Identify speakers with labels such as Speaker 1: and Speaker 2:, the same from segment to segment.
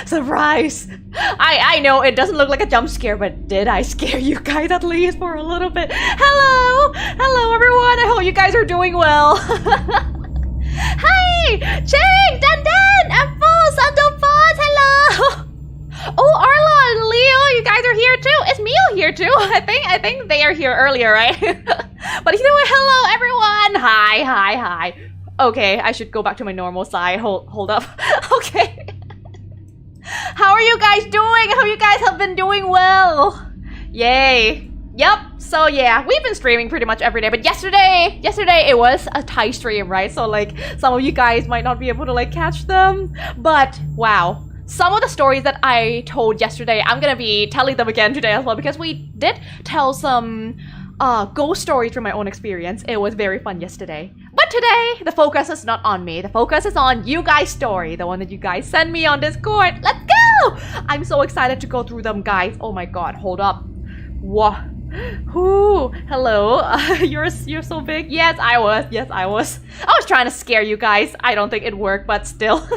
Speaker 1: Surprise! I know it doesn't look like a jump scare, but did I scare you guys at least for a little bit? Hello! Hello everyone! I hope you guys are doing well. Hi! Jake! Dan! Apple! Sandalphon! Hello! Oh, Arla and Leo, you guys are here too. Is Mio here too? I think they are here earlier, right? But anyway, hello everyone! Hi. Okay, I should go back to my normal side. Hold up. Okay. How are you guys doing? I hope you guys have been doing well. Yay. Yep. So yeah, we've been streaming pretty much every day, but yesterday it was a Thai stream, right? So like some of you guys might not be able to like catch them, but wow. Some of the stories that I told yesterday, I'm gonna be telling them again today as well, because we did tell some ghost stories from my own experience. It was very fun yesterday. But today, the focus is not on me. The focus is on you guys' story, the one that you guys sent me on Discord. Let's go! I'm so excited to go through them, guys. Oh my god, hold up. Whoa. Ooh, hello. You're so big. Yes, I was. I was trying to scare you guys. I don't think it worked, but still.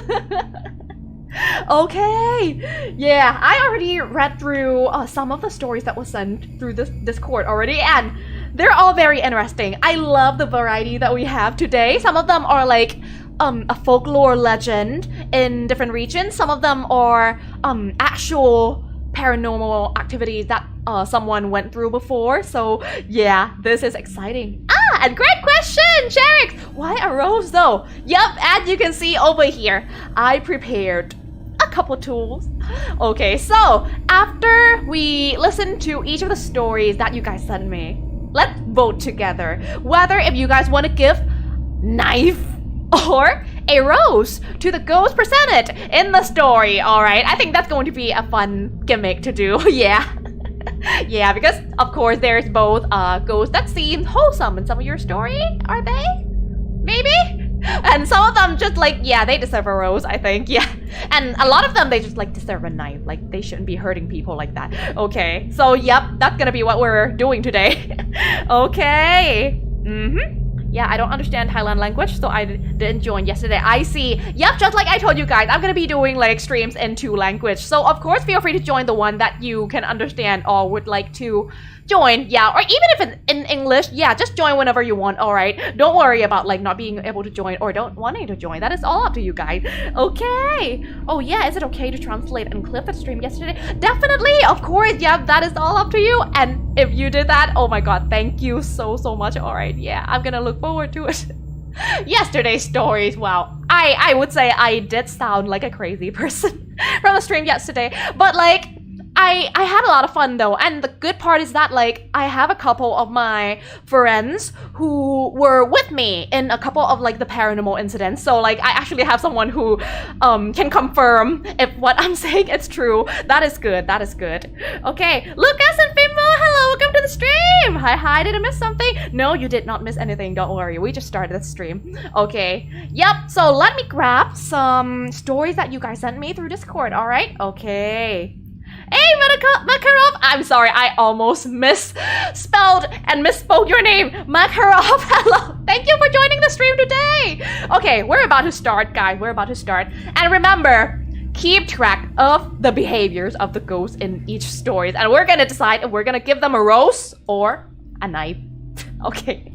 Speaker 1: Okay, yeah, I already read through some of the stories that was sent through this Discord already, and they're all very interesting. I love the variety that we have today. Some of them are like a folklore legend in different regions. Some of them are actual paranormal activities that someone went through before. So yeah, this is exciting. And great question, Sherix! Why a rose though? Yep, as you can see over here, I prepared a couple tools. Okay, so after we listen to each of the stories that you guys sent me, let's vote together whether if you guys want to give knife or a rose to the ghost presented in the story. All right, I think that's going to be a fun gimmick to do. Yeah. Yeah, because of course there's both ghosts that seem wholesome in some of your story, are they? Maybe? And some of them just like, yeah, they deserve a rose, I think, yeah. And a lot of them, they just like deserve a knife, like they shouldn't be hurting people like that. Okay, so yep, that's gonna be what we're doing today. Okay. Yeah, I don't understand Thailand language, so I didn't join yesterday. I see. Yep, just like I told you guys, I'm gonna be doing like streams in 2 languages. So of course, feel free to join the one that you can understand or would like to join. Yeah, or even if it's in English, yeah, just join whenever you want, all right? Don't worry about like not being able to join or don't wanting to join. That is all up to you guys. Okay. Oh yeah, is it okay to translate and clip the stream yesterday? Definitely, of course. Yeah, that is all up to you. And if you did that, oh my god, thank you so much. All right, yeah, I'm gonna look forward to it. Yesterday's stories, wow. I would say I did sound like a crazy person from the stream yesterday, but like I had a lot of fun though, and the good part is that like I have a couple of my friends who were with me in a couple of like the paranormal incidents, so like I actually have someone who can confirm if what I'm saying is true. That is good, that is good. Okay, Lucas and Fimbo, hello, welcome to the stream. Hi, did I miss something? No, you did not miss anything, don't worry, we just started the stream. Okay, yep, so let me grab some stories that you guys sent me through Discord, all right? Okay. Hey, Makarov! I'm sorry, I almost misspelled and misspoke your name. Makarov, hello! Thank you for joining the stream today! Okay, we're about to start, guys. We're about to start. And remember, keep track of the behaviors of the ghosts in each story. And we're gonna decide if we're gonna give them a rose or a knife. Okay.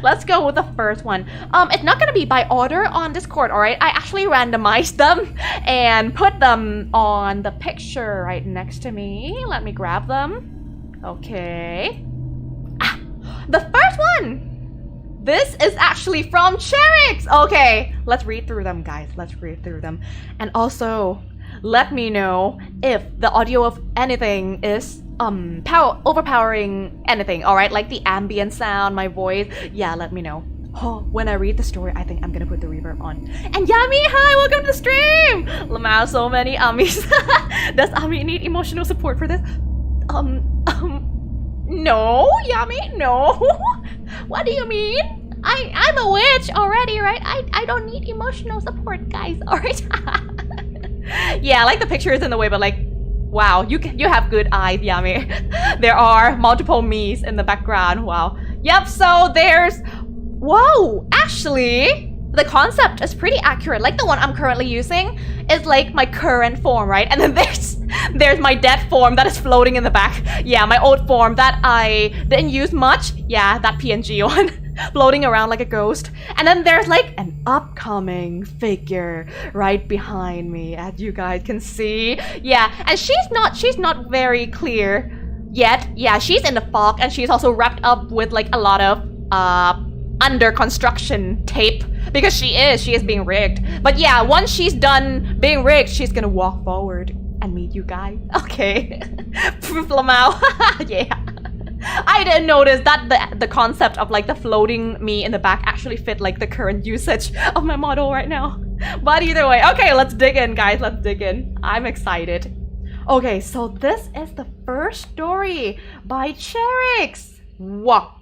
Speaker 1: Let's go with the first one. It's not gonna be by order on Discord, alright? I actually randomized them and put them on the picture right next to me. Let me grab them. Okay. The first one! This is actually from Cherix! Okay, let's read through them, guys. Let's read through them. And also, let me know if the audio of anything is overpowering anything, all right? Like the ambient sound, my voice. Yeah, let me know. Oh, when I read the story, I think I'm gonna put the reverb on. And Yami, hi, welcome to the stream! Lamau, so many Amis. Does Ami need emotional support for this? No, Yami, no. What do you mean? I'm a witch already, right? I don't need emotional support, guys, all right? Yeah, like the picture is in the way, but like, wow, you have good eyes, Yami. There are multiple me's in the background. Wow. Yep, so there's... Whoa, actually, the concept is pretty accurate. Like the one I'm currently using is like my current form, right? And then there's my dead form that is floating in the back. Yeah, my old form that I didn't use much. Yeah, that PNG one. Floating around like a ghost. And then there's like an upcoming figure right behind me, as you guys can see. Yeah, and she's not very clear yet. Yeah, she's in the fog, and she's also wrapped up with like a lot of under construction tape, because she is being rigged. But yeah, once she's done being rigged, she's gonna walk forward and meet you guys. Okay. Lamau. Yeah. I didn't notice that the concept of like the floating me in the back actually fit like the current usage of my model right now. But either way, okay, let's dig in, guys. Let's dig in. I'm excited. Okay, so this is the first story by Cherix. Wow.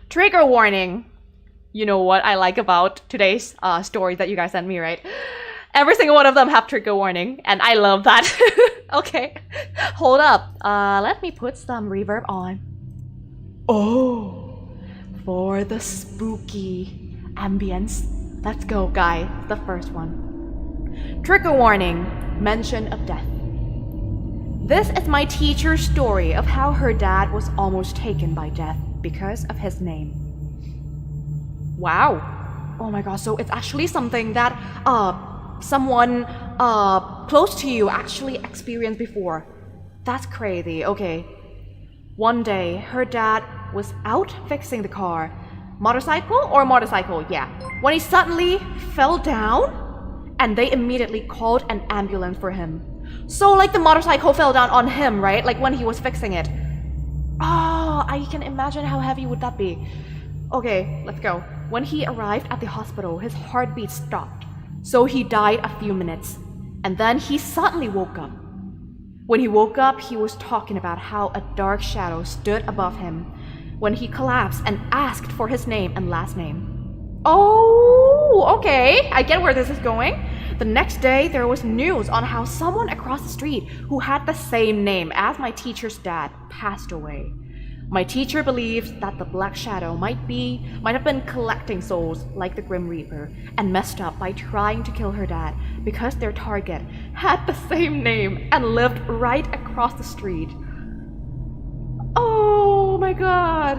Speaker 1: Trigger warning. You know what I like about today's stories that you guys sent me, right? Every single one of them have trigger warning, and I love that. Okay, hold up. Let me put some reverb on. Oh, for the spooky ambience. Let's go, guys. The first one. Trigger warning. Mention of death. This is my teacher's story of how her dad was almost taken by death because of his name. Wow. Oh my god, so it's actually something that someone close to you actually experienced before. That's crazy. Okay. One day, her dad was out fixing the car. Motorcycle? Yeah. When he suddenly fell down, and they immediately called an ambulance for him. So like the motorcycle fell down on him, right? Like when he was fixing it. Oh, I can imagine how heavy would that be. Okay, let's go. When he arrived at the hospital, his heartbeat stopped. So he died a few minutes. And then he suddenly woke up. When he woke up, he was talking about how a dark shadow stood above him when he collapsed and asked for his name and last name. Oh, okay. I get where this is going. The next day, there was news on how someone across the street who had the same name as my teacher's dad passed away. My teacher believes that the Black Shadow might have been collecting souls like the Grim Reaper and messed up by trying to kill her dad because their target had the same name and lived right across the street. Oh my god.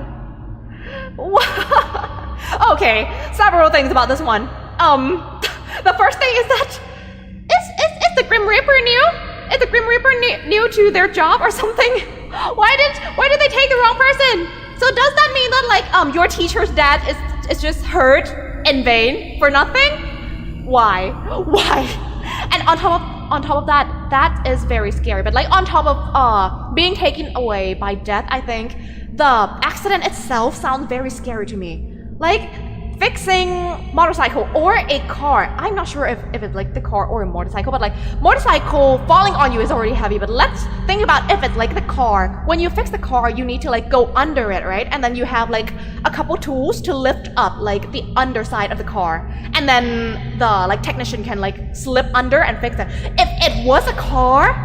Speaker 1: Okay, several things about this one. The first thing is that is the Grim Reaper new? Is the Grim Reaper new to their job or something? Why did they take the wrong person? So does that mean that like your teacher's dad is just hurt in vain for nothing? Why? And on top of that is very scary. But like on top of being taken away by death, I think the accident itself sounds very scary to me. Like fixing motorcycle or a car. I'm not sure if it's like the car or a motorcycle, but like motorcycle falling on you is already heavy, but let's think about if it's like the car. When you fix the car, you need to like go under it, right? And then you have like a couple tools to lift up like the underside of the car. And then the like technician can like slip under and fix it. If it was a car,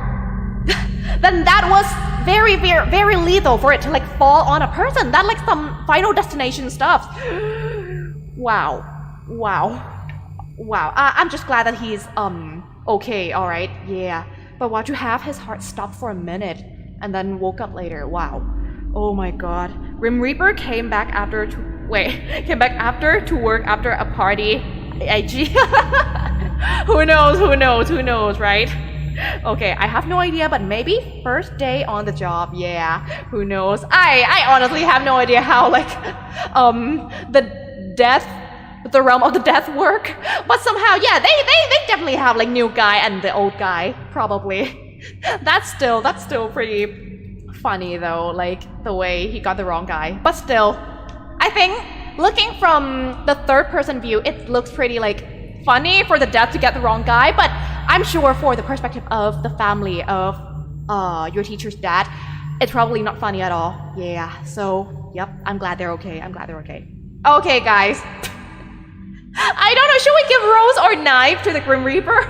Speaker 1: then that was very, very, very lethal for it to like fall on a person. That like some Final Destination stuff. Wow. I'm just glad that he's okay, alright, yeah. But why to have his heart stop for a minute and then woke up later? Wow. Oh my god. Grim Reaper came back after to work after a party. IG. Who knows, right? Okay, I have no idea, but maybe first day on the job, yeah. Who knows? I honestly have no idea how like the realm of the death work, but somehow, yeah, they definitely have like new guy and the old guy, probably. That's still pretty funny though, like the way he got the wrong guy. But still, I think looking from the third person view, it looks pretty like funny for the death to get the wrong guy, but I'm sure for the perspective of the family of your teacher's dad, it's probably not funny at all. Yeah, so yep, I'm glad they're okay. Okay, guys. I don't know, should we give rose or knife to the Grim Reaper?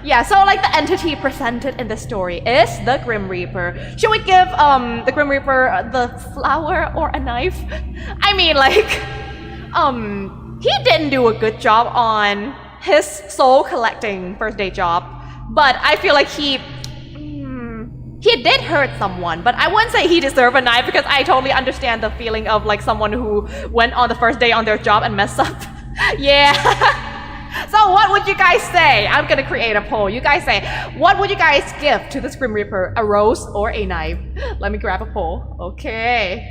Speaker 1: Yeah, so like the entity presented in the story is the Grim Reaper. Should we give the Grim Reaper the flower or a knife? I mean like, he didn't do a good job on his soul collecting first day job, but I feel like he did hurt someone, but I wouldn't say he deserved a knife because I totally understand the feeling of like someone who went on the first day on their job and messed up. Yeah. So what would you guys say? I'm gonna create a poll. You guys say, what would you guys give to the Grim Reaper? A rose or a knife? Let me grab a poll. Okay.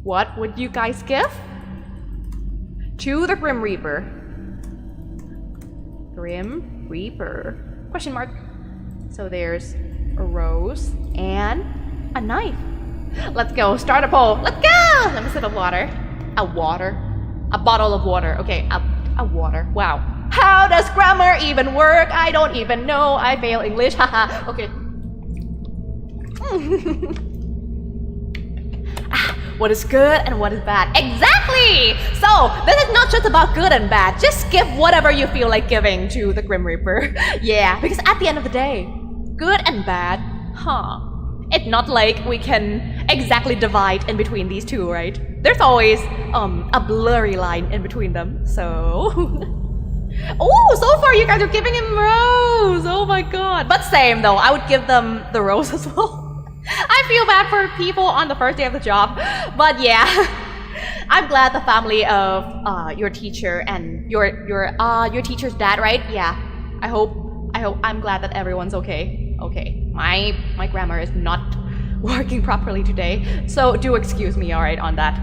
Speaker 1: What would you guys give to the Grim Reaper? Grim Reaper. Question mark. So there's a rose and a knife. Let's go. Start a poll. Let's go. Let me sip of water. A bottle of water. Okay, a water. Wow. How does grammar even work? I don't even know. I fail English. Haha. Okay. What is good and what is bad? Exactly! So, this is not just about good and bad. Just give whatever you feel like giving to the Grim Reaper. Yeah, because at the end of the day, good and bad, it's not like we can exactly divide in between these two, right? There's always a blurry line in between them, so... Oh, so far you guys are giving him rose! Oh my god. But same though, I would give them the rose as well. I feel bad for people on the first day of the job, but yeah. I'm glad the family of your teacher and your teacher's dad, right? Yeah. I'm glad that everyone's okay. Okay. My grammar is not working properly today, so do excuse me, alright, on that.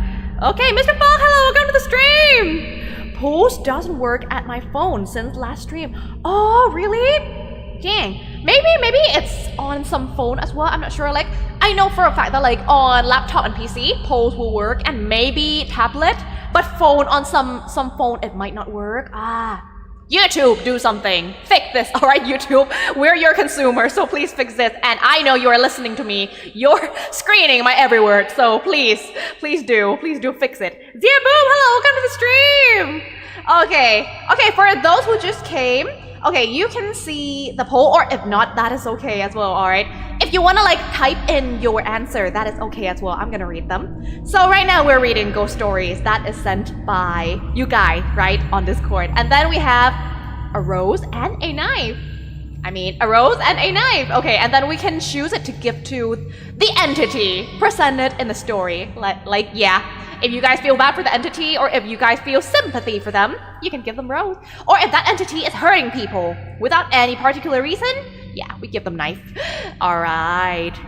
Speaker 1: Okay, Mr. Fogg, hello, welcome to the stream! Post doesn't work at my phone since last stream. Oh, really? Dang. Maybe it's on some phone as well. I'm not sure. Like, I know for a fact that like on laptop and PC, polls will work, and maybe tablet, but phone on some phone it might not work. YouTube, do something. Fix this, all right, YouTube. We're your consumer, so please fix this. And I know you are listening to me. You're screening my every word, so please do fix it. Dear Boom, hello, welcome to the stream. Okay, for those who just came, okay, you can see the poll, or if not, that is okay as well, alright? If you wanna like type in your answer, that is okay as well. I'm gonna read them. So right now we're reading ghost stories that is sent by you guys, right, on Discord. And then we have a rose and a knife. I mean, a rose and a knife. Okay, and then we can choose it to give to the entity presented in the story. Like, yeah. If you guys feel bad for the entity, or if you guys feel sympathy for them, you can give them rose. Or if that entity is hurting people without any particular reason, yeah, we give them knife. Alright.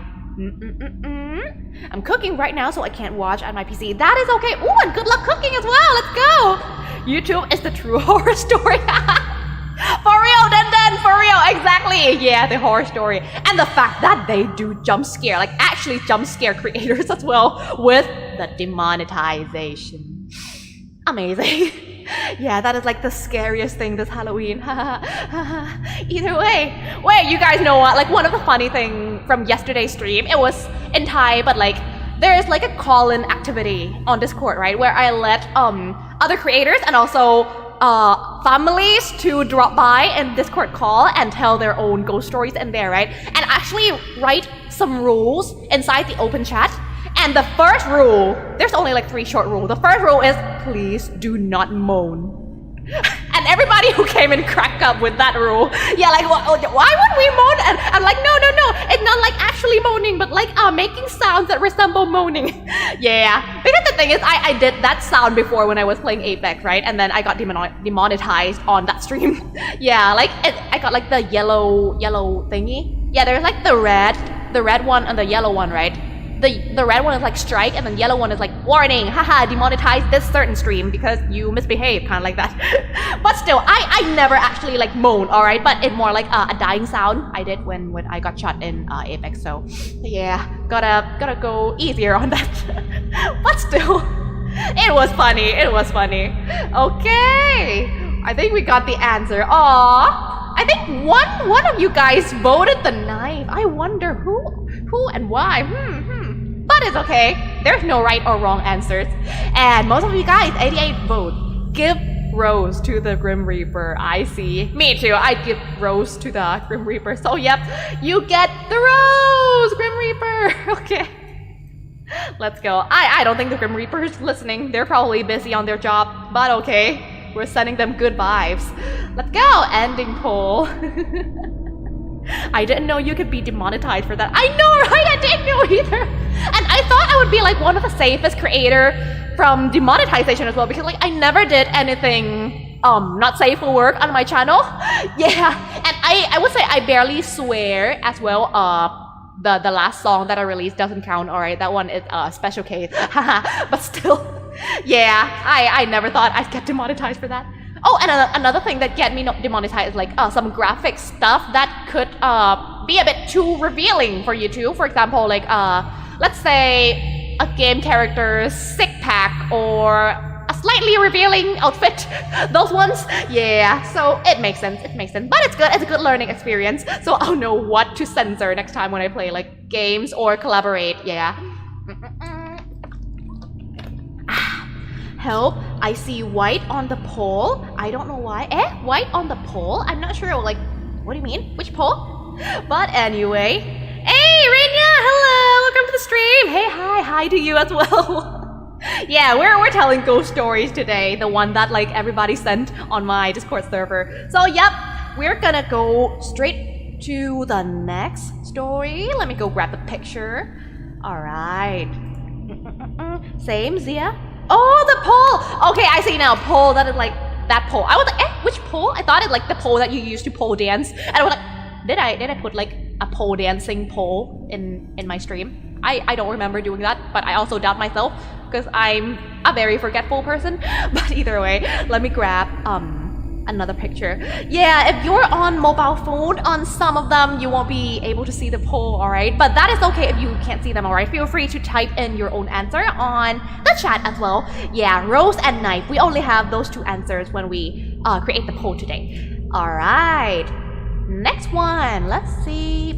Speaker 1: I'm cooking right now, so I can't watch on my PC. That is okay. Ooh, and good luck cooking as well. Let's go. YouTube is the true horror story. For real, Den, for real, exactly. Yeah, the horror story. And the fact that they do jump scare, like actually jump scare creators as well, with the demonetization. Amazing. Yeah, that is like the scariest thing this Halloween. Either way. Wait, you guys know what? Like one of the funny things from yesterday's stream, it was in Thai, but like there's like a call-in activity on Discord, right? Where I let other creators and also families to drop by in Discord call and tell their own ghost stories in there, right? And actually write some rules inside the open chat. And the first rule, there's only like 3 short rules. The first rule is, please do not moan. And everybody who came in cracked up with that rule. Yeah, like, why would we moan? And I'm like, no. It's not like actually moaning, but like making sounds that resemble moaning. Yeah, because the thing is, I did that sound before when I was playing Apex, right? And then I got demonetized on that stream. Yeah, like, I got like the yellow thingy. Yeah, there's like the red one and the yellow one, right? The red one is like strike, and the yellow one is like warning, haha, demonetize this certain stream because you misbehave, kind of like that. But still, I never actually like moan, alright? But it's more like a dying sound I did when I got shot in Apex, so yeah, gotta go easier on that. But still, it was funny. Okay, I think we got the answer. Aww, I think one of you guys voted the knife. I wonder who and why. But it's okay. There's no right or wrong answers. And most of you guys, 88 votes, give rose to the Grim Reaper. I see. Me too. I'd give rose to the Grim Reaper. So yep, you get the rose, Grim Reaper. Okay. Let's go. I don't think the Grim Reaper is listening. They're probably busy on their job, but okay. We're sending them good vibes. Let's go. Ending poll. I didn't know you could be demonetized for that. I know, right? I didn't know either. And I thought I would be like one of the safest creator from demonetization as well, because like I never did anything not safe for work on my channel. Yeah, and I would say I barely swear as well. The last song that I released doesn't count. All right, that one is a special case. But still, yeah, I never thought I'd get demonetized for that. Oh, and another thing that get me demonetized is like some graphic stuff that could be a bit too revealing for YouTube. For example, like let's say a game character's sick pack or a slightly revealing outfit. Those ones, yeah. So it makes sense. It makes sense. But it's good. It's a good learning experience. So I'll know what to censor next time when I play like games or collaborate. Yeah. Help, I see white on the pole. I don't know why. White on the pole? I'm not sure, like, what do you mean? Which pole? But anyway. Hey, Rainya, hello, welcome to the stream. Hey, hi to you as well. Yeah, we're telling ghost stories today. The one that, like, everybody sent on my Discord server. So, yep, we're gonna go straight to the next story. Let me go grab the picture. All right. Same, Zia. Oh, the pole! Okay, I see now. Pole, that is like that pole. I was like, which pole? I thought it like the pole that you used to pole dance. And I was like, did I put like a pole dancing pole in my stream? I don't remember doing that, but I also doubt myself because I'm a very forgetful person. But either way, let me grab another picture. Yeah, if you're on mobile phone, on some of them you won't be able to see the poll, alright? But that is okay if you can't see them, alright? Feel free to type in your own answer on the chat as well. Yeah, rose and knife. We only have those two answers when we create the poll today. Alright. Next one. Let's see.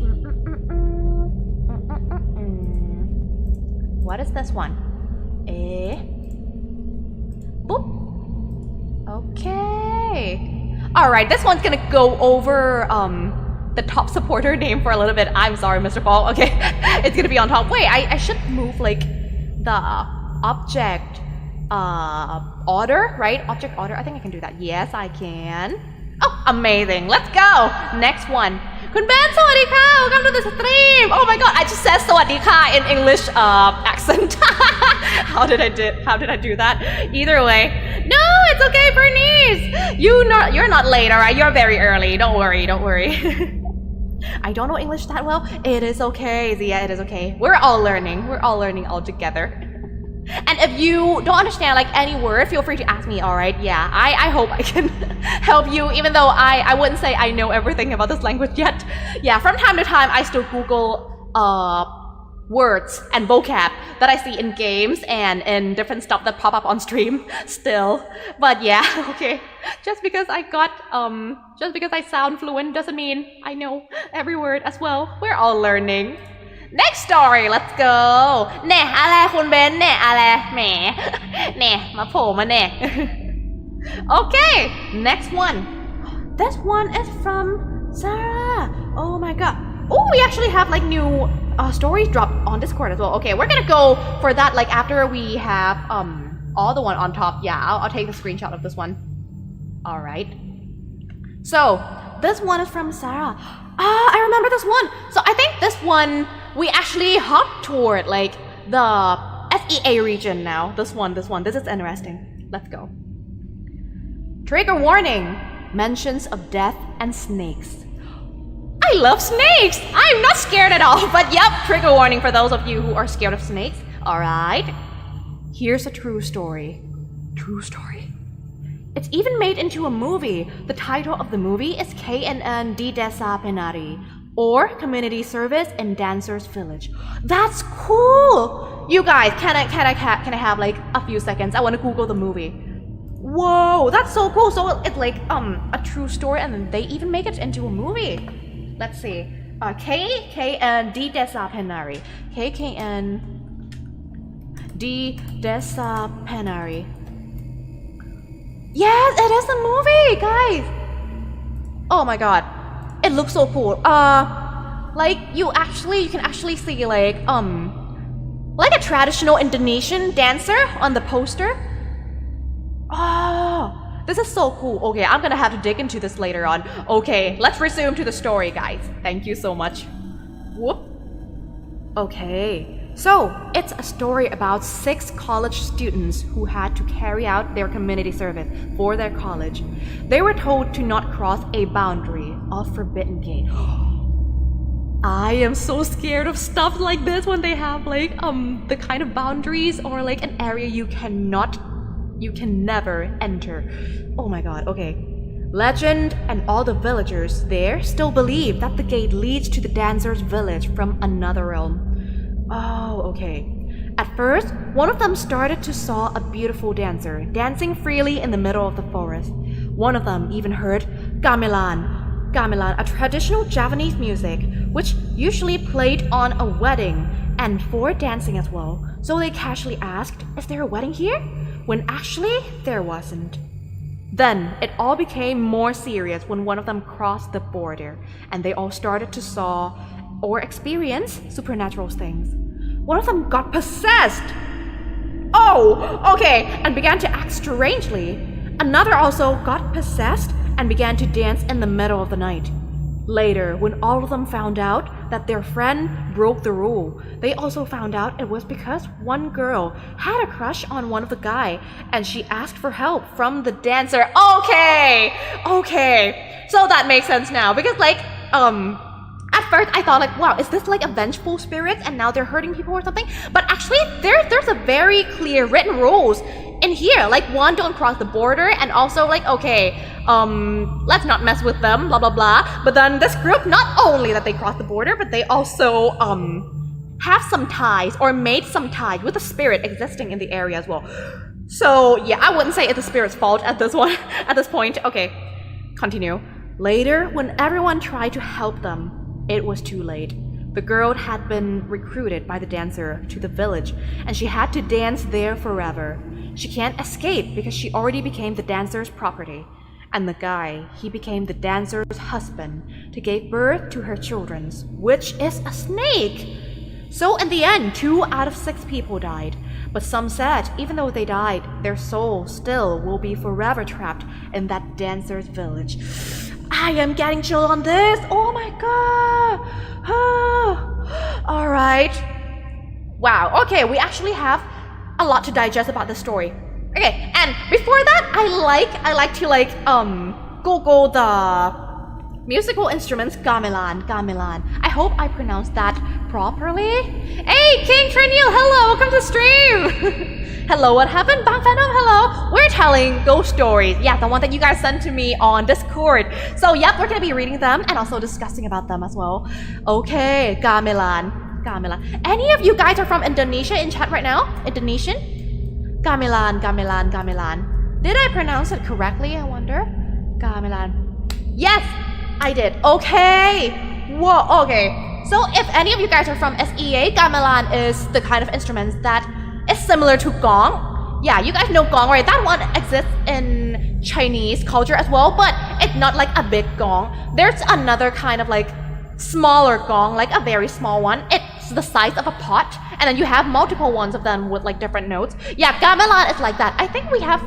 Speaker 1: What is this one? Boop. Okay. Alright, this one's gonna go over the top supporter name for a little bit. I'm sorry, Mr. Paul. Okay, it's gonna be on top. Wait, I should move like the object order, right? Object order. I think I can do that. Yes, I can. Oh, amazing. Let's go. Next one. Kun Ben, sawadika. Welcome to the stream. Oh my god, I just said sawadika in English accent. How did I do that? Either way. No, it's okay, Bernice. You're not late, alright? You're very early. Don't worry. I don't know English that well. It is okay, Zia. It is okay. We're all learning. We're all learning all together. And if you don't understand like any word, feel free to ask me, alright? Yeah, I hope I can help you, even though I wouldn't say I know everything about this language yet. Yeah, from time to time, I still Google words and vocab that I see in games and in different stuff that pop up on stream still. But yeah, okay. Just because I sound fluent doesn't mean I know every word as well. We're all learning. Next story, let's go. แน่อะไรคุณเบนแน่อะไรแหมแน่มาโผล่มาแน่ Okay, next one. This one is from Sarah. Oh my god. Oh, we actually have like new stories drop on Discord as well. Okay, we're gonna go for that like after we have all the one on top. Yeah, I'll take a screenshot of this one. All right. So this one is from Sarah. I remember this one. So I think this one we actually hop toward like the SEA region now. This is interesting. Let's go. Trigger warning. Mentions of death and snakes. I love snakes. I'm not scared at all. But yep, trigger warning for those of you who are scared of snakes. All right. Here's a true story. True story. It's even made into a movie. The title of the movie is KNN di Desa Penari, or Community Service in Dancers Village. That's cool! You guys, can I have like a few seconds? I want to Google the movie. Whoa, that's so cool! So it's like a true story, and then they even make it into a movie. Let's see. KKN di Desa Penari. KKN di Desa Penari. Yes, it is a movie, guys. Oh my god, it looks so cool. Like you can actually see like like a traditional Indonesian dancer on the poster. Oh, this is so cool. Okay, I'm gonna have to dig into this later on. Okay, let's resume to the story, guys. Thank you so much. Whoop. Okay, so it's a story about 6 college students who had to carry out their community service for their college. They were told to not cross a boundary of Forbidden Gate. I am so scared of stuff like this when they have like the kind of boundaries or like an area you can never enter. Oh my god, okay. Legend and all the villagers there still believe that the gate leads to the dancer's village from another realm. Oh, okay. At first, one of them started to saw a beautiful dancer dancing freely in the middle of the forest. One of them even heard gamelan, a traditional Javanese music, which usually played on a wedding and for dancing as well. So they casually asked, "Is there a wedding here?" When actually there wasn't. Then it all became more serious when one of them crossed the border and they all started to saw or experience supernatural things. One of them got possessed. Oh, okay, and began to act strangely. Another also got possessed and began to dance in the middle of the night. Later, when all of them found out that their friend broke the rule, they also found out it was because one girl had a crush on one of the guy and she asked for help from the dancer. Okay, so that makes sense now because like at first I thought like, wow, is this like a vengeful spirit and now they're hurting people or something? But actually there's a very clear written rules in here, like one, don't cross the border, and also like, okay, let's not mess with them, blah blah blah. But then this group, not only that they crossed the border, but they also have some ties or made some ties with the spirit existing in the area as well. So yeah, I wouldn't say it's the spirit's fault at this one at this point. Okay, continue. Later, when everyone tried to help them, it was too late. The girl had been recruited by the dancer to the village, and she had to dance there forever. She can't escape because she already became the dancer's property. And the guy, he became the dancer's husband to give birth to her children, which is a snake. So in the end, 2 out of 6 people died. But some said even though they died, their soul still will be forever trapped in that dancer's village. I am getting chill on this. Oh my god. All right. Wow. Okay, we actually have a lot to digest about this story. Okay, and before that, I like to like Google the musical instruments gamelan. I hope I pronounced that properly. Hey, King Triniel, hello, welcome to stream. Hello, what happened? Bang Phantom, hello. We're telling ghost stories. Yeah, the one that you guys sent to me on Discord. So yep, we're gonna be reading them and also discussing about them as well. Okay, gamelan. Any of you guys are from Indonesia in chat right now? Indonesian? Gamelan. Did I pronounce it correctly, I wonder? Gamelan. Yes, I did. Okay. Whoa, okay. So if any of you guys are from SEA, gamelan is the kind of instruments that is similar to gong. Yeah, you guys know gong, right? That one exists in Chinese culture as well, but it's not like a big gong. There's another kind of like smaller gong, like a very small one. It's the size of a pot, and then you have multiple ones of them with like different notes. Yeah, gamelan is like that. I think we have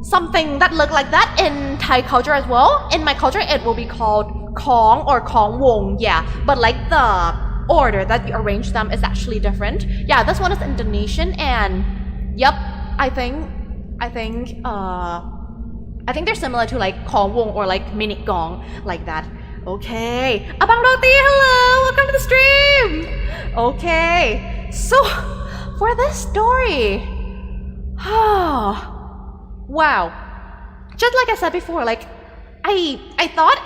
Speaker 1: something that look like that in Thai culture as well. In my culture, it will be called kong or kong wong. Yeah, but like the order that you arrange them is actually different. Yeah, this one is Indonesian, and yep, I think they're similar to like kong wong or like mini gong, like that. Okay, Abang Roti, hello, welcome to the stream. Okay, so for this story, wow, just like I said before, like I thought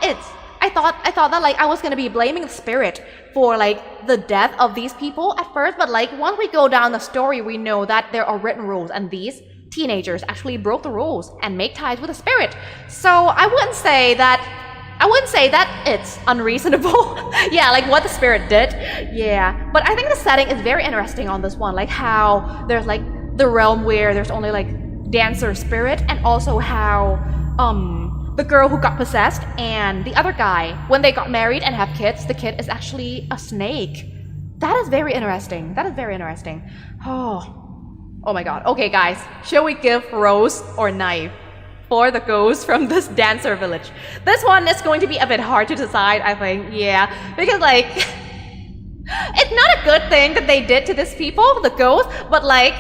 Speaker 1: that like I was gonna be blaming the spirit for like the death of these people at first, but like once we go down the story, we know that there are written rules, and these teenagers actually broke the rules and make ties with the spirit. So I wouldn't say that it's unreasonable. Yeah, like what the spirit did. Yeah, but I think the setting is very interesting on this one, like how there's like the realm where there's only like dancer spirit, and also how the girl who got possessed and the other guy, when they got married and have kids, the kid is actually a snake. That is very interesting. That is very interesting. Oh my god. Okay, guys. Shall we give rose or knife for the ghost from this dancer village? This one is going to be a bit hard to decide, I think. Yeah. Because, like, it's not a good thing that they did to these people, the ghosts, but, like,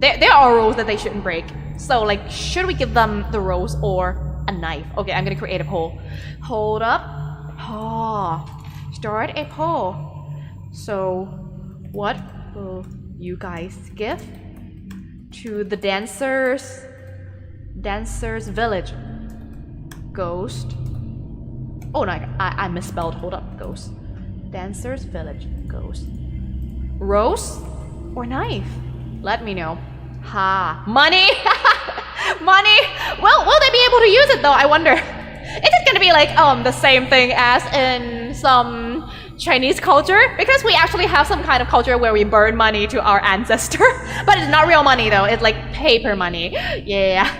Speaker 1: there are rules that they shouldn't break. So, like, should we give them the rose or a knife? Okay, I'm gonna create a poll. Hold up. Start a poll. So, what will you guys give to the dancers village? Ghost. Oh no, I misspelled. Hold up. Ghost. Dancers village. Ghost. Rose or knife? Let me know. Money. Money. Well, will they be able to use it though? I wonder. Is it gonna be like the same thing as in some Chinese culture? Because we actually have some kind of culture where we burn money to our ancestor, but it's not real money though. It's like paper money. Yeah,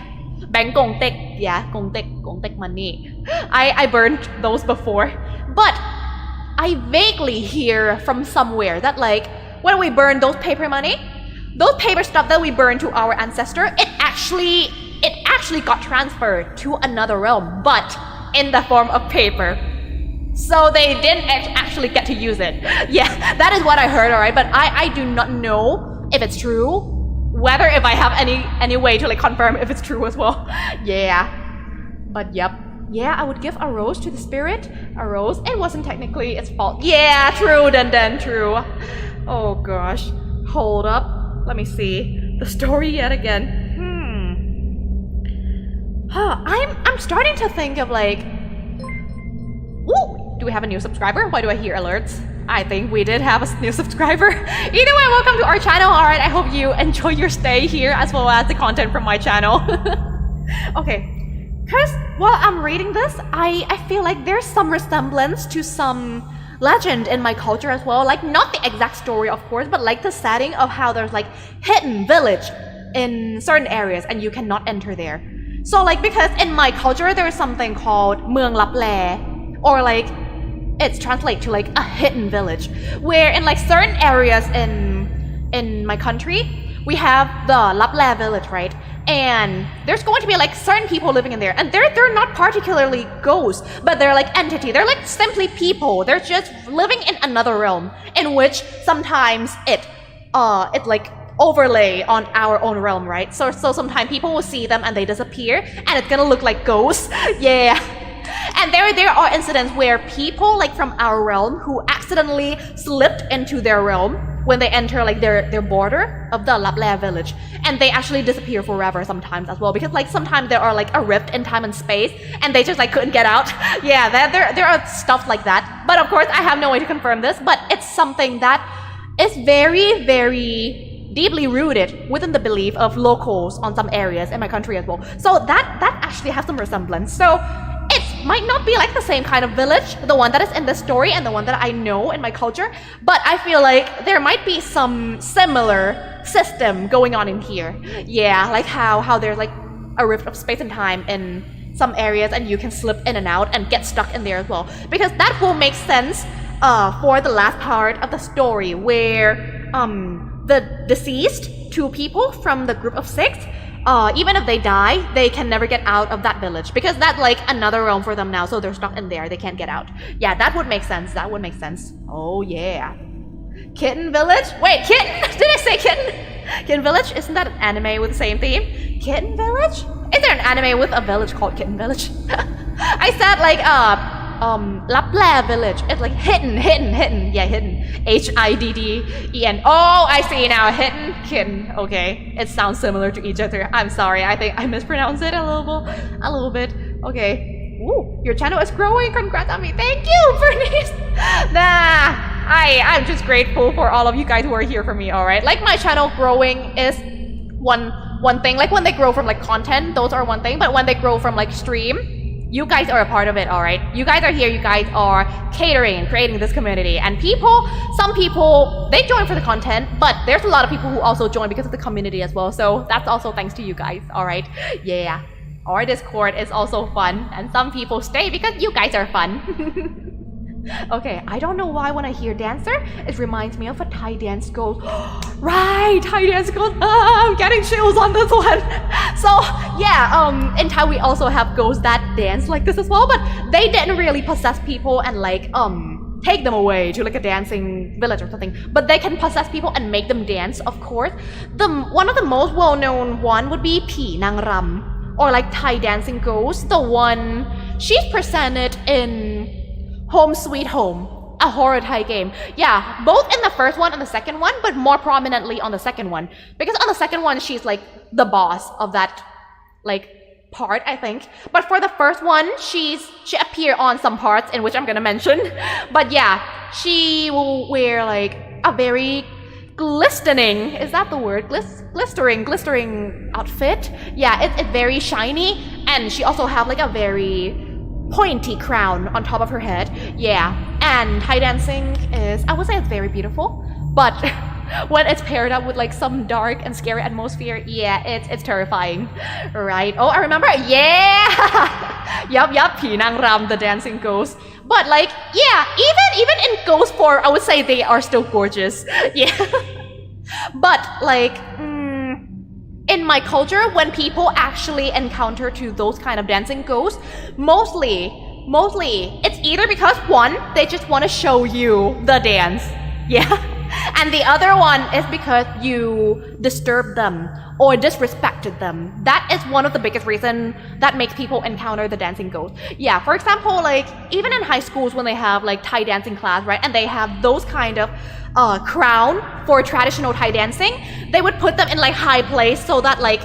Speaker 1: bang gong tek. Yeah, gong tek money. I burned those before, but I vaguely hear from somewhere that like when we burn those paper money, those paper stuff that we burn to our ancestor, it actually got transferred to another realm, but in the form of paper. So they didn't actually get to use it. Yeah, that is what I heard, alright? But I do not know if it's true, whether if I have any way to like confirm if it's true as well. Yeah, but yep. Yeah, I would give a rose to the spirit. A rose. It wasn't technically its fault. Yeah, true, then true. Oh gosh. Hold up. Let me see the story yet again. I'm starting to think of like, ooh, do we have a new subscriber? Why do I hear alerts? I think we did have a new subscriber. Either way, welcome to our channel. All right, I hope you enjoy your stay here as well as the content from my channel. Okay, because while I'm reading this, I feel like there's some resemblance to some legend in my culture as well. Like not the exact story, of course, but like the setting of how there's like hidden village in certain areas and you cannot enter there. So like because in my culture there's something called เมืองลับแล or like it's translated to like a hidden village where in like certain areas in my country we have the ลับแล village, right? And there's going to be like certain people living in there and they're not particularly ghosts, but they're like entity. They're like simply people. They're just living in another realm in which sometimes it like overlay on our own realm, right? So sometimes people will see them and they disappear and it's gonna look like ghosts. Yeah. And there are incidents where people like from our realm who accidentally slipped into their realm when they enter like their border of the ลับแล village, and they actually disappear forever sometimes as well, because like sometimes there are like a rift in time and space and they just like couldn't get out. Yeah, there are stuff like that, but of course I have no way to confirm this, but it's something that is very, very deeply rooted within the belief of locals on some areas in my country as well. So that actually has some resemblance. So it might not be like the same kind of village, the one that is in this story and the one that I know in my culture, but I feel like there might be some similar system going on in here. Yeah, like how there's like a rift of space and time in some areas and you can slip in and out and get stuck in there as well. Because that will make sense for the last part of the story where the deceased two people from the group of 6, even if they die, they can never get out of that village because that's like another realm for them now, so they're stuck in there, they can't get out. Yeah, that would make sense. That would make sense. Oh yeah. Kitten Village? Wait, Kitten? Did I say Kitten? Kitten Village? Isn't that an anime with the same theme? Kitten Village? Is there an anime with a village called Kitten Village? I said like ลับแล village. It's like hidden. Yeah, hidden. HIDDEN. Oh, I see now. Hidden. Okay. It sounds similar to each other. I'm sorry. I think I mispronounced it a little bit. Okay. Ooh, your channel is growing. Congrats on me. Thank you, Bernice. I'm just grateful for all of you guys who are here for me, alright? Like my channel growing is one thing. Like when they grow from like content, those are one thing. But when they grow from like stream, you guys are a part of it, alright? You guys are here, you guys are catering and creating this community. And some people, they join for the content, but there's a lot of people who also join because of the community as well. So that's also thanks to you guys, alright? Yeah. Our Discord is also fun, and some people stay because you guys are fun. Okay, I don't know why when I hear dancer, it reminds me of a Thai dance ghost. Right, Thai dance ghost. I'm getting chills on this one. So yeah, in Thai we also have ghosts that dance like this as well, but they didn't really possess people and like take them away to like a dancing village or something. But they can possess people and make them dance, of course. One of the most well-known one would be Phi Nang Ram, or like Thai dancing ghost. The one she's presented in Home Sweet Home, a horror Thai game. Yeah, both in the first one and the second one, but more prominently on the second one. Because on the second one, she's like the boss of that like part, I think. But for the first one, she appeared on some parts in which I'm gonna mention. But yeah, she will wear like a very glistening, is that the word? Glistering outfit. Yeah, it's very shiny, and she also have like a very pointy crown on top of her head. Yeah, and Thai dancing is, I would say it's very beautiful, but when it's paired up with like some dark and scary atmosphere, yeah, it's terrifying, right? Oh, I remember, yeah. Yup, Phi Nang Ram, the dancing ghost. But like, yeah, even in ghost form, I would say they are still gorgeous. Yeah. But like, in my culture, when people actually encounter to those kind of dancing ghosts, mostly it's either because one, they just want to show you the dance, yeah, and the other one is because you disturbed them or disrespected them. That is one of the biggest reasons that makes people encounter the dancing ghost. Yeah, for example, like even in high schools when they have like Thai dancing class, right, and they have those kind of crown for traditional Thai dancing, they would put them in like high place so that like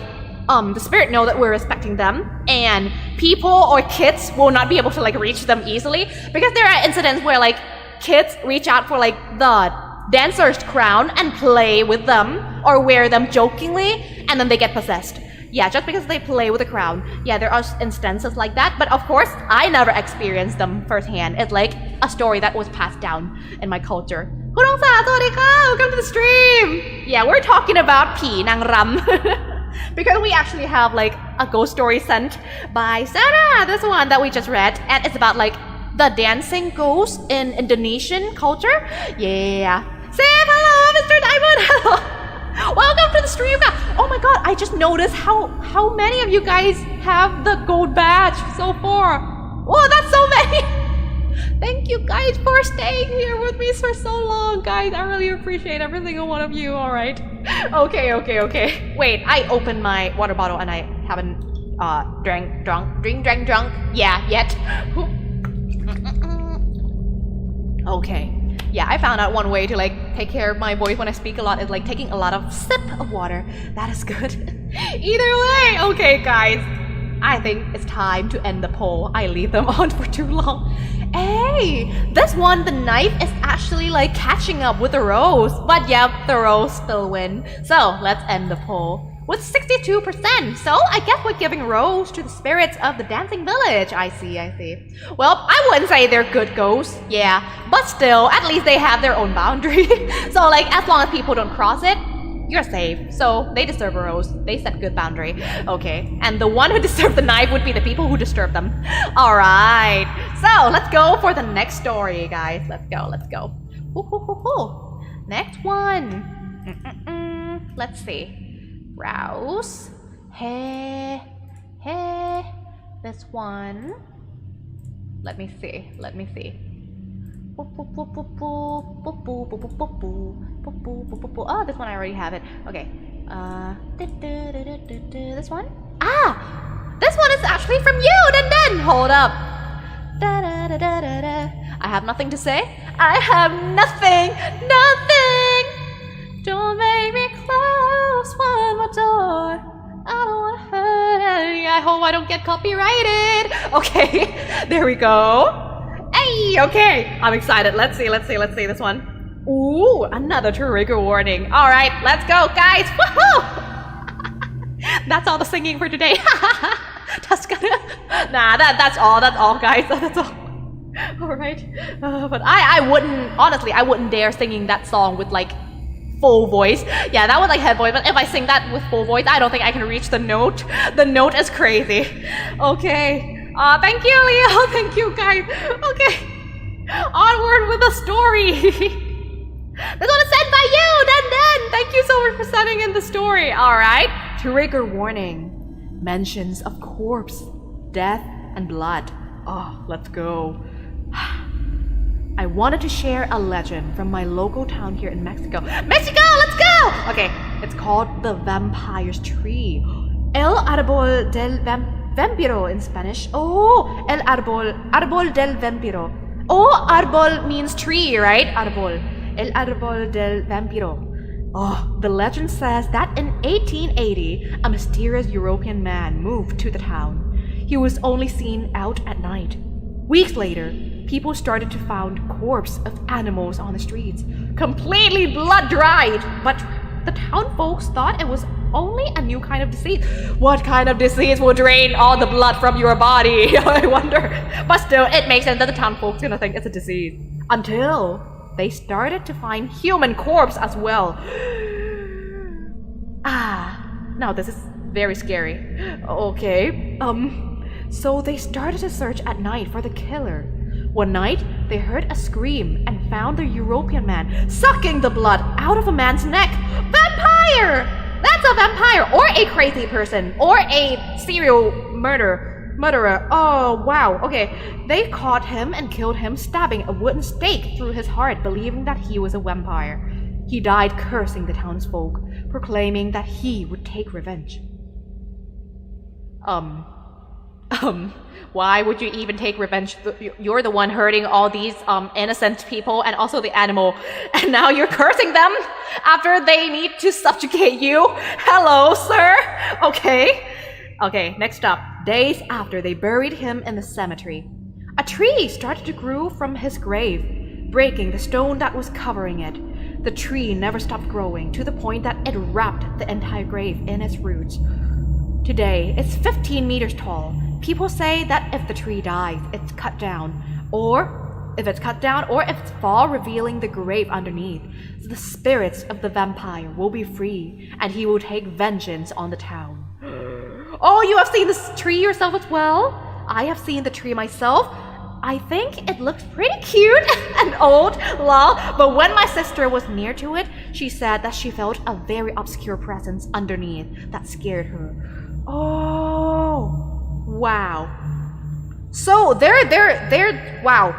Speaker 1: the spirit know that we're respecting them, and people or kids will not be able to like reach them easily, because there are incidents where like kids reach out for like the dancer's crown and play with them or wear them jokingly, and then they get possessed. Yeah, just because they play with the crown. Yeah, there are instances like that, but of course I never experienced them firsthand. It's like a story that was passed down in my culture. Welcome to the stream! Yeah, we're talking about Phi Nang Ram. Because we actually have like a ghost story sent by Sarah, this one that we just read, and it's about like the dancing ghost in Indonesian culture. Yeah. Say hello, Mr. Diamond! Hello! Welcome to the stream, guys! Oh my god, I just noticed how many of you guys have the gold badge so far. Whoa, that's so many! Thank you guys for staying here with me for so long, guys. I really appreciate every single one of you, alright? Okay. Wait, I opened my water bottle and I haven't drunk. Yeah, yet. Okay. Yeah, I found out one way to like take care of my voice when I speak a lot is like taking a lot of sip of water. That is good. Either way, okay guys. I think it's time to end the poll. I leave them on for too long. Hey, this one, the knife is actually like catching up with the rose. But yep, the rose still win. So let's end the poll with 62%. So I guess we're giving rose to the spirits of the dancing village. I see. Well, I wouldn't say they're good ghosts, yeah, but still, at least they have their own boundary. So like, as long as people don't cross it, you're safe. So they deserve a rose. They set good boundary. Okay, and the one who deserved the knife would be the people who disturbed them. All right, so let's go for the next story, guys. Let's go. Next one. Let's see. Browse. Hey. This one. Let me see. Oh, this one I already have it. Okay. This one? Ah! This one is actually from you, Den. Hold up. I have nothing to say. I have nothing. Don't make me close one more door. I don't want to hurt any. I hope I don't get copyrighted. Okay, there we go. Hey, okay, I'm excited. Let's see this one. Ooh, another trigger warning. All right, let's go, guys. Woohoo! That's all the singing for today. That's that's all, guys. That's all. All right, but I wouldn't dare singing that song with like full voice. Yeah, that was like head voice, but if I sing that with full voice, I don't think I can reach the note. The note is crazy. Okay. Thank you, Leo. Thank you, guys. Okay. Onward with the story. This one is sent by you, Den. Thank you so much for sending in the story. All right. Trigger warning. Mentions of corpse, death, and blood. Oh, let's go. I wanted to share a legend from my local town here in Mexico. Mexico, let's go! Okay, it's called the Vampire's Tree. El Árbol del Vampiro in Spanish. Oh, El Árbol del Vampiro. Oh, árbol means tree, right? Árbol. El Árbol del Vampiro. Oh, the legend says that in 1880, a mysterious European man moved to the town. He was only seen out at night. Weeks later, people started to find corpses of animals on the streets, completely blood-dried. But the town folks thought it was only a new kind of disease. What kind of disease will drain all the blood from your body? I wonder. But still, it makes sense that the town folks gonna think it's a disease. Until they started to find human corpse as well. Now this is very scary. Okay, so they started to search at night for the killer. One night, they heard a scream and found the European man sucking the blood out of a man's neck. Vampire! That's a vampire, or a crazy person, or a serial murderer. Oh, wow. Okay, they caught him and killed him, stabbing a wooden stake through his heart, believing that he was a vampire. He died cursing the townsfolk, proclaiming that he would take revenge. Why would you even take revenge? You're the one hurting all these innocent people and also the animal, and now you're cursing them after they need to subjugate you? Hello, sir. Okay, next up. Days after they buried him in the cemetery, a tree started to grow from his grave, breaking the stone that was covering it. The tree never stopped growing to the point that it wrapped the entire grave in its roots. Today, it's 15 meters tall. People say that if the tree dies, it's cut down, or if it's fall, revealing the grave underneath, the spirits of the vampire will be free, and he will take vengeance on the town. Oh, you have seen this tree yourself as well? I have seen the tree myself. I think it looks pretty cute and old, lol. But when my sister was near to it, she said that she felt a very obscure presence underneath that scared her. Oh, wow. So wow.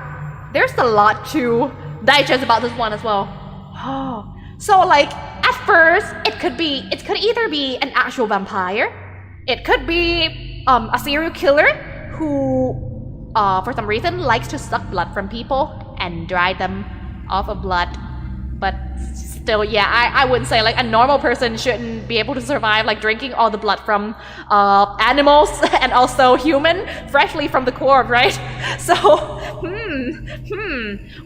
Speaker 1: There's a lot to digest about this one as well. Oh, so like at first it could either be an actual vampire, it could be a serial killer who for some reason likes to suck blood from people and dry them off of blood. But still, yeah, I wouldn't say like a normal person shouldn't be able to survive like drinking all the blood from animals and also human freshly from the corpse, right? So,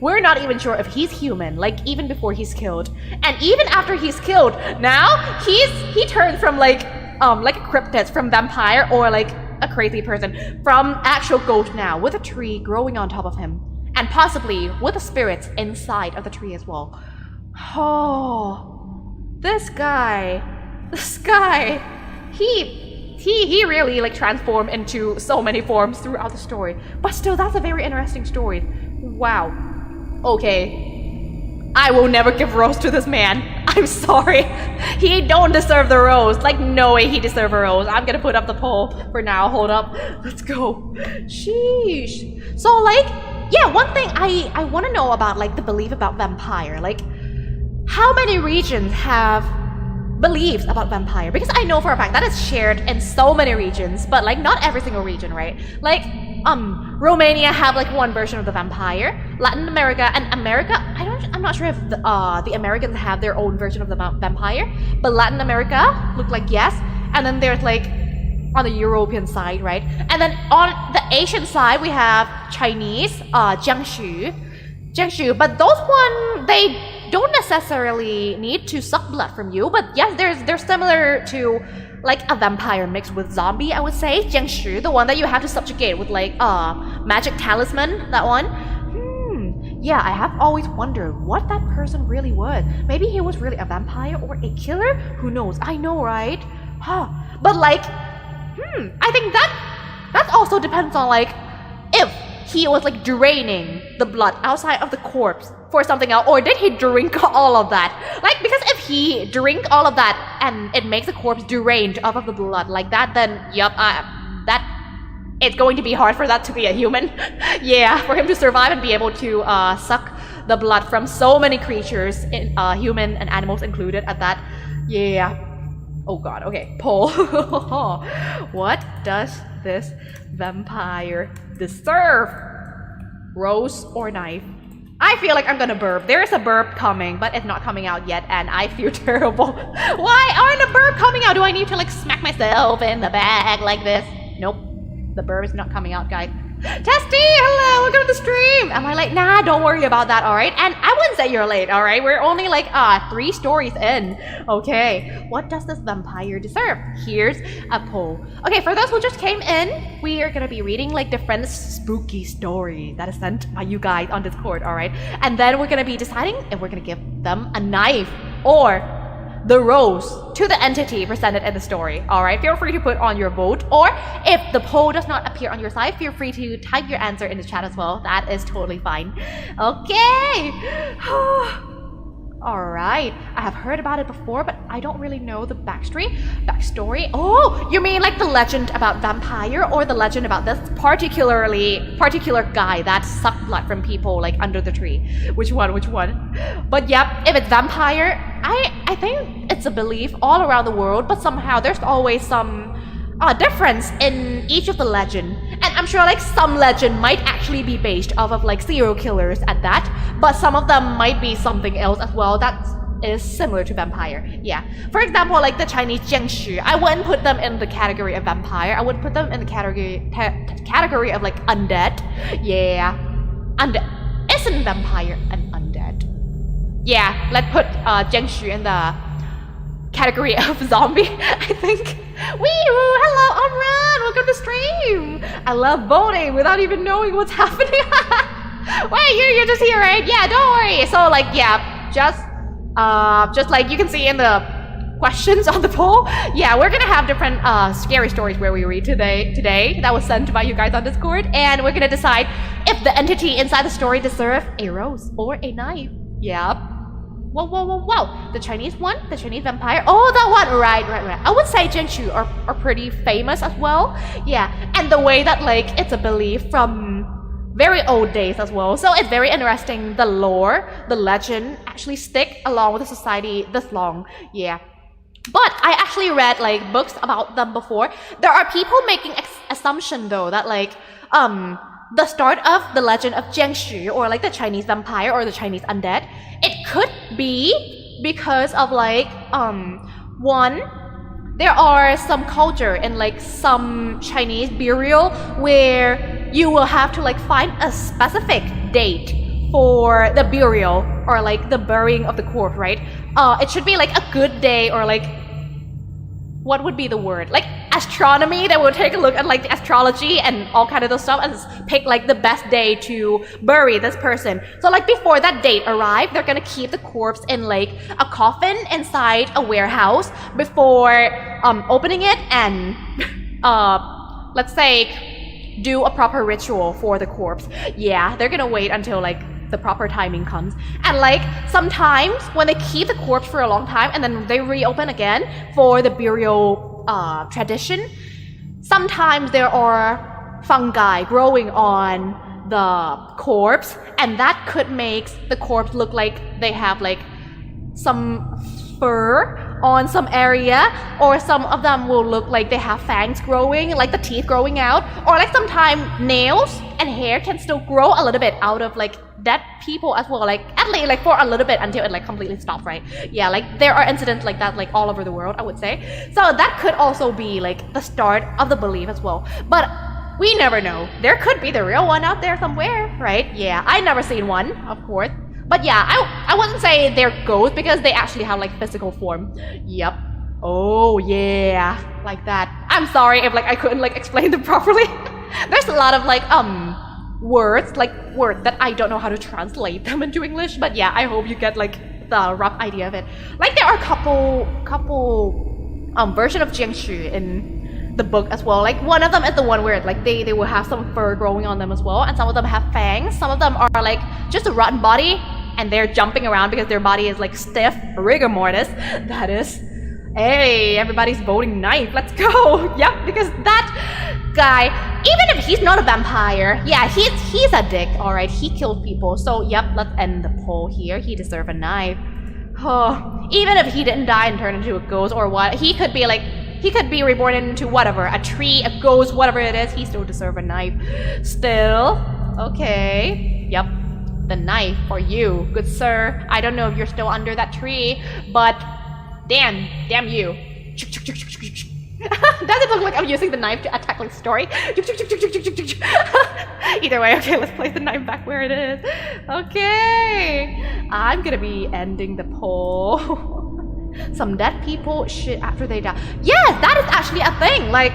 Speaker 1: we're not even sure if he's human, like even before he's killed. And even after he's killed, now he turned from like a cryptid, from vampire, or like a crazy person, from actual ghost now, with a tree growing on top of him, and possibly with the spirits inside of the tree as well. Oh, this guy, he really like transformed into so many forms throughout the story. But still, that's a very interesting story. Wow. Okay, I will never give rose to this man. I'm sorry. He don't deserve the rose. Like, no way he deserves a rose. I'm gonna put up the poll for now. Hold up. Let's go. Sheesh. So like, yeah, one thing I want to know about like the belief about vampire. Like, how many regions have beliefs about vampire? Because I know for a fact that it's shared in so many regions, but like not every single region, right? Like, Romania have like one version of the vampire. Latin America and America, I'm not sure if the Americans have their own version of the vampire, but Latin America look like yes. And then there's like on the European side, right? And then on the Asian side, we have Chinese, Jiangsu. But those one, they don't necessarily need to suck blood from you, but yes, they're similar to like a vampire mixed with zombie, I would say. Jiangsu, the one that you have to subjugate with like magic talisman, that one. Yeah, I have always wondered what that person really was. Maybe he was really a vampire or a killer? Who knows? I know, right? But like, I think that also depends on like if he was like draining the blood outside of the corpse for something else, or did he drink all of that? Like, because if he drink all of that and it makes the corpse deranged off of the blood like that, then yup, that it's going to be hard for that to be a human. Yeah, for him to survive and be able to suck the blood from so many creatures, human and animals included at that. Yeah. Oh god, okay, poll. What does this vampire deserve? Rose or knife? I feel like I'm gonna burp. There is a burp coming, but it's not coming out yet, and I feel terrible. Why aren't a burp coming out? Do I need to like smack myself in the back like this? Nope. The burp is not coming out, guys. Testy, hello, welcome to the stream. Am I late? Nah, don't worry about that, alright? And I wouldn't say you're late, alright? We're only like 3 stories in. Okay, what does this vampire deserve? Here's a poll. Okay, for those who just came in, we are gonna be reading like different spooky stories that is sent by you guys on Discord, alright? And then we're gonna be deciding if we're gonna give them a knife or the rose to the entity presented in the story. Alright, feel free to put on your vote, or if the poll does not appear on your side, feel free to type your answer in the chat as well. That is totally fine. Okay. Alright, I have heard about it before, but I don't really know the backstory. Oh, you mean like the legend about vampire, or the legend about this particular guy that sucked blood from people like under the tree? Which one? But yep, if it's vampire, I think it's a belief all around the world, but somehow there's always some difference in each of the legend. And I'm sure like some legend might actually be based off of like serial killers at that, but some of them might be something else as well that is similar to vampire. Yeah. For example, like the Chinese jiangshi, I wouldn't put them in the category of vampire. I would put them in the category of like undead. Yeah. Isn't vampire an undead? Yeah, let's put jiangshi in the category of zombie, I think. Wee-hoo! Hello, Amran! Welcome to the stream! I love voting without even knowing what's happening. Wait, you're just here, right? Yeah, don't worry. So, like, yeah, just like you can see in the questions on the poll, yeah, we're gonna have different scary stories where we read today that was sent by you guys on Discord, and we're gonna decide if the entity inside the story deserves a rose or a knife. Yep. Whoa. The Chinese one? The Chinese vampire? Oh, that one! Right. I would say Jinshu are pretty famous as well. Yeah, and the way that, like, it's a belief from very old days as well. So it's very interesting, the lore, the legend actually stick along with the society this long. Yeah. But I actually read, like, books about them before. There are people making assumption, though, that, like, the start of the legend of Jiangshi, or like the Chinese vampire or the Chinese undead, it could be because of like one, there are some culture in like some Chinese burial where you will have to like find a specific date for the burial or like the burying of the corpse, right? It should be like a good day, or like, what would be the word? Like astronomy, they will take a look at like the astrology and all kind of those stuff and pick like the best day to bury this person. So like before that date arrive, they're gonna keep the corpse in like a coffin inside a warehouse before opening it and let's say do a proper ritual for the corpse. Yeah, they're gonna wait until like the proper timing comes. And like sometimes when they keep the corpse for a long time and then they reopen again for the burial tradition, sometimes there are fungi growing on the corpse, and that could make the corpse look like they have like some fur on some area, or some of them will look like they have fangs growing, like the teeth growing out, or like sometimes nails and hair can still grow a little bit out of like dead people as well, like at least like for a little bit until it like completely stops, right? Yeah, like there are incidents like that like all over the world, I would say. So that could also be like the start of the belief as well, but we never know. There could be the real one out there somewhere, right? Yeah, I never seen one, of course. But yeah, I wouldn't say they're ghosts because they actually have like physical form. Yep. Oh yeah, like that. I'm sorry if like I couldn't like explain them properly. There's a lot of like words that I don't know how to translate them into English, but yeah, I hope you get like the rough idea of it. Like there are a couple version of Jiangshi in the book as well. Like one of them is the one where like they will have some fur growing on them as well, and some of them have fangs. Some of them are like just a rotten body, and they're jumping around because their body is like stiff, rigor mortis. That is. Hey, everybody's voting knife. Let's go. Yep, because that guy, even if he's not a vampire, yeah, he's a dick. All right, he killed people. So yep, let's end the poll here. He deserves a knife. Oh, even if he didn't die and turn into a ghost or what, he could be reborn into whatever, a tree, a ghost, whatever it is. He still deserves a knife. Still, okay. Yep, the knife for you, good sir. I don't know if you're still under that tree, but. Damn you. Does it look like I'm using the knife to attack like story? Either way, okay, let's place the knife back where it is. Okay. I'm gonna be ending the poll. Some dead people shit after they die. Yes, that is actually a thing. Like,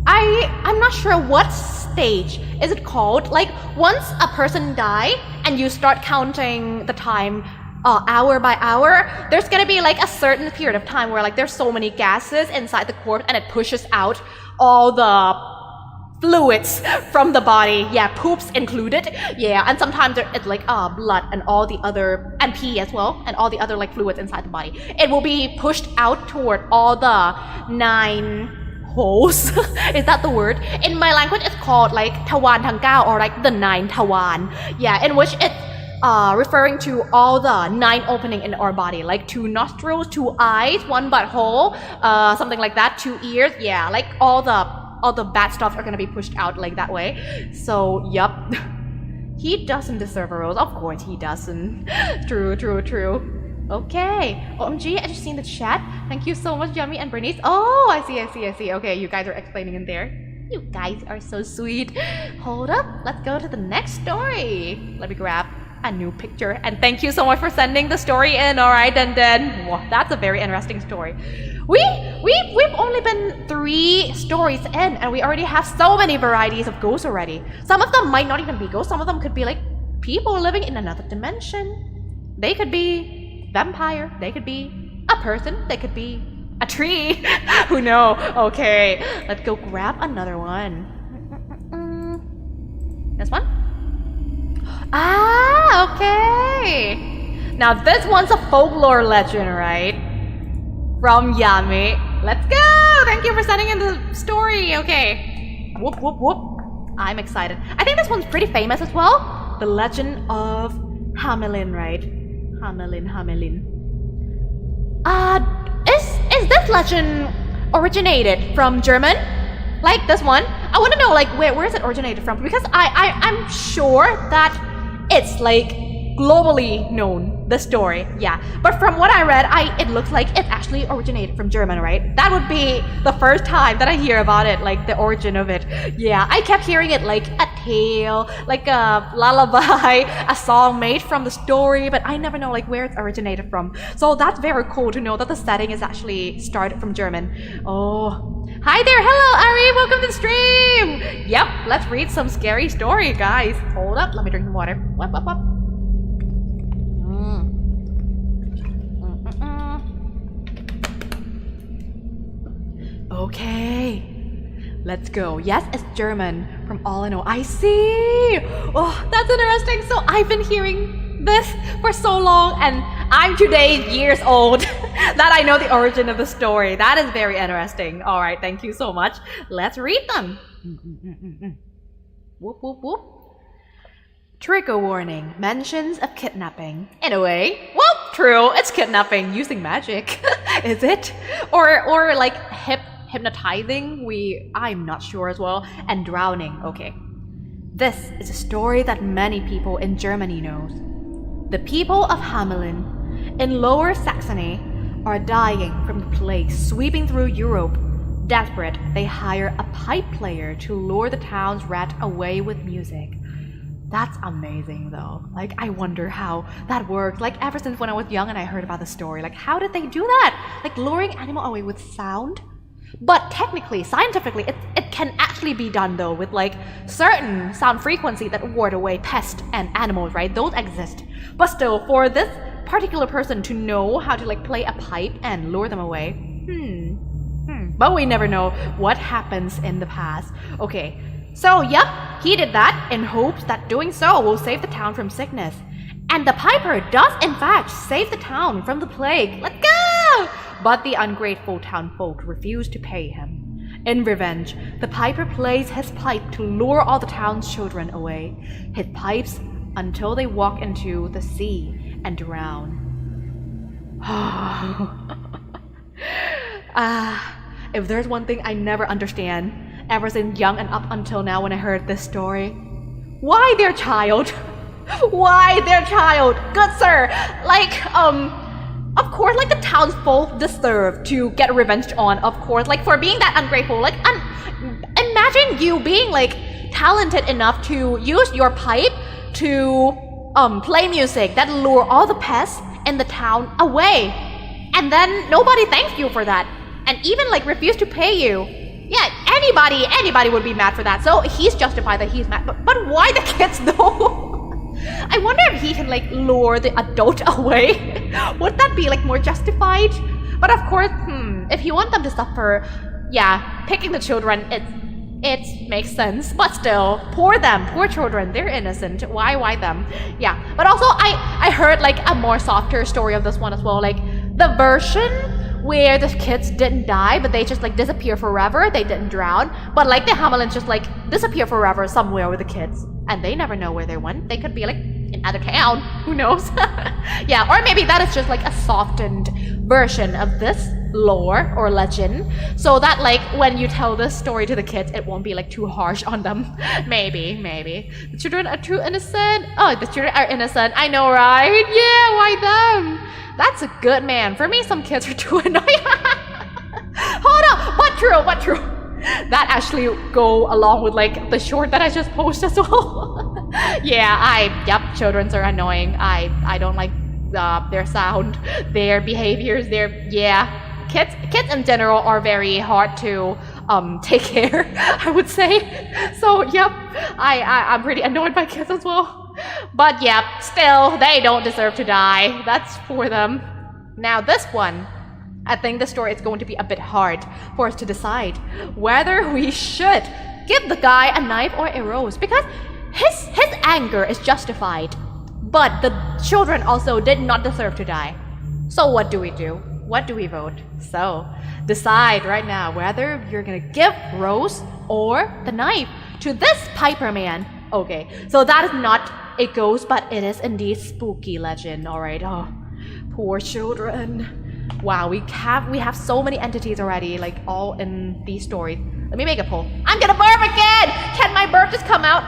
Speaker 1: I'm not sure what stage is it called. Like, once a person die and you start counting the time hour by hour, there's gonna be like a certain period of time where like there's so many gases inside the corpse and it pushes out all the fluids from the body. Yeah, poops included. Yeah, and sometimes it's like blood and all the other, and pee as well, and all the other like fluids inside the body. It will be pushed out toward all the 9 holes. Is that the word? In my language, it's called like Tawan Tangao, or like the 9 Tawan. Yeah, in which it's referring to all the 9 opening in our body, like 2 nostrils, 2 eyes, 1 butthole, something like that, 2 ears. Yeah, like all the bad stuff are gonna be pushed out like that way. So, yup. He doesn't deserve a rose. Of course he doesn't. True. Okay. OMG, I just seen the chat. Thank you so much, Yummy and Bernice. Oh, I see. Okay, you guys are explaining in there. You guys are so sweet. Hold up. Let's go to the next story. Let me grab a new picture, and thank you so much for sending the story in. All right, and then wow, that's a very interesting story. We've only been 3 stories in, and we already have so many varieties of ghosts already. Some of them might not even be ghosts. Some of them could be like people living in another dimension. They could be vampire. They could be a person. They could be a tree. Who knows? Okay, let's go grab another one. This one. Ah, okay. Now this one's a folklore legend, right? From Yami. Let's go! Thank you for sending in the story. Okay. Whoop. I'm excited. I think this one's pretty famous as well. The legend of Hamelin, right? Hamelin. Is this legend originated from German? Like this one? I want to know like where is it originated from? Because I'm sure that it's like globally known, the story, yeah. But from what I read, it looks like it actually originated from German, right? That would be the first time that I hear about it, like the origin of it. Yeah, I kept hearing it like a tale, like a lullaby, a song made from the story, but I never know like where it originated from. So that's very cool to know that the setting is actually started from German. Oh, hi there, hello Ari, welcome to the stream. Yep, let's read some scary story, guys. Hold up, let me drink some water. What? Okay, let's go. Yes, it's German, from all I know. I see. Oh, that's interesting. So I've been hearing this for so long, and I'm today years old that I know the origin of the story. That is very interesting. All right, thank you so much. Let's read them. Whoop. Trigger warning, mentions of kidnapping. In a way, well, true, it's kidnapping using magic. Is it? Or like hypnotizing? I'm not sure as well. And drowning, okay. This is a story that many people in Germany knows. The people of Hamelin in Lower Saxony are dying from the plague sweeping through Europe. Desperate, they hire a pipe player to lure the town's rat away with music. That's amazing though. Like, I wonder how that works. Like, ever since when I was young and I heard about the story, like, how did they do that? Like, luring animal away with sound? But technically, scientifically, it can actually be done though with like certain sound frequency that ward away pests and animals, right? Those exist. But still, for this particular person to know how to like play a pipe and lure them away, But we never know what happens in the past. Okay, so yep, he did that in hopes that doing so will save the town from sickness. And the piper does in fact save the town from the plague. Let's go! But the ungrateful townfolk refuse to pay him. In revenge, the piper plays his pipe to lure all the town's children away. He pipes until they walk into the sea and drown. If there's one thing I never understand, ever since young and up until now when I heard this story, why their child? Why their child? Good sir, like, of course, like the townsfolk deserve to get revenge on, of course, like for being that ungrateful. Like, imagine you being like talented enough to use your pipe to play music that lure all the pests in the town away, and then nobody thanks you for that, and even like refuse to pay you. Yeah, anybody would be mad for that. So he's justified that he's mad, but why the kids though? I wonder if he can like lure the adult away. Would that be like more justified? But of course, if you want them to suffer, yeah, picking the children, it makes sense. But still, poor them, poor children, they're innocent. Why them? Yeah. But also, I heard like a more softer story of this one as well. Like the version where the kids didn't die, but they just like disappear forever. They didn't drown, but like the Hamelins just like disappear forever somewhere with the kids, and they never know where they went. They could be like in other town. Who knows? Yeah, or maybe that is just like a softened version of this lore or legend, so that like when you tell this story to the kids, it won't be like too harsh on them. Maybe. The children are too innocent. Oh, the children are innocent. I know, right? Yeah, why them? That's a good man. For me, some kids are too annoying. Hold on, what true? That actually go along with like the short that I just posted as well. Yeah, yep, children are annoying. I don't like their sound, their behaviors, kids in general are very hard to take care, I would say. So yep, I'm pretty annoyed by kids as well. But yeah, still, they don't deserve to die. That's for them. Now this one, I think the story is going to be a bit hard for us to decide whether we should give the guy a knife or a rose, because his anger is justified, but the children also did not deserve to die. So what do we do? What do we vote? So decide right now whether you're gonna give rose or the knife to this piper man. Okay, so that is not a ghost, but it is indeed spooky legend. All right. Oh, poor children. Wow, we have so many entities already, like all in these stories. Let me make a poll. I'm gonna burp again. Can my burp just come out?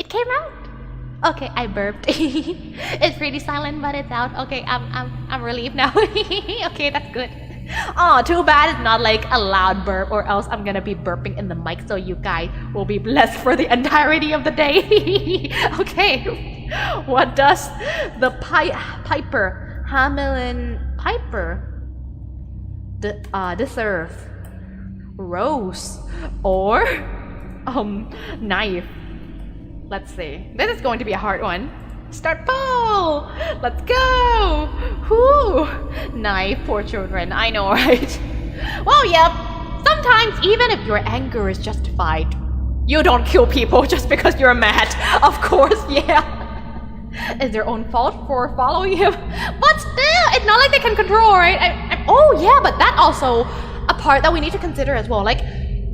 Speaker 1: It came out. Okay, I burped. It's pretty silent, but it's out. Okay, I'm relieved now. Okay, that's good. Oh, too bad it's not like a loud burp, or else I'm gonna be burping in the mic, so you guys will be blessed for the entirety of the day. Okay, what does the piper, Hamelin piper, deserve? Rose or knife? Let's see. This is going to be a hard one. Start poll! Let's go! Whoo! Knife, poor children. I know, right? Well, yep. Sometimes, even if your anger is justified, you don't kill people just because you're mad. Of course, yeah. It's their own fault for following him. But still, it's not like they can control, right? Oh, yeah, but that also a part that we need to consider as well. Like,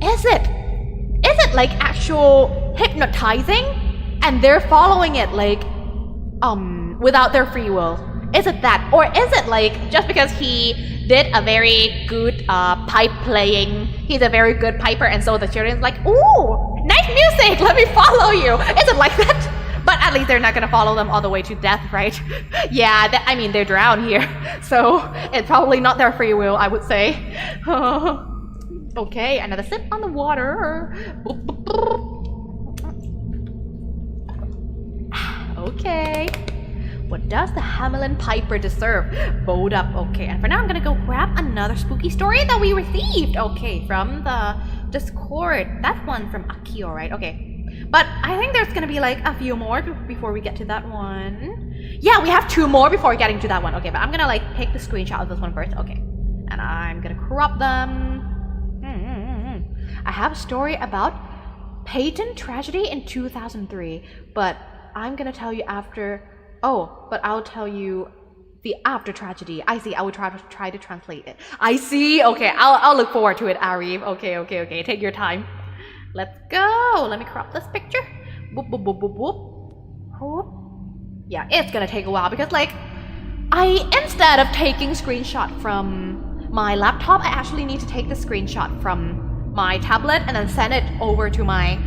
Speaker 1: is it like actual hypnotizing? And they're following it like without their free will? Is it that? Or is it like just because he did a very good pipe playing, he's a very good piper, and so the children's like, ooh, nice music, let me follow you. Is it like that? But at least they're not gonna follow them all the way to death, right? Yeah, I mean, they're drowned here. So it's probably not their free will, I would say. Okay, another sip on the water. Okay. What does the Hamelin piper deserve? Vote up. Okay, and for now I'm gonna go grab another spooky story that we received. Okay, from the Discord. That one from Akio, right? Okay. But I think there's gonna be like a few more before we get to that one. Yeah, we have 2 more before getting to that one. Okay, but I'm gonna like take the screenshot of this one first. Okay, and I'm gonna crop them. I have a story about Peyton tragedy in 2003, but I'm gonna tell you after. Oh, but I'll tell you the after tragedy. I see. I will try to translate it. I see. Okay, I'll look forward to it, Arif. Okay. Take your time. Let's go. Let me crop this picture. Boop boop boop boop boop. Whoop. Yeah, it's gonna take a while because like instead of taking screenshot from my laptop, I actually need to take the screenshot from my tablet and then send it over to my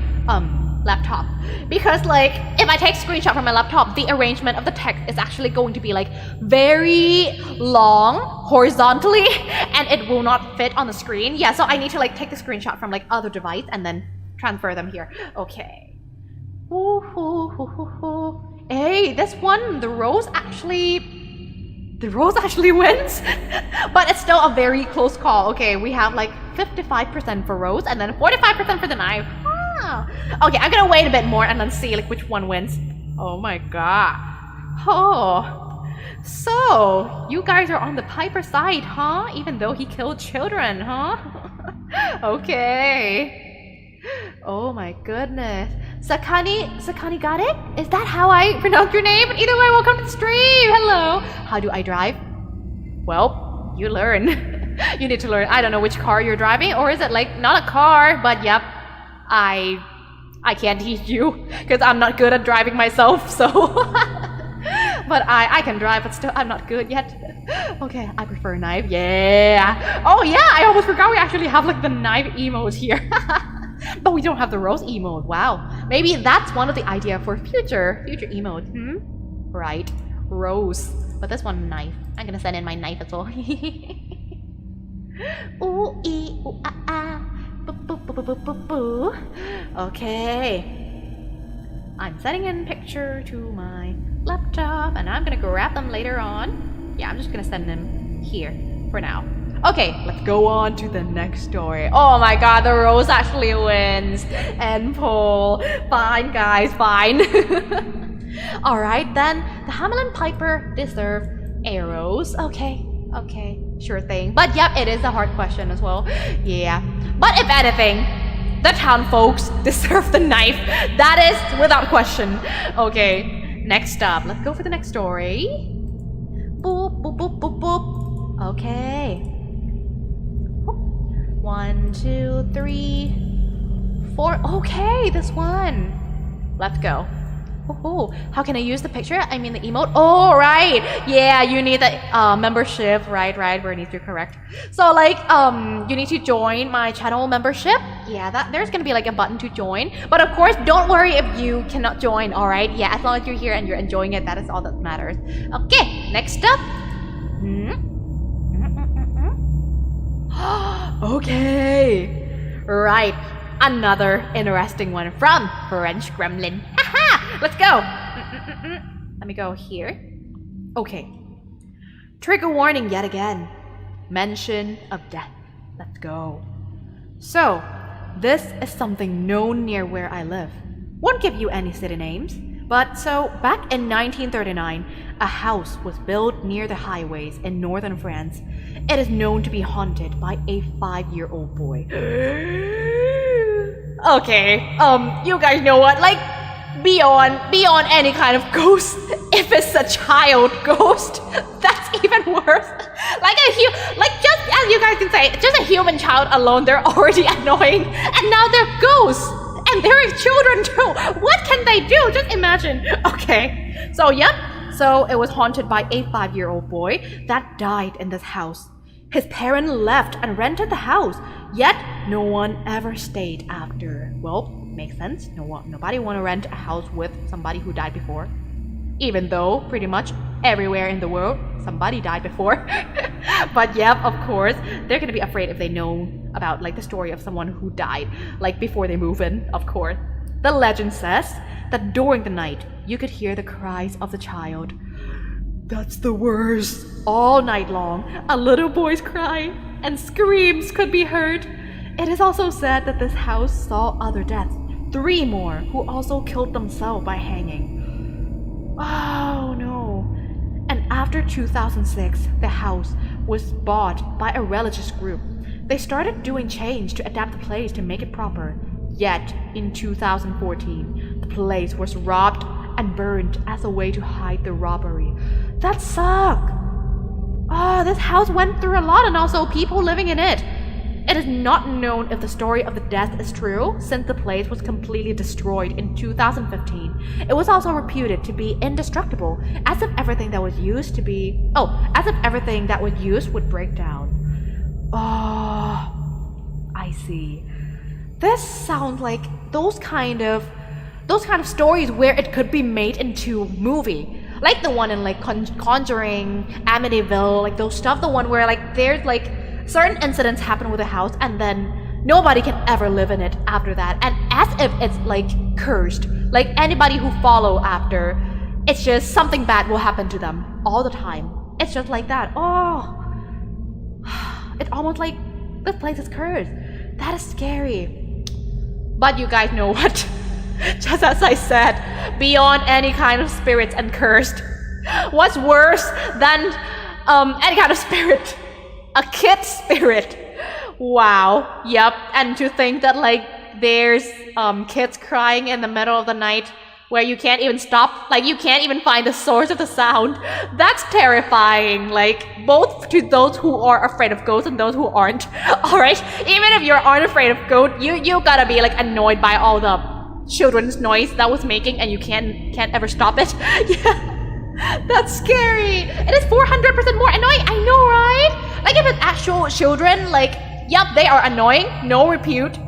Speaker 1: laptop, because like if I take screenshot from my laptop, the arrangement of the text is actually going to be like very long horizontally and it will not fit on the screen. Yeah, so I need to like take the screenshot from like other device and then transfer them here. Okay. Hey, this one, the rose actually wins. But it's still a very close call. Okay, we have like 55% for rose and then 45% for the knife. Okay, I'm gonna wait a bit more and then see like which one wins. Oh my god. Oh, so you guys are on the Piper side, huh? Even though he killed children, huh? Okay. Oh my goodness. Sakani got it? Is that how I pronounce your name? Either way, welcome to the stream. Hello. How do I drive? Well, you learn. You need to learn. I don't know which car you're driving, or is it like not a car, but yep. I can't teach you because I'm not good at driving myself, so but I can drive, but still I'm not good yet. Okay, I prefer knife. Yeah. Oh yeah, I almost forgot we actually have like the knife emote here. But we don't have the rose emote. Wow. Maybe that's one of the idea for future emote. Right. Rose. But this one knife. I'm gonna send in my knife as well. Ooh ee ooh ah ah. Okay, I'm sending in picture to my laptop and I'm gonna grab them later on. Yeah, I'm just gonna send them here for now. Okay, let's go on to the next story. Oh my god, the rose actually wins. And Paul. Fine guys, fine. Alright then, the Hamelin Piper deserve arrows. Okay, sure thing. But yep, it is a hard question as well. Yeah. But if anything, the town folks deserve the knife. That is without question. Okay, next up. Let's go for the next story. Boop, boop, boop, boop, boop. Okay. 1, 2, 3, 4. Okay, this one. Let's go. Oh, how can I use the picture? I mean the emote. Oh, right. Yeah, you need the membership. Right, Bernice, you're correct. So like, you need to join my channel membership. Yeah, there's gonna be like a button to join. But of course, don't worry if you cannot join. All right. Yeah, as long as you're here and you're enjoying it, that is all that matters. Okay, next up. Okay. Right. Another interesting one from French Gremlin. Haha! Let's go! Let me go here. Okay. Trigger warning yet again. Mention of death. Let's go. So, this is something known near where I live. Won't give you any city names, but so back in 1939, a house was built near the highways in northern France. It is known to be haunted by a 5-year-old boy. Okay, you guys know what? Like, beyond any kind of ghost, if it's a child ghost, that's even worse. Like just as you guys can say, just a human child alone, they're already annoying, and now they're ghosts, and they're children too. What can they do? Just imagine. Okay, so yep, so it was haunted by a 5-year-old boy that died in this house. His parents left and rented the house, yet no one ever stayed after. Well, makes sense. Nobody want to rent a house with somebody who died before. Even though pretty much everywhere in the world somebody died before. But yeah, of course, they're gonna be afraid if they know about like the story of someone who died like before they move in, of course. The legend says that during the night you could hear the cries of the child. That's the worst. All night long, a little boy's cry and screams could be heard. It is also said that this house saw other deaths, 3 more who also killed themselves by hanging. Oh no. after 2006, the house was bought by a religious group. They started doing change to adapt the place to make it proper. Yet, in 2014, the place was robbed and burned as a way to hide the robbery. That sucks! Oh, this house went through a lot and also people living in it. It is not known if the story of the death is true, since the place was completely destroyed in 2015. It was also reputed to be indestructible, as if everything that was used would break down. Oh, I see. This sounds like those kind of stories where it could be made into movie. Like the one in like Conjuring, Amityville, like those stuff, the one where like there's like certain incidents happen with a house and then nobody can ever live in it after that. And as if it's like cursed. Like anybody who follow after, it's just something bad will happen to them all the time. It's just like that. Oh, it's almost like this place is cursed. That is scary. But you guys know what? Just as I said, beyond any kind of spirits and cursed, what's worse than any kind of spirit? A kid spirit. Wow. Yep. And to think that like there's kids crying in the middle of the night where you can't even stop, like you can't even find the source of the sound. That's terrifying. Like both to those who are afraid of ghosts and those who aren't. Alright? Even if you aren't afraid of ghosts, you gotta be like annoyed by all the children's noise that was making and you can't ever stop it. Yeah. That's scary. It is 400% more annoying. I know, right? Like if it's actual children, like, yep, they are annoying. No repute.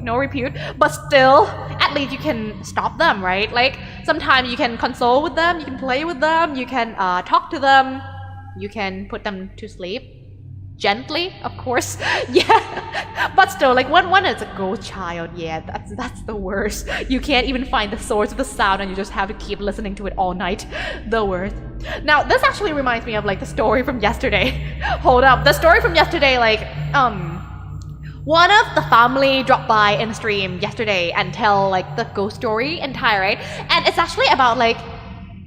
Speaker 1: But still, at least you can stop them, right? Like sometimes you can console with them, you can play with them, you can talk to them, you can put them to sleep. Gently, of course. Yeah. But still, like when it's a ghost child, yeah, that's the worst. You can't even find the source of the sound and you just have to keep listening to it all night. The worst. Now, this actually reminds me of like the story from yesterday. Hold up. The story from yesterday, like, one of the family dropped by in stream yesterday and tell like the ghost story entire, right? And it's actually about like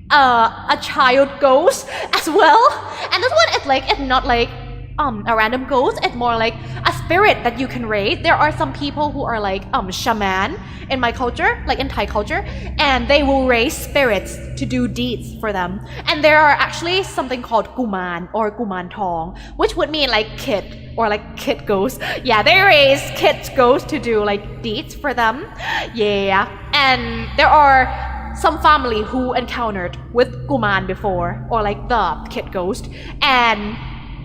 Speaker 1: a child ghost as well. And this one is like, it's not like a random ghost. It's more like a spirit that you can raise. There are some people who are like shaman in my culture, like in Thai culture, and they will raise spirits to do deeds for them. And there are actually something called guman or guman tong, which would mean like kid or like kid ghosts. Yeah, they raise kids ghosts to do like deeds for them. Yeah, and there are some family who encountered with guman before, or like the kid ghost, and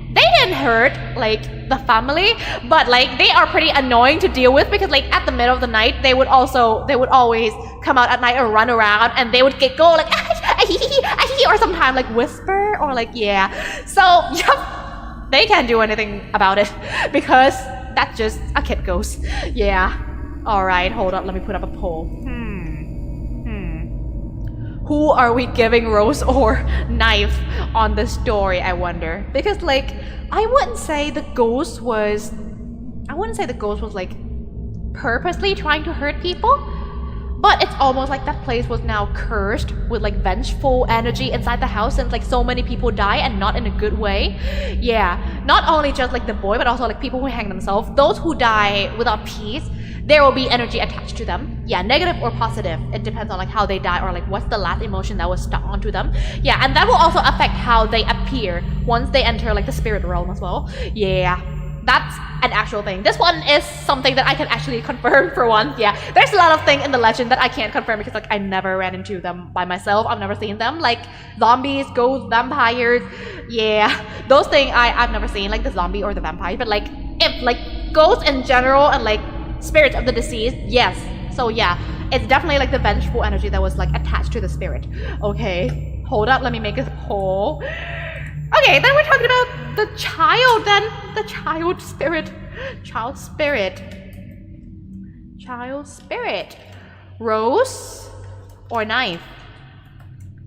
Speaker 1: they didn't hurt like the family, but like they are pretty annoying to deal with because like at the middle of the night they would always come out at night or run around and they would go like or sometimes like whisper or like yeah. So yep, they can't do anything about it because that's just a kid ghost. Yeah. Alright, hold up, let me put up a poll. Who are we giving rose or knife on this story, I wonder? Because like, I wouldn't say the ghost was like purposely trying to hurt people, but it's almost like that place was now cursed with like vengeful energy inside the house since like so many people die and not in a good way. Yeah, not only just like the boy, but also like people who hang themselves. Those who die without peace, there will be energy attached to them. Yeah, negative or positive. It depends on like how they die or like what's the last emotion that was stuck onto them. Yeah, and that will also affect how they appear once they enter like the spirit realm as well. Yeah, that's an actual thing. This one is something that I can actually confirm for once. Yeah, there's a lot of things in the legend that I can't confirm because like I never ran into them by myself. I've never seen them, like zombies, ghosts, vampires. Yeah, those things I've never seen, like the zombie or the vampire. But like if like ghosts in general and like spirits of the deceased, yes. So yeah, it's definitely like the vengeful energy that was like attached to the spirit. Okay, hold up, let me make a poll. Okay, then we're talking about the child then. The child spirit. Child spirit. Rose or knife?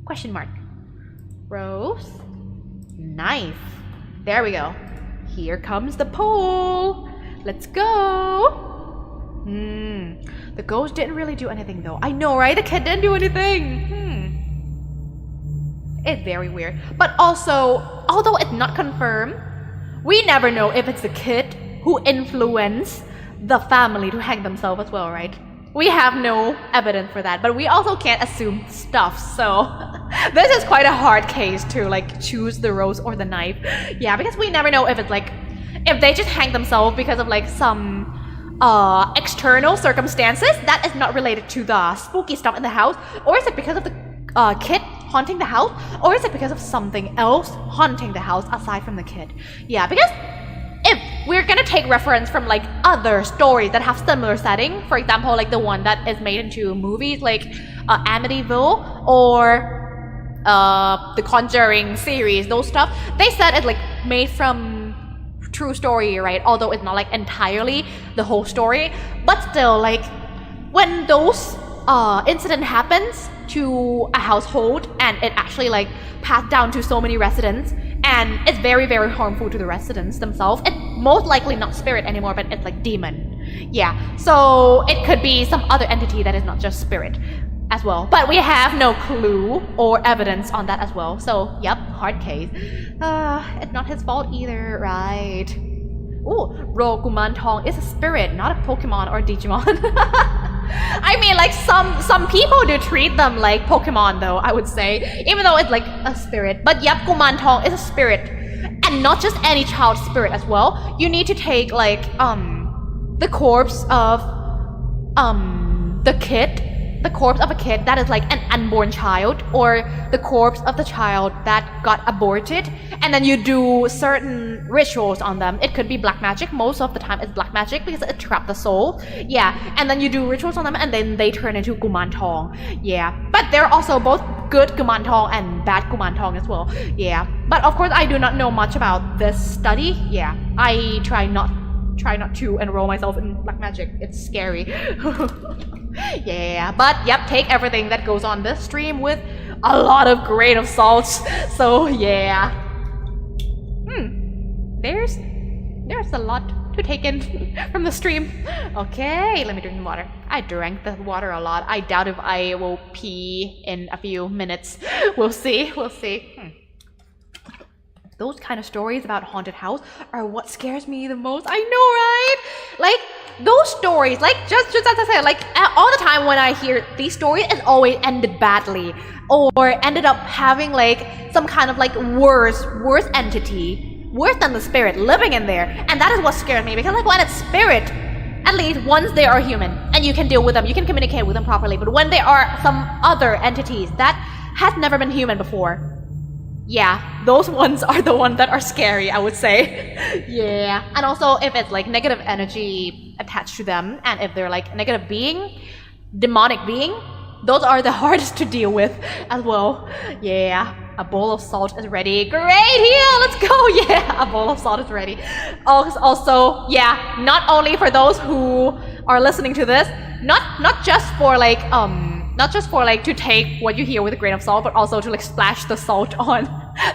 Speaker 1: Question mark. Rose, knife. There we go. Here comes the poll. Let's go. The ghost didn't really do anything though. I know, right? The kid didn't do anything. It's very weird. But also, although it's not confirmed, we never know if it's the kid who influenced the family to hang themselves as well, right? We have no evidence for that, but we also can't assume stuff, so this is quite a hard case to like choose the rose or the knife. Yeah, because we never know if it's like, if they just hang themselves because of like some external circumstances that is not related to the spooky stuff in the house, or is it because of the kid haunting the house, or is it because of something else haunting the house aside from the kid? Yeah, because if we're gonna take reference from like other stories that have similar setting, for example, like the one that is made into movies like Amityville or the Conjuring series, those stuff, they said it's like made from true story, right? Although it's not like entirely the whole story, but still, like when those incident happens to a household and it actually like passed down to so many residents, and it's very, very harmful to the residents themselves. It's most likely not spirit anymore, but it's like demon. Yeah, so it could be some other entity that is not just spirit as well. But we have no clue or evidence on that as well. So, yep, hard case. It's not his fault either, right? Ooh, Ro Guman Tong is a spirit, not a Pokemon or Digimon. I mean, like some people do treat them like Pokemon though, I would say, even though it's like a spirit. But yep, Guman Tong is a spirit, and not just any child spirit as well. You need to take like the corpse of the corpse of a kid that is like an unborn child, or the corpse of the child that got aborted, and then you do certain rituals on them. It could be black magic. Most of the time it's black magic because it traps the soul. Yeah, and then you do rituals on them and then they turn into Guman Tong. Yeah, but they're also both good Guman Tong and bad Guman Tong as well. Yeah, but of course I do not know much about this study. Yeah, I try not to enroll myself in black magic. It's scary. Yeah, but yep, take everything that goes on this stream with a lot of grain of salt. So yeah. There's a lot to take in from the stream. Okay, let me drink some water. I drank the water a lot. I doubt if I will pee in a few minutes. We'll see. Those kind of stories about haunted house are what scares me the most. I know, right? Like those stories, like just as I said, like all the time when I hear these stories, it always ended badly or ended up having like some kind of like worse entity, worse than the spirit living in there. And that is what scares me, because like when it's spirit, at least once they are human and you can deal with them, you can communicate with them properly. But when they are some other entities that has never been human before, yeah, those ones are the ones that are scary, I would say. Yeah, and also if it's like negative energy attached to them, and if they're like negative being, demonic being, those are the hardest to deal with as well. Yeah, a bowl of salt is ready. Great, here, let's go. Yeah, a bowl of salt is ready. Also, yeah, not only for those who are listening to this, not just for like to take what you hear with a grain of salt, but also to like splash the salt on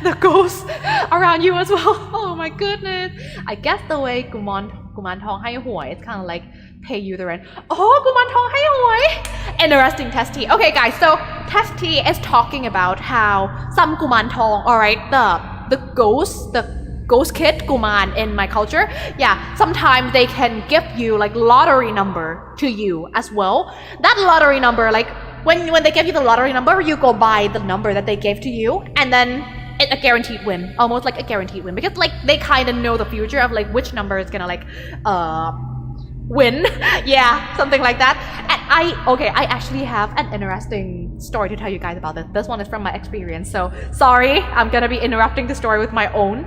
Speaker 1: the ghosts around you as well. Oh my goodness. I guess the way Guman Tong hai hoi, it's kind of like pay you the rent. Oh, Guman Tong hai hoi. Interesting Testy. Okay guys, so Testy is talking about how some Guman Tong, alright, the ghost kid Guman in my culture, yeah, sometimes they can give you like lottery number to you as well. That lottery number, like when they give you the lottery number, you go by the number that they gave to you, and then it's a guaranteed win, almost like a guaranteed win, because like they kind of know the future of like which number is gonna like win. Yeah, something like that. And I actually have an interesting story to tell you guys about this. This one is from my experience, so sorry, I'm gonna be interrupting the story with my own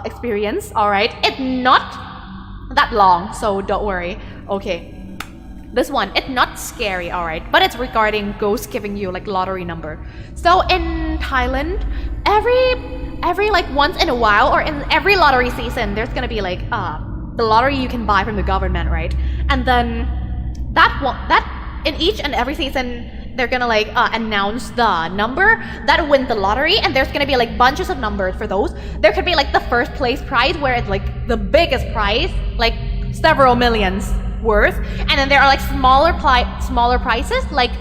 Speaker 1: experience. All right, it's not that long, so don't worry. Okay, this one, it's not scary, all right, but it's regarding ghosts giving you like lottery number. So in Thailand, every like once in a while, or in every lottery season, there's gonna be like the lottery you can buy from the government, right? And then that in each and every season, they're gonna like announce the number that wins the lottery, and there's gonna be like bunches of numbers for those. There could be like the first place prize, where it's like the biggest prize, like several millions worth, and then there are like smaller prizes, like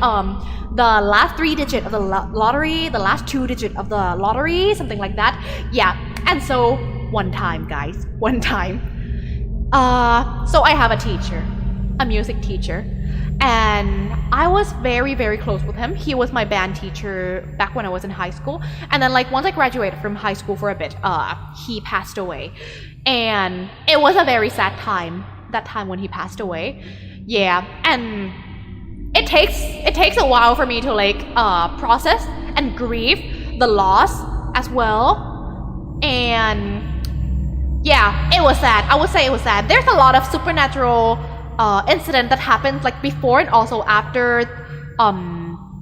Speaker 1: the last 3 digit of the lottery, the last 2 digit of the lottery, something like that. Yeah, and so one time, guys, one time. So I have a teacher, a music teacher, and I was very, very close with him. He was my band teacher back when I was in high school. And then like once I graduated from high school for a bit, he passed away. And it was a very sad time, that time when he passed away. Yeah, and it takes a while for me to like process and grieve the loss as well. And yeah, it was sad. I would say it was sad. There's a lot of supernatural incident that happened like before and also after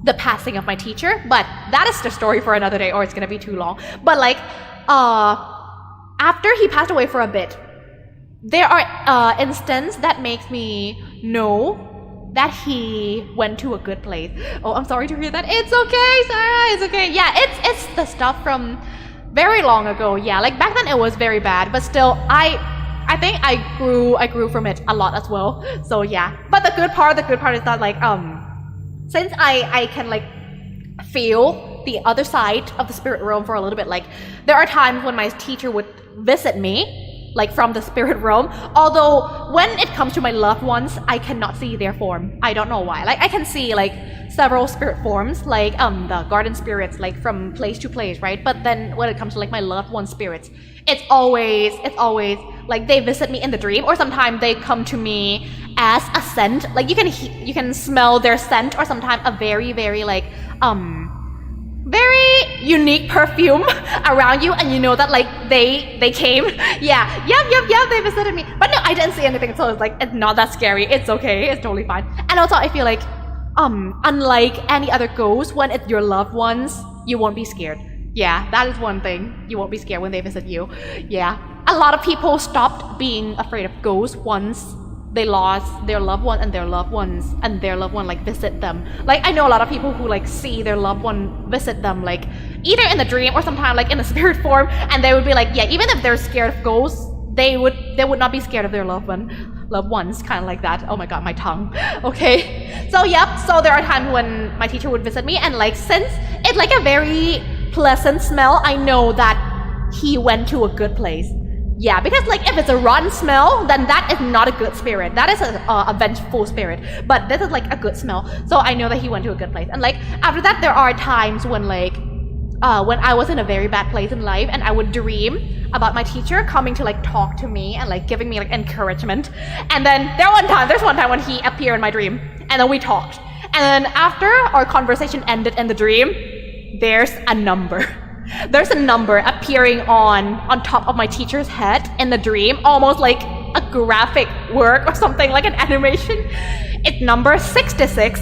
Speaker 1: the passing of my teacher, but that is the story for another day, or it's gonna be too long. But like after he passed away for a bit, there are instances that makes me know that he went to a good place. Oh, I'm sorry to hear that. It's okay, Sarah, it's okay. Yeah, it's the stuff from very long ago. Yeah, like back then it was very bad, but still I think I grew from it a lot as well. So yeah, but the good part is that like since I can like feel the other side of the spirit realm for a little bit, like there are times when my teacher would visit me like from the spirit realm, although when it comes to my loved ones, I cannot see their form. I don't know why. Like I can see like several spirit forms, like the garden spirits, like from place to place, right? But then when it comes to like my loved one spirits, it's always like they visit me in the dream, or sometimes they come to me as a scent. Like you can smell their scent, or sometimes a very, very like very unique perfume around you, and you know that like they came. Yeah, yep, they visited me. But no, I didn't see anything, so it's like it's not that scary. It's okay, it's totally fine. And also I feel like unlike any other ghost, when it's your loved ones, you won't be scared. Yeah, that is one thing. You won't be scared when they visit you. Yeah. A lot of people stopped being afraid of ghosts once they lost their loved one, and their loved one like visit them. Like I know a lot of people who like see their loved one visit them, like either in the dream or sometimes like in the spirit form, and they would be like, yeah, even if they're scared of ghosts, they would not be scared of their loved ones, kind of like that. Oh my god, my tongue. Okay. So yep, so there are times when my teacher would visit me, and like since it's like a very pleasant smell, I know that he went to a good place. Yeah, because like if it's a rotten smell, then that is not a good spirit. That is a vengeful spirit. But this is like a good smell, so I know that he went to a good place. And like after that, there are times when like when I was in a very bad place in life, and I would dream about my teacher coming to like talk to me and like giving me like encouragement. And then there's one time when he appeared in my dream, and then we talked. And then after our conversation ended in the dream, there's a number. There's a number appearing on top of my teacher's head in the dream, almost like a graphic work or something, like an animation. It's number 66.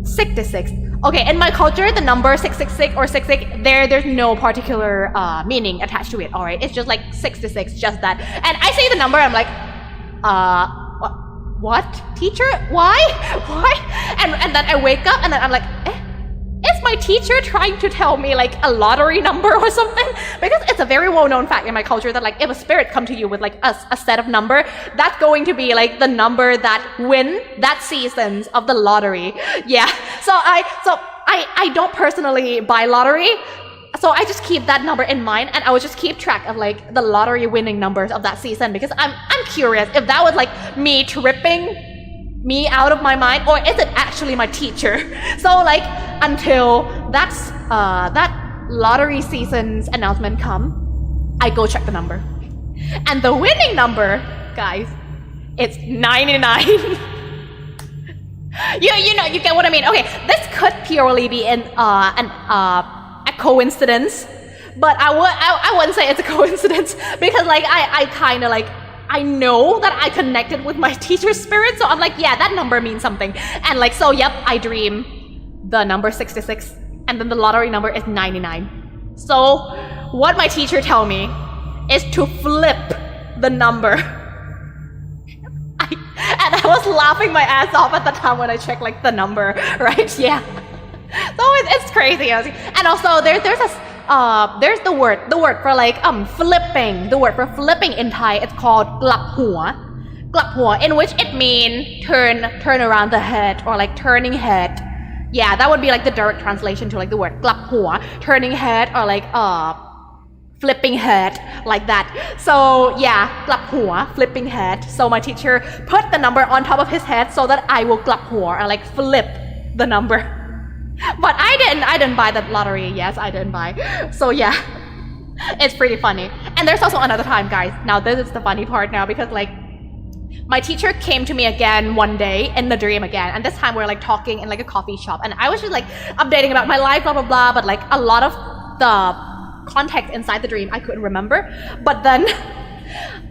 Speaker 1: 66. Okay, in my culture, the number 666 or 66, there's no particular meaning attached to it, alright? It's just like 66, just that. And I say the number, I'm like, what? Teacher? Why? And then I wake up, and then I'm like, is my teacher trying to tell me like a lottery number or something? Because it's a very well-known fact in my culture that like if a spirit come to you with like a set of number, that's going to be like the number that win that seasons of the lottery. Yeah. So I don't personally buy lottery, so I just keep that number in mind, and I would just keep track of like the lottery winning numbers of that season, because I'm curious if that was like me tripping me out of my mind, or is it actually my teacher? So like until that lottery season's announcement come, I go check the number, and the winning number, guys, it's 99. you get what I mean? Okay, this could purely be a coincidence, but I wouldn't say it's a coincidence, because like I kind of like, I know that I connected with my teacher's spirit, so I'm like, yeah, that number means something. And like, so yep, I dream the number 66, and then the lottery number is 99. So what my teacher tell me is to flip the number. And I was laughing my ass off at the time when I checked like the number, right? Yeah. So it's crazy. And also there's the word for like flipping. The word for flipping in Thai, it's called กลับหัว in which it means turn around the head, or like turning head. Yeah, that would be like the direct translation to like the word กลับหัว turning head, or like flipping head, like that. So yeah, กลับหัว flipping head. So my teacher put the number on top of his head so that I will กลับหัว, or like flip the number. But I didn't buy the lottery. Yes, I didn't buy. So yeah, it's pretty funny. And there's also another time, guys. Now this is the funny part now, because like my teacher came to me again one day in the dream again, and this time we're like talking in like a coffee shop, and I was just like updating about my life, blah blah blah, but like a lot of the context inside the dream I couldn't remember. But then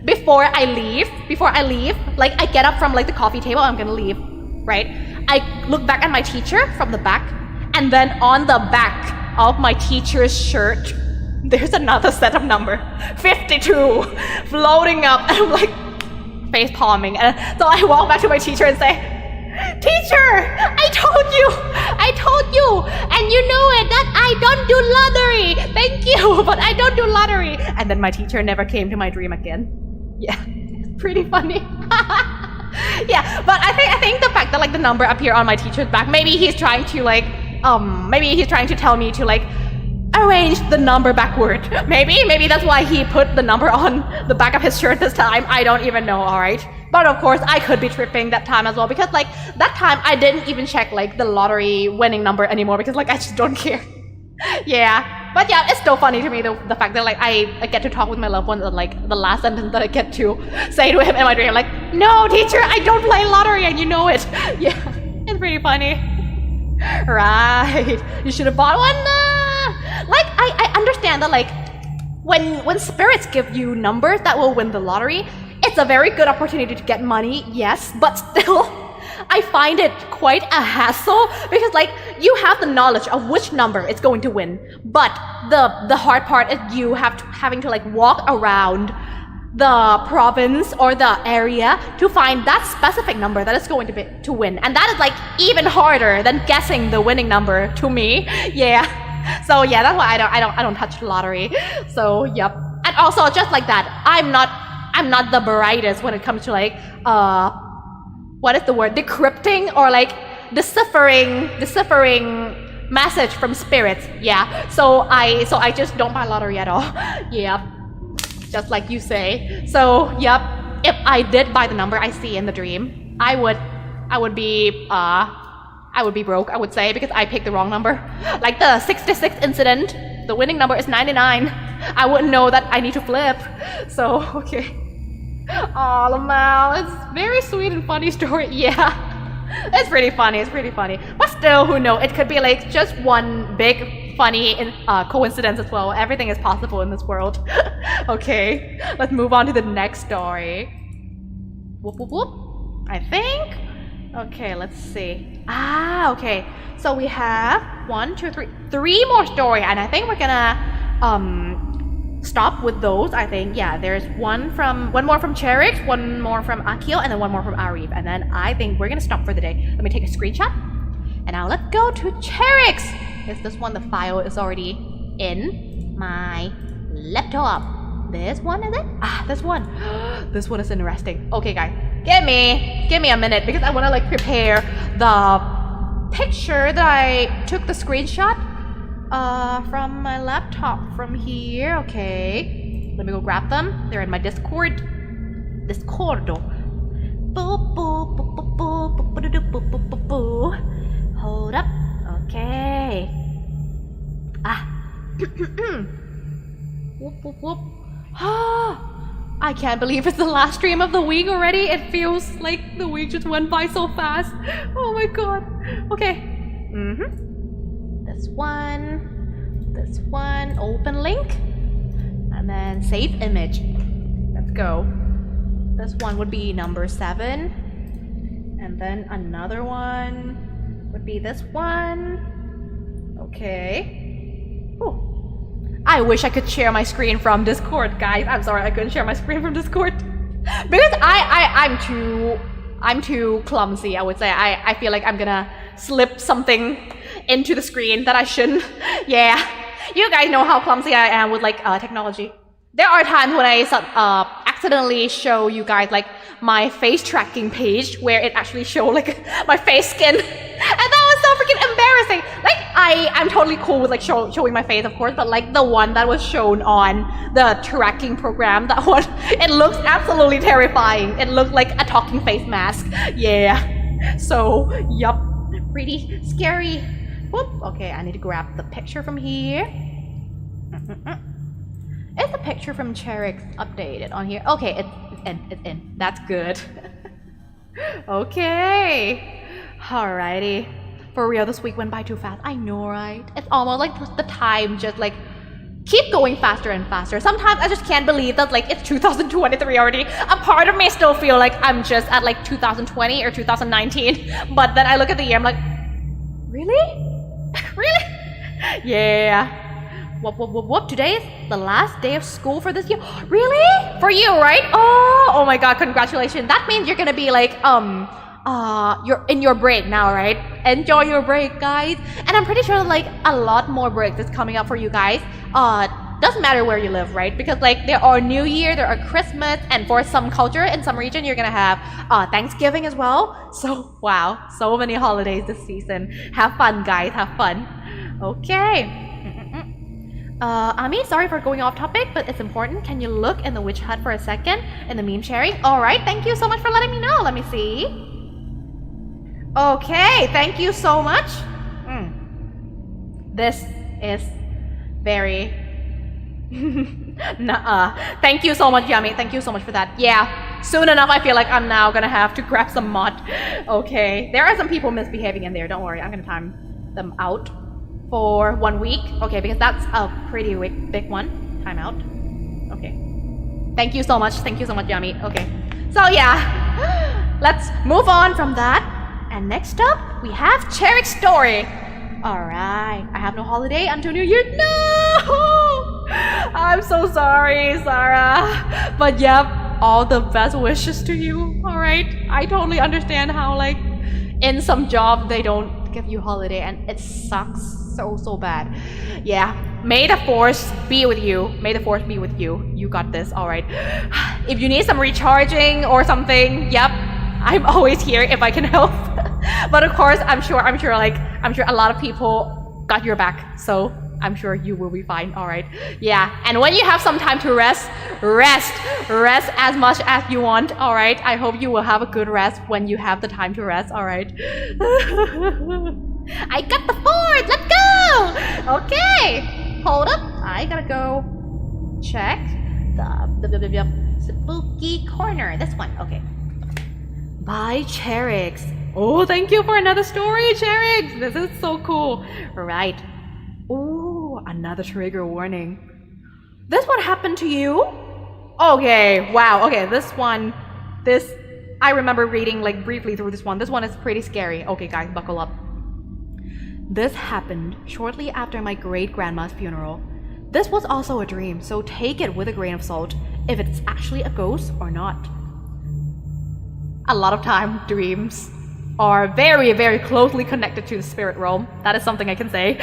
Speaker 1: before I leave, like I get up from like the coffee table, I'm gonna leave, right? I look back at my teacher from the back, and then on the back of my teacher's shirt there's another set of number 52 floating up, and I'm like face palming. And so I walk back to my teacher and say, teacher, I told you, and you know it, that I don't do lottery. Thank you, but I don't do lottery. And then my teacher never came to my dream again. Yeah, it's pretty funny. Yeah, but I think the fact that like the number appear on my teacher's back, maybe he's trying to tell me to like arrange the number backward. Maybe that's why he put the number on the back of his shirt this time. I don't even know, alright? But of course, I could be tripping that time as well, because like that time I didn't even check like the lottery winning number anymore, because like I just don't care. Yeah, but yeah, it's still funny to me the fact that like I get to talk with my loved ones, and like the last sentence that I get to say to him in my dream, like, no teacher, I don't play lottery and you know it. Yeah, it's pretty funny. Right, you should have bought one. Like I understand that like when spirits give you numbers that will win the lottery, it's a very good opportunity to get money, yes, but still I find it quite a hassle, because like you have the knowledge of which number it's going to win, but the hard part is you having to like walk around the province or the area to find that specific number that is going to win, and that is like even harder than guessing the winning number to me. Yeah. So yeah, that's why I don't touch the lottery. So yep. And also just like that, I'm not the brightest when it comes to like what is the word, decrypting or like deciphering message from spirits. Yeah. So I just don't buy lottery at all. Yep. Just like you say. So yep, if I did buy the number I see in the dream, I would be broke, I would say, because I picked the wrong number. Like the 66 incident, the winning number is 99. I wouldn't know that I need to flip. So, okay. Oh, Lamau, it's very sweet and funny story. Yeah, it's pretty funny. But still, who knows? It could be like just one big funny coincidence as well. Everything is possible in this world. Okay, let's move on to the next story. Whoop, whoop, whoop. I think. Okay, let's see. Okay. So we have 1, 2, 3, 3 more story, and I think we're gonna stop with those. I think, yeah, there's one more from Cherix, one more from Akil, and then one more from Arif, and then I think we're gonna stop for the day. Let me take a screenshot, and now let's go to Cherix. Is this one? The file is already in my laptop. This one, is it? This one. This one is interesting. Okay, guys, give me a minute, because I want to like prepare the picture that I took the screenshot from my laptop from here. Okay, let me go grab them. They're in my Discord. Hold up. Okay. Whoop, whoop, whoop. I can't believe it's the last stream of the week already. It feels like the week just went by so fast. Oh my god. Okay. This one, open link, and then save image. Let's go. This one would be number 7, and then another one would be this one. Okay. Oh, I wish I could share my screen from Discord, guys. I'm sorry I couldn't share my screen from Discord because I'm too clumsy, I would say. I feel like I'm gonna slip something into the screen that I shouldn't. Yeah, you guys know how clumsy I am with like technology. There are times when I accidentally show you guys like my face tracking page where it actually show like my face skin, and that was so freaking embarrassing. embarrassing. Like, I'm totally cool with like showing my face, of course, but like the one that was shown on the tracking program, that one, it looks absolutely terrifying. It looked like a talking face mask. Yeah. So, yup. Pretty scary. Whoop. Okay, I need to grab the picture from here. Is the picture from Cherix updated on here? Okay, it's in. That's good. Okay. Alrighty. For real, this week went by too fast. I know, right? It's almost like the time just like keep going faster and faster. Sometimes I just can't believe that like it's 2023 already. A part of me still feel like I'm just at like 2020 or 2019. But then I look at the year, I'm like, really? Really? Yeah. Whoop. Today is the last day of school for this year. Really? For you, right? Oh my god, congratulations. That means you're gonna be like, you're in your break now, right? Enjoy your break, guys. And I'm pretty sure like a lot more breaks is coming up for you guys. Doesn't matter where you live, right? Because like there are New Year, there are Christmas, and for some culture in some region, you're gonna have Thanksgiving as well. So wow, so many holidays this season. Have fun, guys, have fun. Okay. Ami, sorry for going off topic, but it's important. Can you look in the witch hut for a second in the meme sharing? Alright, thank you so much for letting me know. Let me see. Okay, thank you so much. This is very... Thank you so much, Yummy. Thank you so much for that. Yeah, soon enough I feel like I'm now gonna have to grab some mod. Okay, there are some people misbehaving in there. Don't worry, I'm gonna time them out for 1 week. Okay, because that's a pretty big one. Time out. Okay. Thank you so much. Thank you so much, Yummy. Okay. So yeah, let's move on from that. And next up, we have Cherix's story. Alright, I have no holiday until New Year. No! I'm so sorry, Sarah. But yep, all the best wishes to you. Alright, I totally understand how like in some job they don't give you holiday and it sucks so bad. Yeah, may the force be with you. May the force be with you. You got this, alright. If you need some recharging or something, yep, I'm always here if I can help. But of course, I'm sure a lot of people got your back, so I'm sure you will be fine, alright? Yeah, and when you have some time to rest as much as you want, alright? I hope you will have a good rest when you have the time to rest, alright? I got the fort! Let's go! Okay, hold up. I gotta go check the spooky corner. This one, okay. By Cherix. Oh, thank you for another story, Cherix. This is so cool. Right. Oh, another trigger warning. This one happened to you? Okay, wow. Okay, this I remember reading like briefly through this one. This one is pretty scary. Okay, guys, buckle up. This happened shortly after my great-grandma's funeral. This was also a dream, so take it with a grain of salt if it's actually a ghost or not. A lot of time, dreams are very, very closely connected to the spirit realm. That is something I can say.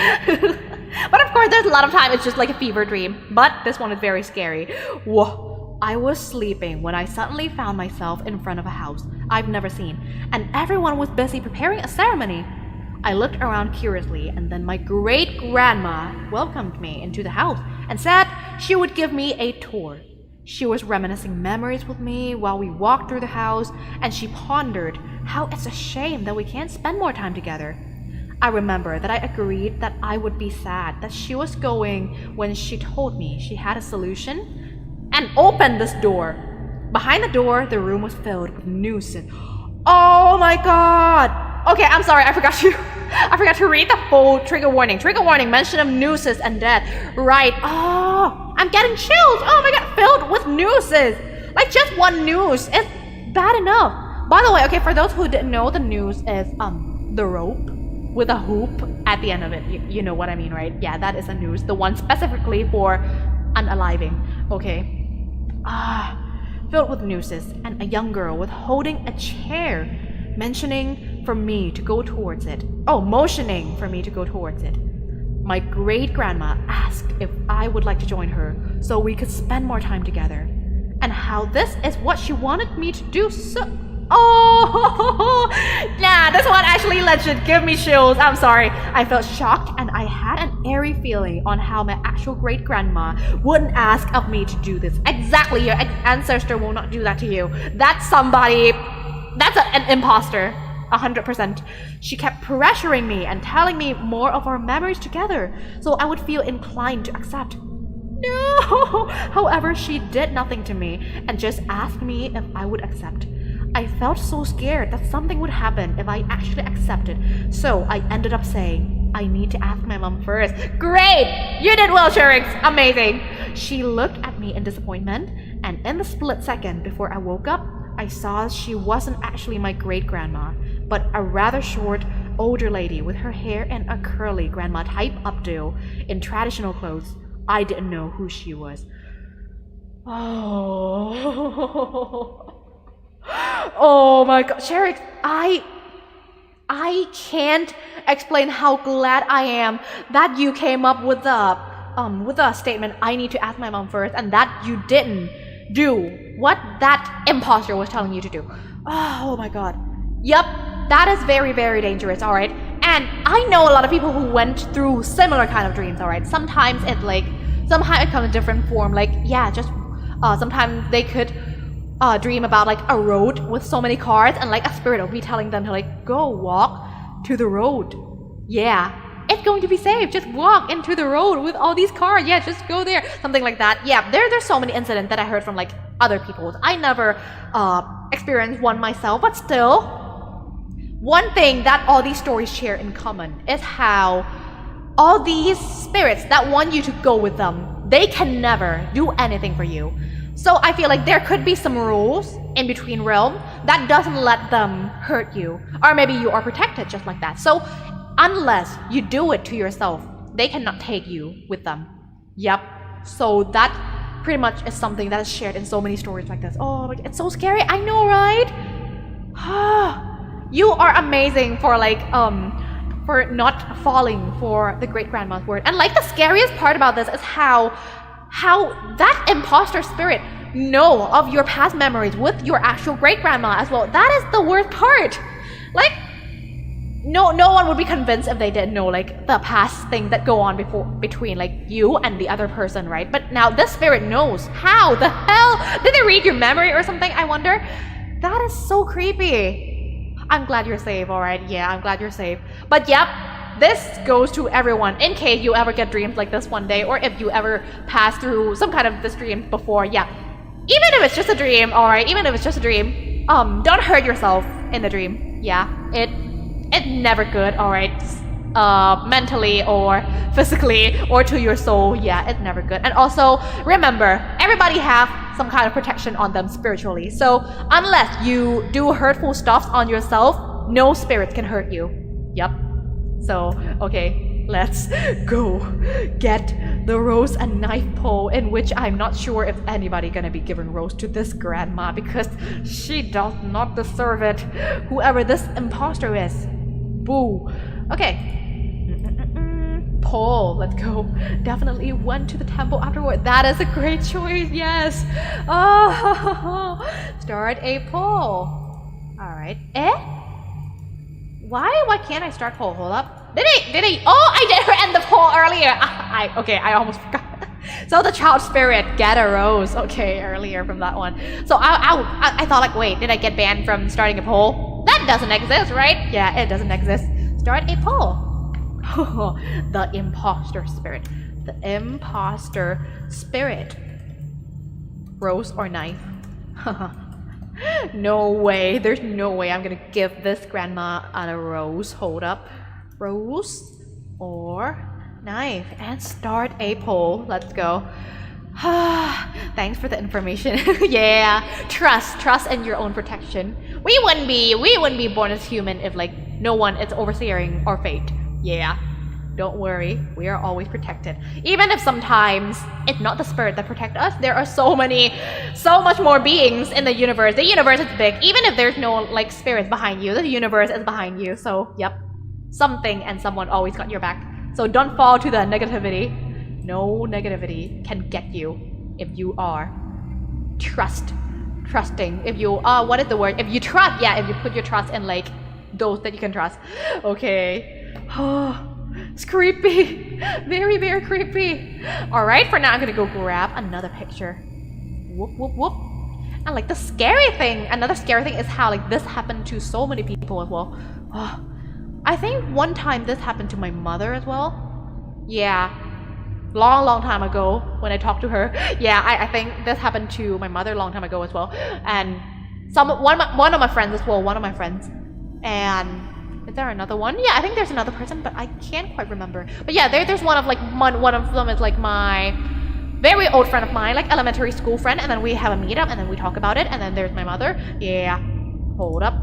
Speaker 1: But of course, there's a lot of time it's just like a fever dream. But this one is very scary. Whoa. I was sleeping when I suddenly found myself in front of a house I've never seen, and everyone was busy preparing a ceremony. I looked around curiously, and then my great-grandma welcomed me into the house and said she would give me a tour. She was reminiscing memories with me while we walked through the house, and she pondered how it's a shame that we can't spend more time together. I remember that I agreed that I would be sad that she was going when she told me she had a solution and opened this door. Behind the door, the room was filled with nooses. Oh my god! Okay, I'm sorry, I forgot to read the full trigger warning. Trigger warning, mention of nooses and death. Right. Oh, I'm getting chills. Oh my god, filled with nooses. Like just one noose is bad enough. By the way, okay, for those who didn't know, the noose is the rope with a hoop at the end of it. You know what I mean, right? Yeah, that is a noose. The one specifically for unaliving. Okay. Filled with nooses and a young girl with holding a chair, motioning for me to go towards it. My great-grandma asked if I would like to join her so we could spend more time together, and how this is what she wanted me to do. So Oh, nah, this one actually legit give me chills. I'm sorry. I felt shocked and I had an eerie feeling on how my actual great-grandma wouldn't ask of me to do this. Exactly, your ancestor will not do that to you. That's somebody, that's an imposter. 100%. She kept pressuring me and telling me more of our memories together, so I would feel inclined to accept. No! However, she did nothing to me and just asked me if I would accept. I felt so scared that something would happen if I actually accepted, so I ended up saying, I need to ask my mom first. Great! You did well, Sherix! Amazing! She looked at me in disappointment, and in the split second before I woke up, I saw she wasn't actually my great-grandma, but a rather short, older lady with her hair in a curly grandma-type updo in traditional clothes. I didn't know who she was. Oh... Oh my god, Sherix, I can't explain how glad I am that you came up with a statement, I need to ask my mom first, and that you didn't do what that imposter was telling you to do. Oh my god. Yep, that is very, very dangerous, alright? And I know a lot of people who went through similar kind of dreams, alright? Sometimes it comes in different form, like, yeah, just, sometimes they could dream about like a road with so many cars and like a spirit will be telling them to like go walk to the road. Yeah, it's going to be safe. Just walk into the road with all these cars. Yeah, just go there. Something like that. Yeah, there's so many incidents that I heard from like other people. I never experienced one myself, but still, one thing that all these stories share in common is how all these spirits that want you to go with them, they can never do anything for you. So I feel like there could be some rules in between realm that doesn't let them hurt you. Or maybe you are protected just like that. So unless you do it to yourself, they cannot take you with them. Yep. So that pretty much is something that is shared in so many stories like this. Oh, it's so scary. I know, right? You are amazing for like, for not falling for the great-grandma's word. And like the scariest part about this is how that imposter spirit know of your past memories with your actual great-grandma as well. That is the worst part. Like, no one would be convinced if they didn't know like the past thing that go on between like you and the other person, right? But now this spirit knows. How the hell did they read your memory or something? I wonder. That is so creepy. I'm glad you're safe, alright? Yeah, I'm glad you're safe. But yep, this goes to everyone in case you ever get dreams like this one day, or if you ever pass through some kind of this dream before. Yeah, even if it's just a dream, alright, even if it's just a dream, don't hurt yourself in the dream. Yeah, it's never good, alright, mentally or physically or to your soul. Yeah, it's never good. And also remember, everybody have some kind of protection on them spiritually, so unless you do hurtful stuff on yourself, no spirits can hurt you. Yep. So, okay, let's go get the rose and knife pole, in which I'm not sure if anybody gonna be giving rose to this grandma because she does not deserve it. Whoever this imposter is. Boo. Okay. Pole, let's go. Definitely went to the temple afterward. That is a great choice, yes. Oh, start a poll. Alright. Why can't I start poll? Hold up. Did I? Oh, I did end the poll earlier. I almost forgot. So the child spirit get a rose. Okay, earlier from that one. So I thought like, wait, did I get banned from starting a poll? That doesn't exist, right? Yeah, it doesn't exist. Start a poll. The imposter spirit. The imposter spirit. Rose or knife? No way. There's no way I'm gonna give this grandma a rose. Hold up. Rose or knife. And start a poll. Let's go. Thanks for the information. Yeah. Trust in your own protection. We wouldn't be born as human if like no one is overseeing our fate. Yeah. Don't worry, we are always protected. Even if sometimes it's not the spirit that protect us, there are so much more beings in the universe. The universe is big. Even if there's no like spirits behind you, the universe is behind you. So, yep. Something and someone always got your back. So don't fall to the negativity. No negativity can get you if you are trust trusting. If you what is the word? If you trust, yeah, if you put your trust in like those that you can trust. Okay. Oh, it's creepy. Very, very creepy. Alright, for now I'm gonna go grab another picture. Whoop, whoop, whoop. And like the scary thing, another scary thing is how like this happened to so many people as well. Oh, I think one time this happened to my mother as well. Yeah. Long time ago when I talked to her. Yeah, I think this happened to my mother a long time ago as well. And one of my friends as well, one of my friends. And is there another one? Yeah, I think there's another person, but I can't quite remember. But yeah, there's one of like one of them is like my very old friend of mine, like elementary school friend, and then we have a meetup and then we talk about it, and then there's my mother. Yeah. Hold up.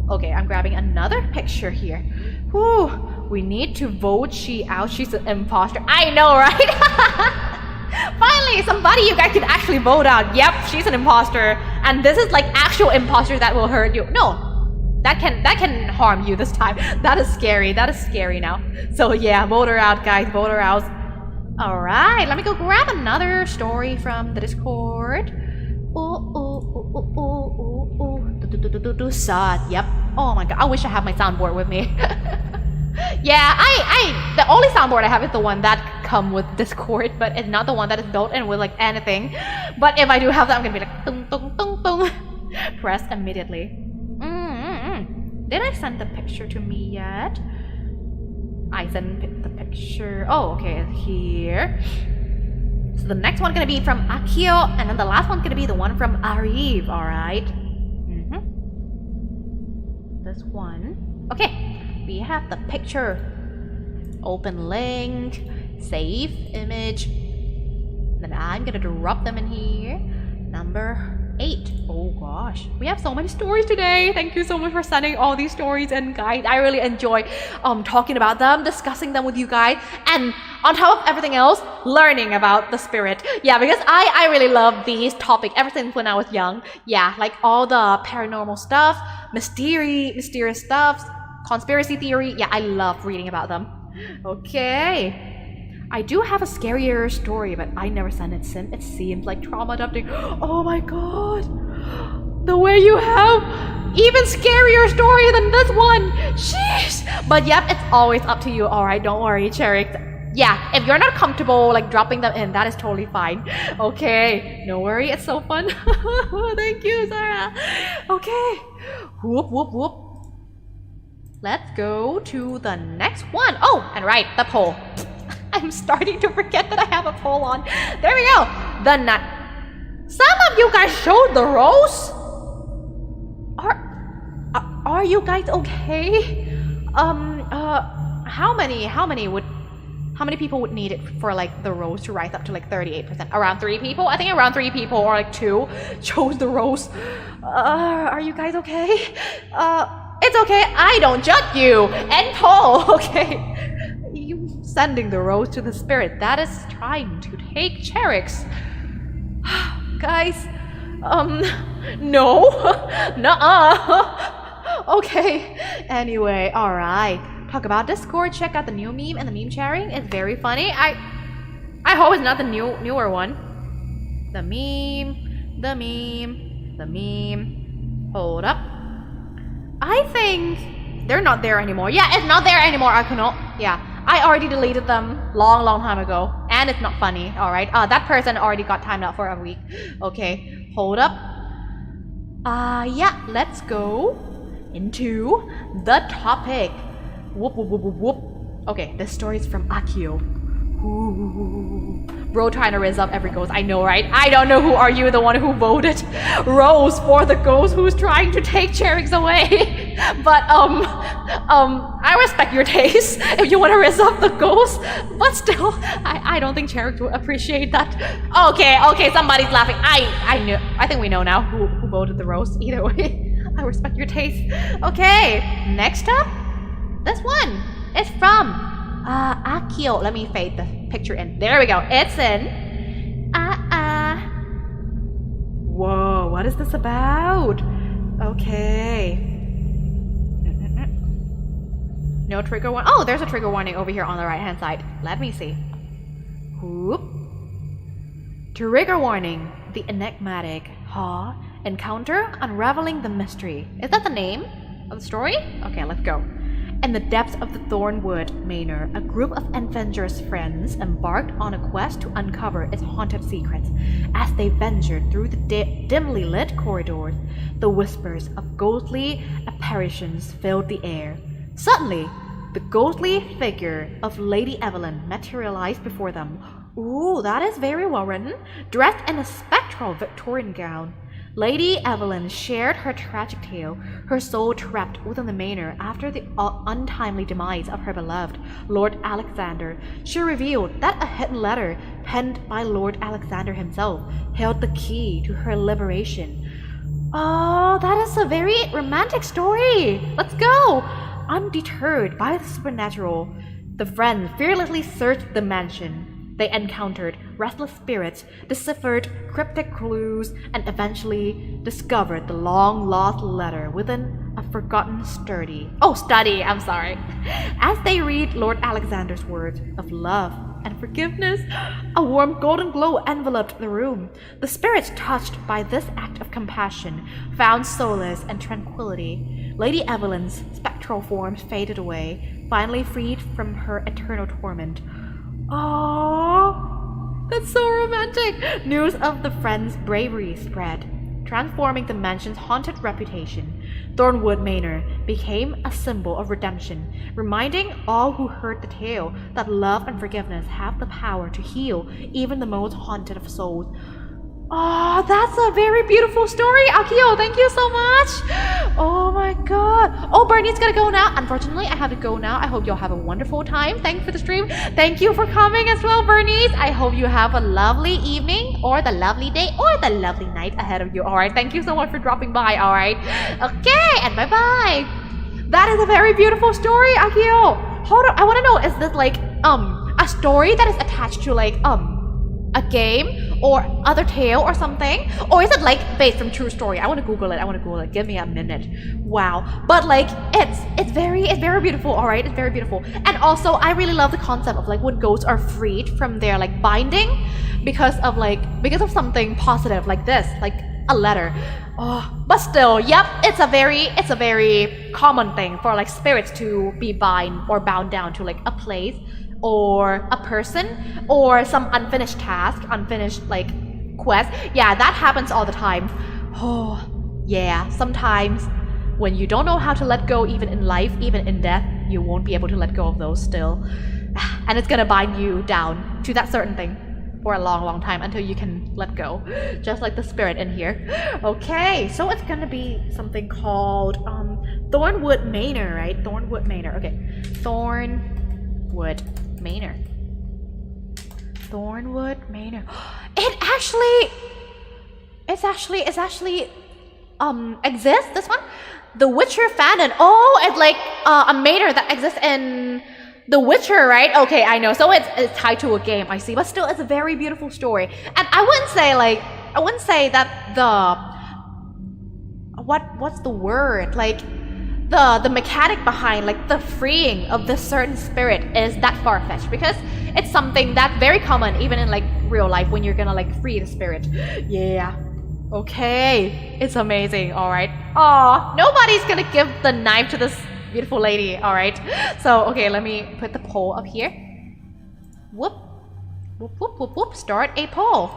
Speaker 1: Okay, I'm grabbing another picture here. Whew. We need to vote she out. She's an imposter. I know, right? Finally, somebody you guys can actually vote out. Yep, she's an imposter. And this is like actual imposter that will hurt you. No, that can harm you this time. That is scary. That is scary now. So yeah, vote her out, guys. Vote her out. All right, let me go grab another story from the Discord. Sad. Yep. Oh my god. I wish I had my soundboard with me. Yeah, the only soundboard I have is the one that come with Discord, but it's not the one that is built in with like anything. But if I do have that, I'm gonna be like tung tung tung tung. Press immediately. Did I send the picture to me yet? I sent the picture. Oh, okay, here. So the next one gonna be from Akio, and then the last one gonna be the one from Ariv. All right. This one. Okay. We have the picture. Open link, save image. Then I'm gonna drop them in here. Number 8. Oh gosh, we have so many stories today. Thank you so much for sending all these stories in, guys. I really enjoy talking about them, discussing them with you guys, and on top of everything else, learning about the spirit. Yeah, because I really love these topics ever since when I was young. Yeah, like all the paranormal stuff, mysterious stuff, conspiracy theory. Yeah, I love reading about them. Okay. I do have a scarier story, but I never sent it since. It seems like trauma dumping. Oh my god. The way you have even scarier story than this one. Sheesh. But yep, it's always up to you. Alright, don't worry, Cherix. Yeah, if you're not comfortable like dropping them in, that is totally fine. Okay, no worry, it's so fun. Thank you, Sarah. Okay. Whoop, whoop, whoop. Let's go to the next one. Oh, and right, the poll. I'm starting to forget that I have a poll on. There we go. The nut. Some of you guys showed the rose. Are you guys okay? How many people would need it for like the rose to rise up to like 38%? Around 3 people? I think around 3 people or like 2 chose the rose. Are you guys okay? It's okay, I don't judge you. End poll, okay. You sending the rose to the spirit that is trying to take Cherix. Guys, no. Nuh-uh. Okay, anyway, alright. Talk about Discord, check out the new meme and the meme sharing. It's very funny. I hope it's not the newer one. The meme. Hold up. I think they're not there anymore. Yeah, it's not there anymore, Akuno. Yeah, I already deleted them long time ago. And it's not funny, alright? That person already got timed out for a week. Okay, hold up. Yeah, let's go into the topic. Whoop, whoop, whoop, whoop, whoop. Okay, this story is from Akio. Ooh. Bro trying to raise up every ghost. I know, right? I don't know who are you, the one who voted Rose for the ghost who's trying to take Cherix away. But I respect your taste if you want to raise up the ghost. But still, I don't think Cherix will appreciate that. Okay, somebody's laughing. I knew. I think we know now who voted the Rose. Either way, I respect your taste. Okay, next up, this one is from Akio. Let me fade the picture in. There we go. It's in. Whoa, what is this about? Okay. No trigger warning. Oh, there's a trigger warning over here on the right hand side. Let me see. Whoop. Trigger warning. The enigmatic, Encounter Unraveling the Mystery. Is that the name of the story? Okay, let's go. In the depths of the Thornwood Manor, a group of adventurous friends embarked on a quest to uncover its haunted secrets. As they ventured through the dimly lit corridors, the whispers of ghostly apparitions filled the air. Suddenly, the ghostly figure of Lady Evelyn materialized before them. Ooh, that is very well written. Dressed in a spectral Victorian gown, Lady Evelyn shared her tragic tale, her soul trapped within the manor after the untimely demise of her beloved Lord Alexander. She revealed that a hidden letter penned by Lord Alexander himself held the key to her liberation. Oh, that is a very romantic story. Let's go. Undeterred by the supernatural, the friends fearlessly searched the mansion. They encountered restless spirits, deciphered cryptic clues, and eventually discovered the long-lost letter within a forgotten study. As they read Lord Alexander's words of love and forgiveness, a warm golden glow enveloped the room. The spirits, touched by this act of compassion, found solace and tranquility. Lady Evelyn's spectral form faded away, finally freed from her eternal torment. Oh, that's so romantic! News of the friends' bravery spread, transforming the mansion's haunted reputation. Thornwood Manor became a symbol of redemption, reminding all who heard the tale that love and forgiveness have the power to heal even the most haunted of souls. Oh, that's a very beautiful story, Akio. Thank you so much. Oh my god. Oh, Bernie's gotta go now. Unfortunately, I have to go now. I hope you'll have a wonderful time. Thanks for the stream. Thank you for coming as well, Bernice. I hope you have a lovely evening, or the lovely day, or the lovely night ahead of you. Alright, thank you so much for dropping by, alright? Okay, and bye-bye. That is a very beautiful story, Akio. Hold on, I wanna know, is this like, a story that is attached to like, a game or other tale or something, or is it like based from true story? I want to Google it. Give me a minute. Wow. But like it's very beautiful. All right, it's very beautiful. And also I really love the concept of like when ghosts are freed from their like binding because of something positive like this, like a letter. Oh, but still, yep, it's a very common thing for like spirits to be bound down to like a place or a person or some unfinished task, unfinished like quest. Yeah, that happens all the time. Oh, yeah, sometimes when you don't know how to let go, even in life, even in death, you won't be able to let go of those still. And it's gonna bind you down to that certain thing for a long time until you can let go, just like the spirit in here. Okay, so it's gonna be something called Thornwood Manor, right? Thornwood Manor. Okay, Thornwood Manor. Thornwood Manor. It actually exists, this one? The Witcher fandom. Oh, it's like a manor that exists in The Witcher, right? Okay, I know. So it's tied to a game, I see. But still, it's a very beautiful story. And I wouldn't say that what's the word? Like the mechanic behind like the freeing of this certain spirit is that far-fetched, because it's something that's very common even in like real life when you're gonna like free the spirit. Yeah. Okay. It's amazing. All right. Aw, nobody's gonna give the knife to this beautiful lady. All right. So, okay, let me put the poll up here. Whoop. Whoop, whoop, whoop, whoop. Start a poll.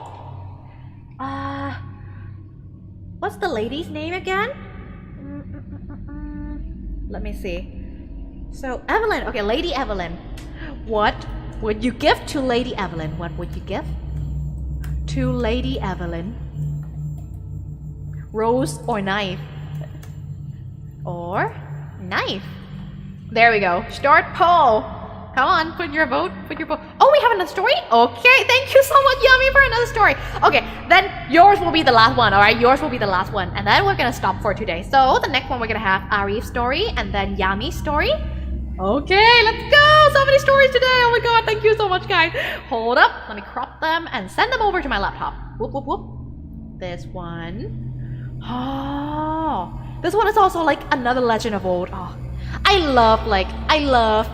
Speaker 1: What's the lady's name again? Let me see. So, Evelyn. Okay, Lady Evelyn. What would you give to Lady Evelyn? What would you give to Lady Evelyn? Rose or knife? Or knife? There we go. Start poll. Come on, put your vote. Put your vote. Oh, we have another story? Okay, thank you so much, Yummy, for another story. Okay, then yours will be the last one, alright? Yours will be the last one. And then we're gonna stop for today. So, the next one we're gonna have Arif's story and then Yami's story. Okay, let's go! So many stories today! Oh my god, thank you so much, guys. Hold up, let me crop them and send them over to my laptop. Whoop, whoop, whoop. This one. Oh, this one is also like another legend of old. Oh, I love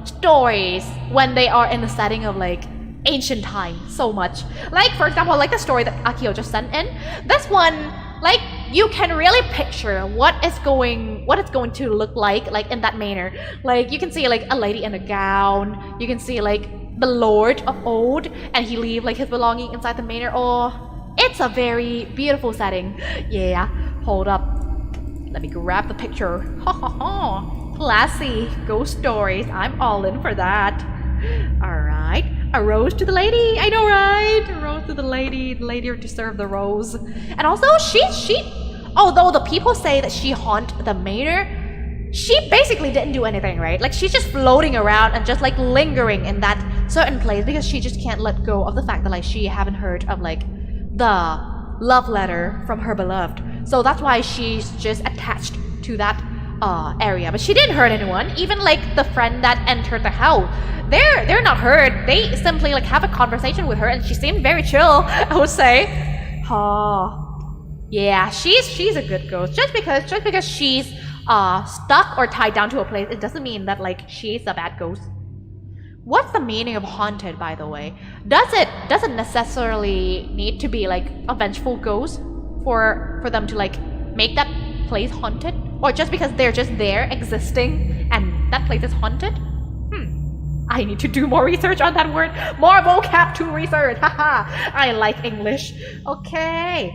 Speaker 1: stories when they are in the setting of like ancient times so much. Like, for example, like the story that Akio just sent in. This one, like, you can really picture what it's going to look like in that manner. Like you can see like a lady in a gown. You can see like the Lord of Old, and he leave like his belonging inside the manor. Oh, it's a very beautiful setting. Yeah, hold up. Let me grab the picture. Ha ha ha. Classy ghost stories. I'm all in for that. Alright. A rose to the lady. I know, right? A rose to the lady. The lady deserves the rose. And also, although the people say that she haunt the manor, she basically didn't do anything, right? Like, she's just floating around and just like lingering in that certain place because she just can't let go of the fact that like she haven't heard of like the love letter from her beloved. So that's why she's just attached to that area. But she didn't hurt anyone. Even like the friend that entered the house, they're not hurt. They simply like have a conversation with her, and she seemed very chill, I would say. Yeah, she's a good ghost. Just because she's stuck or tied down to a place, it doesn't mean that like she's a bad ghost. What's the meaning of haunted, by the way? Doesn't necessarily need to be like a vengeful ghost for them to like make that place haunted, or just because they're just there existing and that place is haunted. I need to do more research on that word. More vocab to research. Haha. I like English. Okay.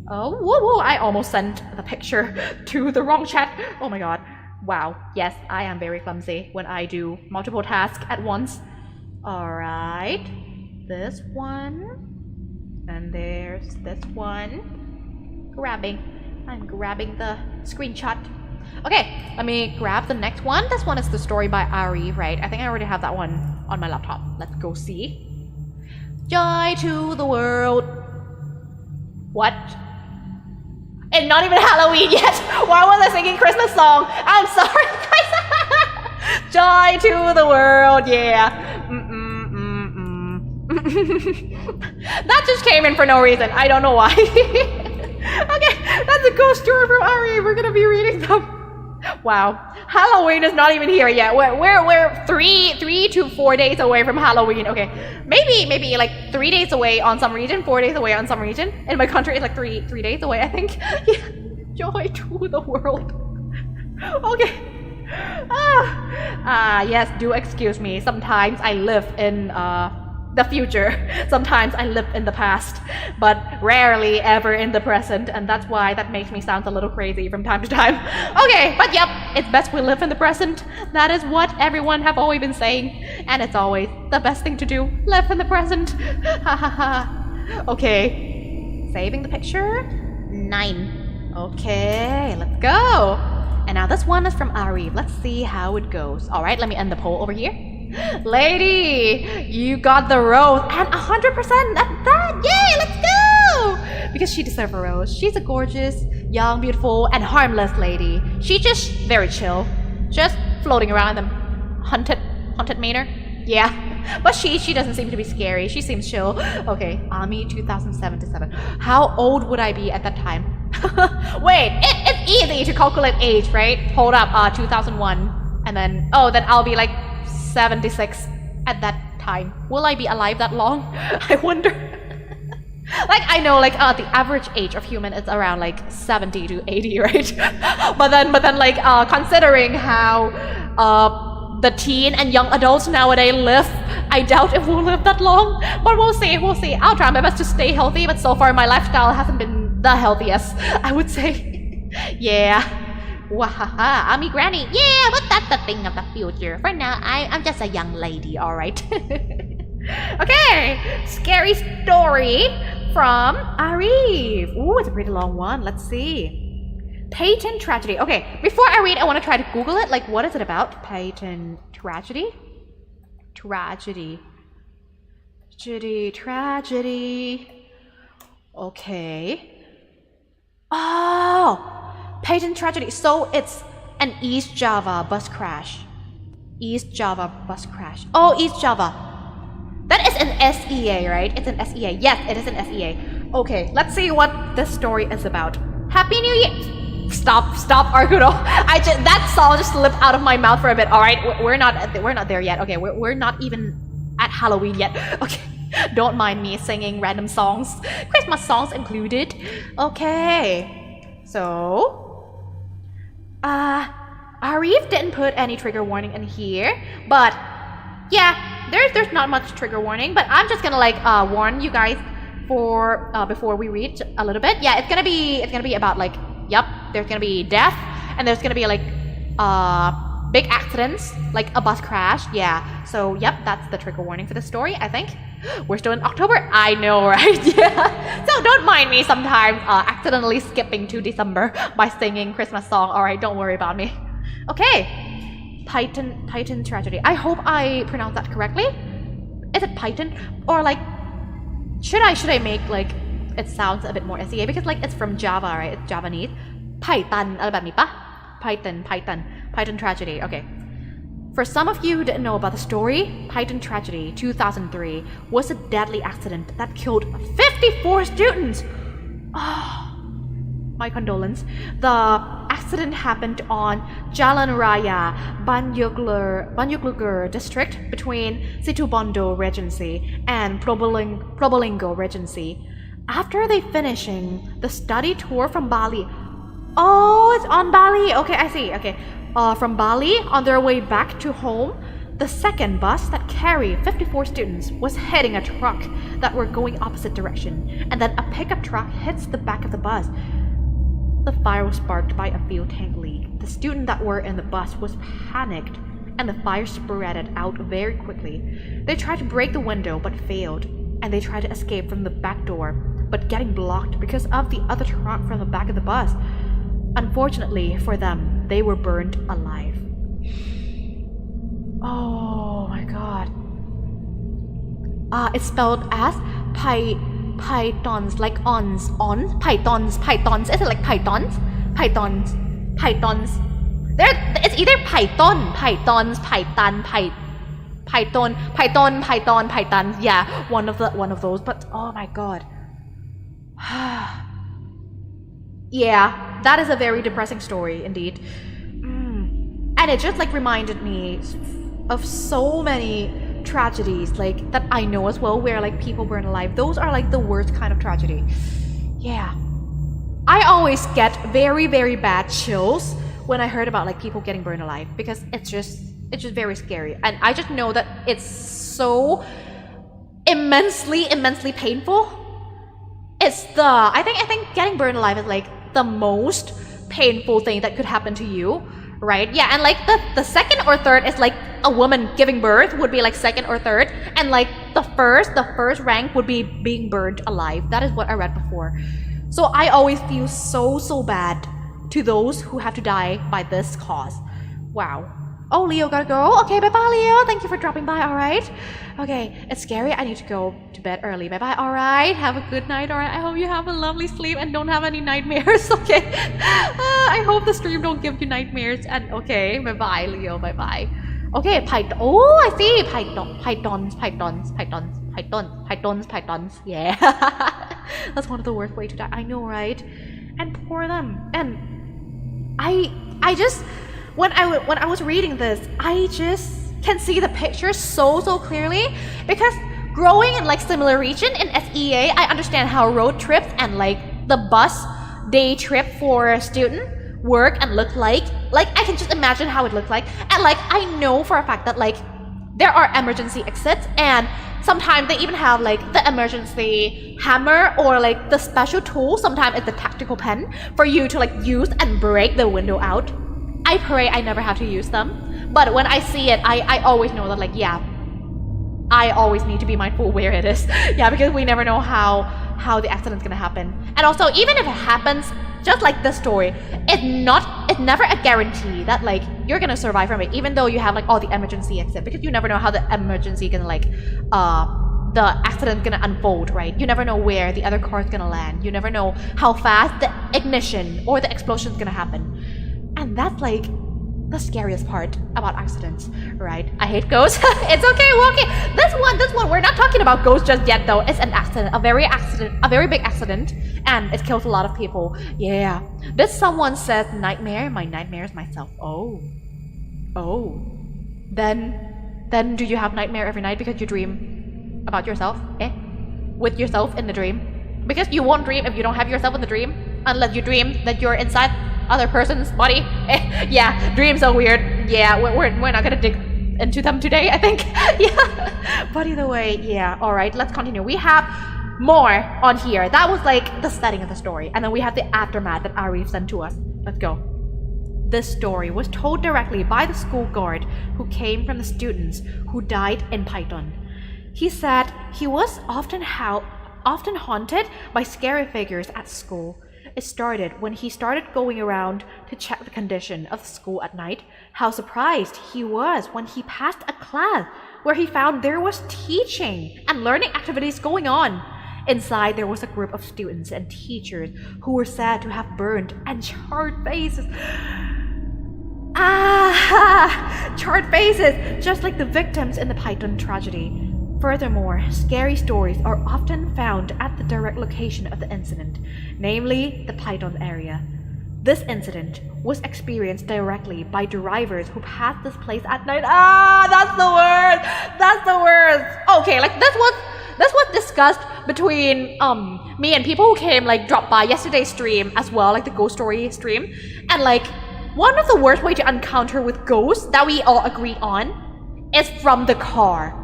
Speaker 1: Oh, whoa, I almost sent the picture to the wrong chat. Oh my god. Wow. Yes, I am very clumsy when I do multiple tasks at once. Alright. This one. And there's this one. I'm grabbing the screenshot. Okay, let me grab the next one. This one is the story by Ari, right? I think I already have that one on my laptop. Let's go see. Joy to the world. What? It's not even Halloween yet. Why was I singing Christmas song? I'm sorry, guys. Joy to the world, yeah. That just came in for no reason. I don't know why. Okay, that's a ghost story from Ari. We're gonna be reading them. Wow, Halloween is not even here yet. We're three to 4 days away from Halloween. Okay, maybe like 3 days away on some region, 4 days away on some region. In my country, it's like three days away, I think. Yeah. Joy to the world. Okay. Yes. Do excuse me. Sometimes I live in the future. Sometimes I live in the past, but rarely ever in the present, and that's why that makes me sound a little crazy from time to time. Okay, but yep, it's best we live in the present. That is what everyone have always been saying, and it's always the best thing to do. Live in the present. Ha ha ha. Okay, saving the picture. 9. Okay, let's go. And now this one is from Ari. Let's see how it goes. All right, let me end the poll over here. Lady, you got the rose, and 100% at that. Yay, let's go! Because she deserves a rose. She's a gorgeous, young, beautiful, and harmless lady. She's just very chill, just floating around in the haunted manor. Yeah, but she doesn't seem to be scary. She seems chill. Okay, Ami 2077. How old would I be at that time? Wait, it's easy to calculate age, right? Hold up, 2001, and then then I'll be like 76 at that time. Will I be alive that long? I wonder. Like, I know like the average age of human is around like 70 to 80, right? but then like considering how the teen and young adults nowadays live, I doubt if we'll live that long. But we'll see. I'll try my best to stay healthy, but so far my lifestyle hasn't been the healthiest, I would say. Yeah. Wahaha, I'm a granny. Yeah, but that's the thing of the future. For now, I'm just a young lady, alright? Okay, scary story from Arif. Ooh, it's a pretty long one. Let's see. Peyton tragedy. Okay, before I read, I want to try to Google it. Like, what is it about? Peyton tragedy? Tragedy. Okay. Oh! Peyton tragedy. So it's an East Java bus crash. Oh, East Java. That is an SEA, right? It's an SEA. Yes, it is an SEA. Okay, let's see what this story is about. Happy New Year. Stop, Arkudo. That song just slipped out of my mouth for a bit. All right, we're not there yet. Okay, we're not even at Halloween yet. Okay, don't mind me singing random songs. Christmas songs included. Okay. So, Arif didn't put any trigger warning in here, but yeah, there's not much trigger warning, but I'm just gonna like warn you guys for before we read a little bit. Yeah, it's gonna be about like, yep, there's gonna be death, and there's gonna be like big accidents, like a bus crash. Yeah, so yep, that's the trigger warning for the story, I think. We're still in October, I know, right? Yeah, so don't mind me sometimes accidentally skipping to December by singing Christmas song. All right, don't worry about me. Okay, Python tragedy. I hope I pronounced that correctly. Is it Python, or like should I make like it sounds a bit more SEA because like it's from Java, right? It's Javanese. Python อะไรแบบนี้ปะ Python tragedy. Okay. For some of you who didn't know about the story, Python tragedy 2003 was a deadly accident that killed 54 students. Oh, my condolence. The accident happened on Jalan Raya, Banyuglugur district between Situbondo Regency and Probolinggo Regency. After they finishing the study tour from Bali. Oh, it's on Bali. Okay, I see. Okay. From Bali, on their way back to home, the second bus that carried 54 students was hitting a truck that were going opposite direction, and then a pickup truck hits the back of the bus. The fire was sparked by a fuel tank leak. The students that were in the bus was panicked, and the fire spread out very quickly. They tried to break the window but failed, and they tried to escape from the back door, but getting blocked because of the other truck from the back of the bus. Unfortunately for them, they were burned alive. Oh my god. It's spelled as pythons, like pythons. Is it like pythons? Pythons. It's either pythons. Yeah, one of those. But oh my god. Yeah, that is a very depressing story indeed. And it just like reminded me of so many tragedies like that I know as well, where like people burn alive. Those are like the worst kind of tragedy. Yeah, I always get very, very bad chills when I heard about like people getting burned alive, because it's just very scary, and I just know that it's so immensely painful. It's I think getting burned alive is like the most painful thing that could happen to you, right? Yeah, and like the second or third is like a woman giving birth would be like second or third, and like the first rank would be being burned alive. That is what I read before. So I always feel so bad to those who have to die by this cause. Wow. Oh, Leo gotta go. Okay, bye-bye, Leo. Thank you for dropping by, all right? Okay, it's scary. I need to go to bed early. Bye-bye, all right? Have a good night, all right? I hope you have a lovely sleep and don't have any nightmares, okay? I hope the stream don't give you nightmares. And okay, bye-bye, Leo, bye-bye. Okay, Python. Oh, I see. Pythons. Yeah. That's one of the worst ways to die. I know, right? And poor them. And I just... When I was reading this, I just can see the picture so clearly, because growing in like similar region in SEA, I understand how road trips and like the bus day trip for a student work and look like. Like I can just imagine how it looks like, and like I know for a fact that like there are emergency exits, and sometimes they even have like the emergency hammer or like the special tool. Sometimes it's the tactical pen for you to like use and break the window out. I pray I never have to use them, but when I see it, I always know that like, yeah, I always need to be mindful where it is. Yeah, because we never know how the accident's gonna happen. And also, even if it happens, just like this story, it's never a guarantee that like you're gonna survive from it, even though you have like all the emergency exit, because you never know how the emergency gonna like the accident's gonna unfold, right? You never know where the other car's gonna land. You never know how fast the ignition or the explosion's gonna happen. And that's like the scariest part about accidents, right? I hate ghosts. It's okay, okay. This one, we're not talking about ghosts just yet though. It's an accident, a very big accident, and it kills a lot of people. Yeah. This someone says nightmare. My nightmare is myself. Oh. Then do you have nightmare every night because you dream about yourself? With yourself in the dream? Because you won't dream if you don't have yourself in the dream. unless you dream that you're inside other person's body. Yeah, dreams are weird. Yeah, we're not gonna dig into them today, I think. Yeah, but either way, yeah. All right, let's continue. We have more on here. That was like the setting of the story, and then we have the aftermath that Arif sent to us. Let's go. This story was told directly by the school guard who came from the students who died in Python. He said he was often haunted by scary figures at school. It started when he started going around to check the condition of the school at night. How surprised he was when he passed a class where he found there was teaching and learning activities going on. Inside, there was a group of students and teachers who were said to have burned and charred faces. Charred faces, just like the victims in the Python tragedy. Furthermore, scary stories are often found at the direct location of the incident, namely the Python area. This incident was experienced directly by drivers who passed this place at night. That's the worst! That's the worst! Okay, like this was discussed between me and people who came, like, dropped by yesterday's stream as well, like the ghost story stream. And like, one of the worst way to encounter with ghosts that we all agreed on is from the car.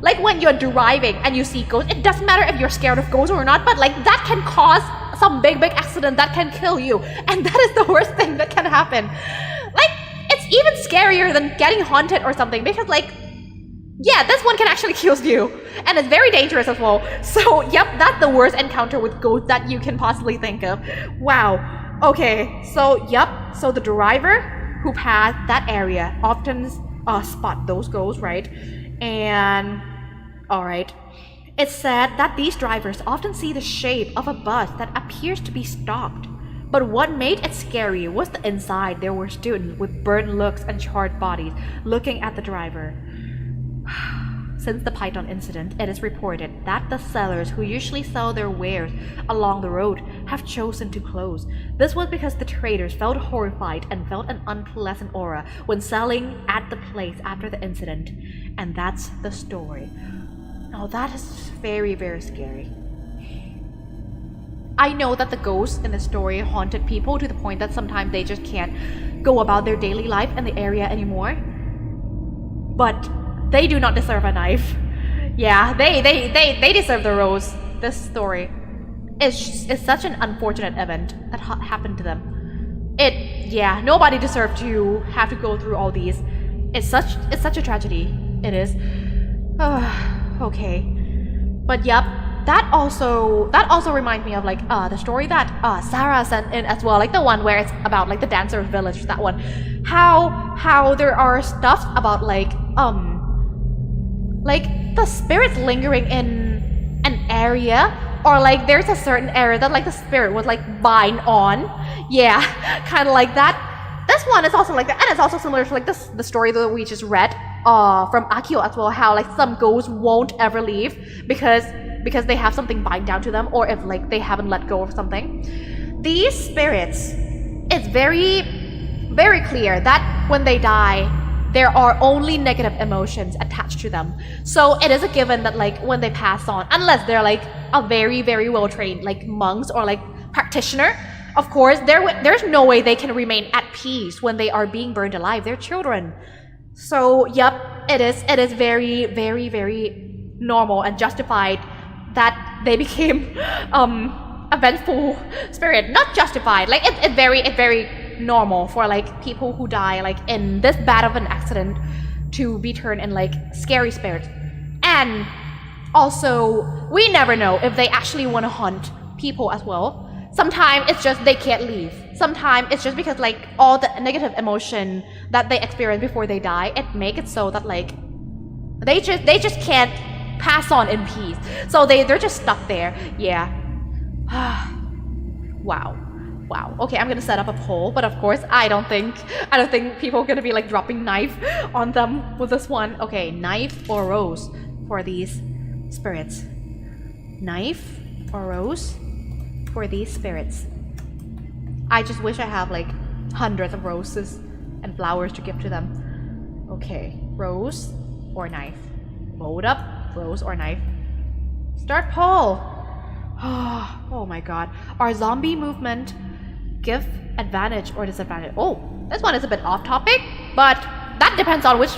Speaker 1: Like when you're driving and you see ghosts, it doesn't matter if you're scared of ghosts or not, but like that can cause some big accident that can kill you. And that is the worst thing that can happen. Like, it's even scarier than getting haunted or something, because like, yeah, this one can actually kill you. And it's very dangerous as well. So, yep, that's the worst encounter with ghosts that you can possibly think of. Wow. Okay, so, yep. So the driver who passed that area often spot those ghosts, right? And, alright. It's said that these drivers often see the shape of a bus that appears to be stopped. But what made it scary was the inside. There were students with burned looks and charred bodies looking at the driver. Since the Python incident, it is reported that the sellers who usually sell their wares along the road have chosen to close. This was because the traders felt horrified and felt an unpleasant aura when selling at the place after the incident. And that's the story. Now that is very, very scary. I know that the ghosts in the story haunted people to the point that sometimes they just can't go about their daily life in the area anymore. But they do not deserve a knife. Yeah, they deserve the rose. This story is such an unfortunate event that happened to them. Yeah, nobody deserved to have to go through all these. It's such a tragedy. It is. Okay, but yep, that also reminds me of like the story that Sarah sent in as well, like the one where it's about like the dancer village. That one, how there are stuff about like the spirits lingering in an area, or like there's a certain area that like the spirit would like bind on. Yeah, kind of like that. This one is also like that, and it's also similar to like the story that we just read from Akio as well, how like some ghosts won't ever leave because they have something bind down to them, or if like they haven't let go of something. These spirits, it's very, very clear that when they die, there are only negative emotions attached to them. So it is a given that like when they pass on, unless they're like a very, very well trained like monks or like practitioner, of course there's no way they can remain at peace when they are being burned alive. They're children. So yep, it is very, very, very normal and justified that they became a vengeful spirit. Not justified, like it's very normal for like people who die like in this bad of an accident to be turned in like scary spirits. And also, we never know if they actually want to haunt people as well. Sometimes it's just they can't leave. Sometimes it's just because like all the negative emotion that they experience before they die, it makes it so that like they just can't pass on in peace. So they're just stuck there. Yeah. Wow. Okay, I'm gonna set up a poll, but of course I don't think people are gonna be like dropping knife on them with this one. Okay, knife or rose for these spirits. Knife or rose for these spirits. I just wish I have like hundreds of roses and flowers to give to them. Okay, rose or knife. Vote up, rose or knife. Start poll. Oh my god. Are zombie movement give advantage or disadvantage? Oh, this one is a bit off topic, but that depends on which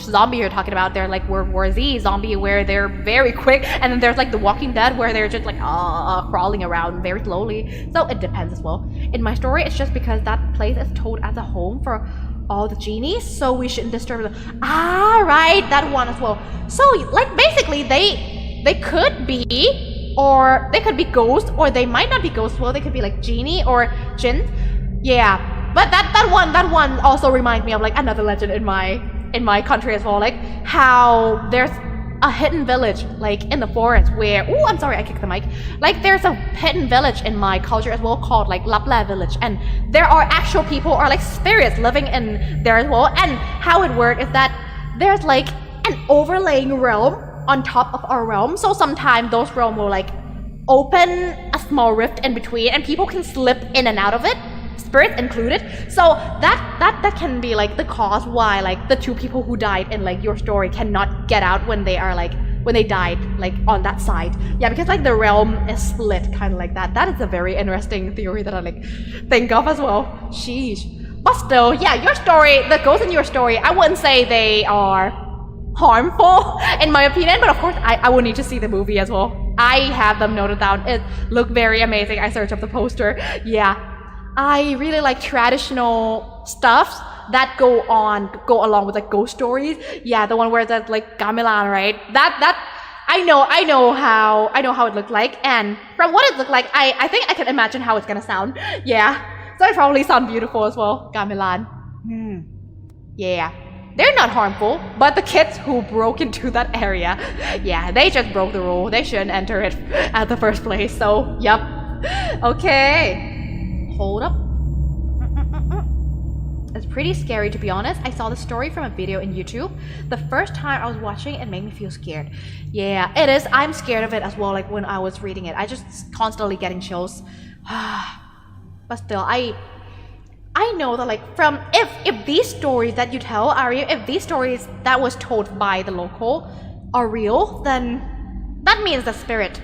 Speaker 1: zombie you're talking about. They're like World War Z zombie where they're very quick, and then there's like The Walking Dead where they're just like crawling around very slowly. So it depends as well. In my story, it's just because that place is told as a home for all the genies, so we shouldn't disturb them. Right, that one as well. So like basically they could be, or they could be ghosts, or they might not be ghosts. Well, they could be like genie or jinns. Yeah. But that one also reminds me of like another legend in my country as well, like how there's a hidden village like in the forest where I'm sorry, I kicked the mic. Like there's a hidden village in my culture as well called like Lapland village, and there are actual people or like spirits living in there as well. And how it works is that there's like an overlaying realm on top of our realm, so sometimes those realms will like open a small rift in between and people can slip in and out of it, spirits included. So that can be like the cause why like the two people who died in like your story cannot get out when they died like on that side. Yeah, because like the realm is split kind of like that. That is a very interesting theory that I like think of as well. Sheesh. But still, yeah, your story, the ghosts in your story, I wouldn't say they are harmful in my opinion, but of course I would need to see the movie as well. I have them noted down. It looked very amazing. I searched up the poster. Yeah, I really like traditional stuff that go along with like ghost stories. Yeah, the one where that's like gamelan, right? That I know how it looked like, and from what it looked like, I think I can imagine how it's gonna sound. Yeah, so it probably sound beautiful as well. Gamelan. Yeah. They're not harmful, but the kids who broke into that area, yeah, they just broke the rule. They shouldn't enter it at the first place. So, yep. Okay. Hold up. It's pretty scary, to be honest. I saw the story from a video in YouTube. The first time I was watching, it made me feel scared. Yeah, it is. I'm scared of it as well, like when I was reading it. I just constantly getting chills. But still, I know that like from if these stories that you tell are real, if these stories that was told by the local are real, then that means the spirit,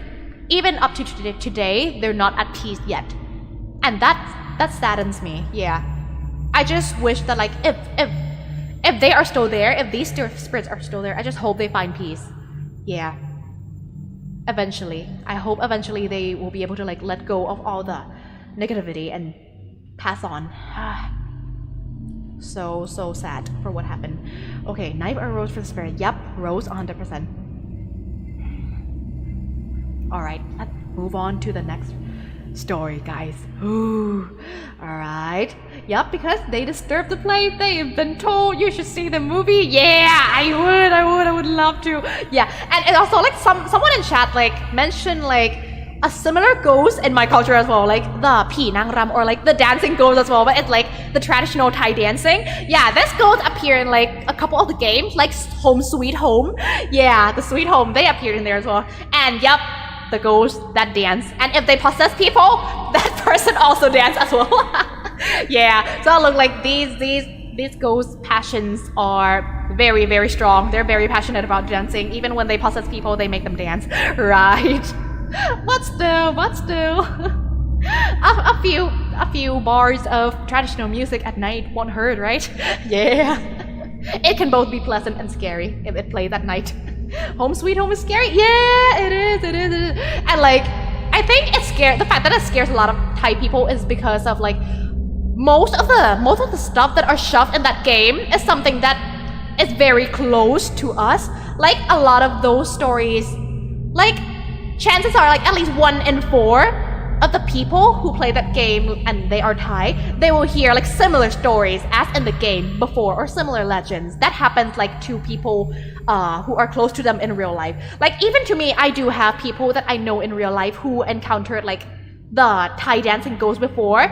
Speaker 1: even up to today, they're not at peace yet, and that saddens me. Yeah, I just wish that like if they are still there, if these spirits are still there, I just hope they find peace. Yeah, eventually, I hope eventually they will be able to like let go of all the negativity and pass on. So sad for what happened. Okay, knife or rose for the spirit? Yep, rose 100%. Alright, let's move on to the next story, guys. Ooh. Alright. Yep, because they disturbed the place. They've been told you should see the movie. Yeah, I would love to. Yeah, and also like someone in chat like mentioned like a similar ghost in my culture as well, like the Pi Nang Ram, or like the dancing ghost as well, but it's like the traditional Thai dancing. Yeah, this ghost appear in like a couple of the games, like Home Sweet Home. Yeah, the Sweet Home, they appeared in there as well. And yep, the ghost that dance. And if they possess people, that person also dance as well. Yeah, so it look like these ghost passions are very, very strong. They're very passionate about dancing. Even when they possess people, they make them dance. Right. But still, a few bars of traditional music at night won't hurt, right? Yeah, it can both be pleasant and scary if it plays at night. Home Sweet Home is scary. Yeah, it is. And like, I think it's scary. The fact that it scares a lot of Thai people is because of like most of the stuff that are shoved in that game is something that is very close to us. Like a lot of those stories, like. Chances are like at least 1 in 4 of the people who play that game and they are Thai, they will hear like similar stories as in the game before, or similar legends that happens like to people who are close to them in real life. Like even to me, I do have people that I know in real life who encountered like the Thai dancing ghost before.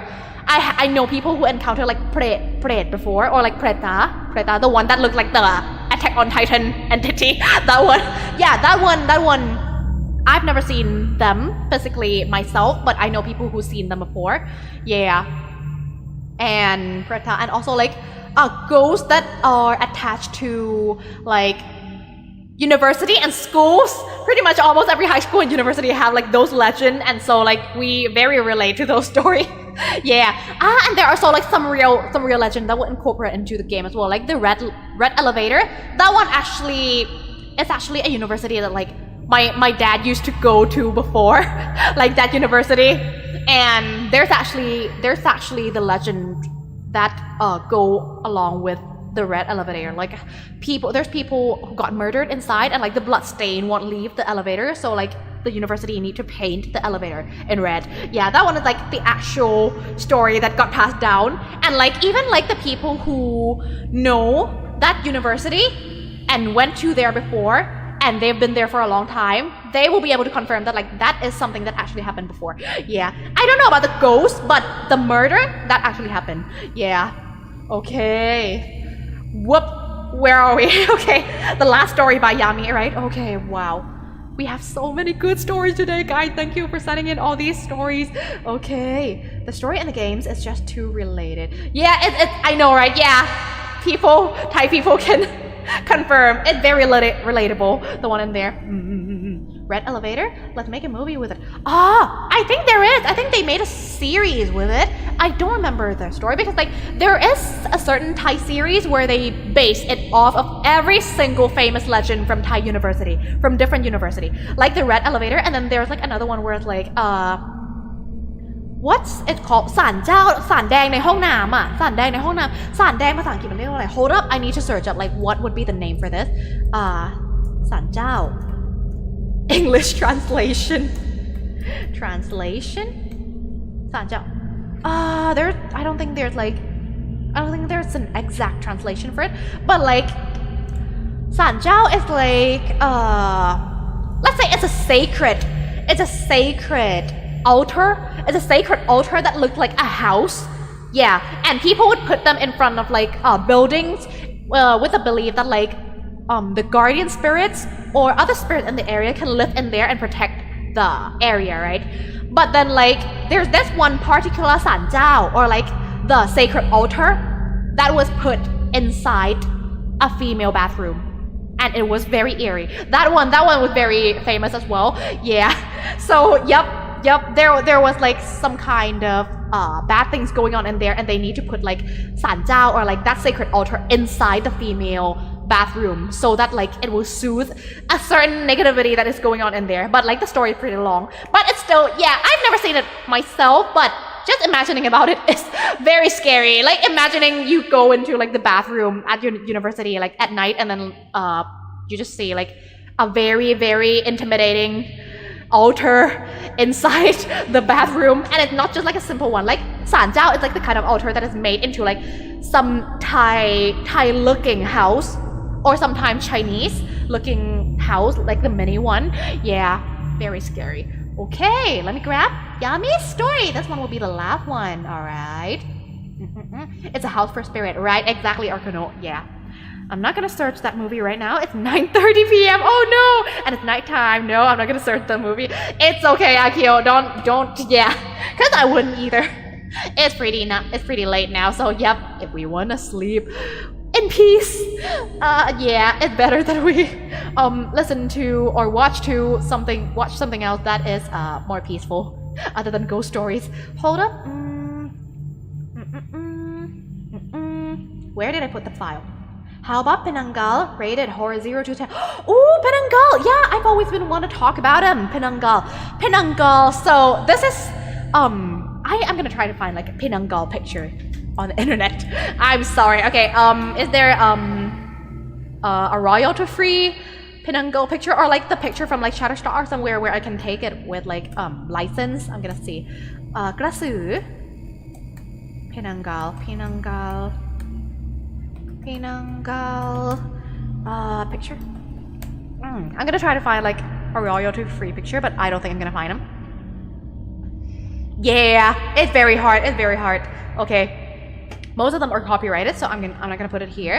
Speaker 1: I know people who encountered like Pret before, or like Preta, the one that looked like the Attack on Titan entity. That one, yeah, that one. I've never seen them physically myself, but I know people who've seen them before. Yeah. And Preta, and also like ghosts that are attached to like university and schools, pretty much almost every high school and university have like those legends, and so like we very relate to those stories. Yeah. And there are also like some real legend that will incorporate into the game as well, like the red elevator. That one it's actually a university that like my dad used to go to before, like that university. And there's actually the legend that go along with the red elevator. Like there's people who got murdered inside, and like the blood stain won't leave the elevator, so like the university need to paint the elevator in red. Yeah, that one is like the actual story that got passed down. And like even like the people who know that university and went to there before and they've been there for a long time, they will be able to confirm that like that is something that actually happened before. Yeah, I don't know about the ghost, but the murder, that actually happened. Yeah. Okay. Whoop. Where are we? Okay, the last story by Yami, right? Okay, wow. We have so many good stories today, guys. Thank you for sending in all these stories. Okay, the story and the games is just too related. Yeah, I know, right? Yeah, Thai people can confirm. It's very relatable, the one in there. Red elevator? Let's make a movie with it. I think there is. I think they made a series with it. I don't remember the story because like there is a certain Thai series where they base it off of every single famous legend from Thai university, from different university. Like the red elevator, and then there's like another one where it's like what's it called? ศาลเจ้า ศาลแดงในห้องน้ำอ่ะ ศาลแดงในห้องน้ำ ศาลแดงภาษาอังกฤษมันเรียกว่าอะไร Hold up, I need to search up like what would be the name for this. ศาลเจ้า English translation. ศาลเจ้า I don't think there's an exact translation for it, but like ศาลเจ้าis like let's say it's a sacred altar. It's a sacred altar that looked like a house. Yeah, and people would put them in front of like buildings with the belief that like the guardian spirits or other spirits in the area can live in there and protect the area, right? But then like there's this one particular ศาลเจ้า or like the sacred altar that was put inside a female bathroom, and it was very eerie. That one was very famous as well. Yeah. So yep, there was like some kind of bad things going on in there, and they need to put like ศาลเจ้า or like that sacred altar inside the female bathroom so that like it will soothe a certain negativity that is going on in there. But like the story is pretty long, but it's still, yeah, I've never seen it myself, but just imagining about it is very scary. Like imagining you go into like the bathroom at your university like at night, and then you just see like a very, very intimidating altar inside the bathroom, and it's not just like a simple one. Like ศาลเจ้า is like the kind of altar that is made into like some Thai looking house, or sometimes Chinese looking house, like the mini one. Yeah, very scary. Okay, let me grab Yami's story. This one will be the last one. All right. It's a house for spirit, right? Exactly, Arcano. Yeah. I'm not gonna search that movie right now. It's 9:30 p.m. Oh no! And it's nighttime. No, I'm not gonna search the movie. It's okay, Akio. Don't. Yeah, cause I wouldn't either. It's pretty late now. So yep, if we wanna sleep in peace, yeah, it's better that we listen to or watch something else that is more peaceful, other than ghost stories. Hold up. Where did I put the file? How about Penangal? Rated horror 0 to 10. Ooh, Penangal! Yeah, I've always been wanting to talk about him. Penangal. So this is I'm gonna try to find like a Penangal picture on the internet. I'm sorry. Okay, is there a royalty-free Penangal picture, or like the picture from like Shutterstock or somewhere where I can take it with like license? I'm gonna see. กระสือ Penangal picture. I'm gonna try to find like a royalty-free picture, but I don't think I'm gonna find them. Yeah, it's very hard. Okay, most of them are copyrighted, so I'm not gonna put it here.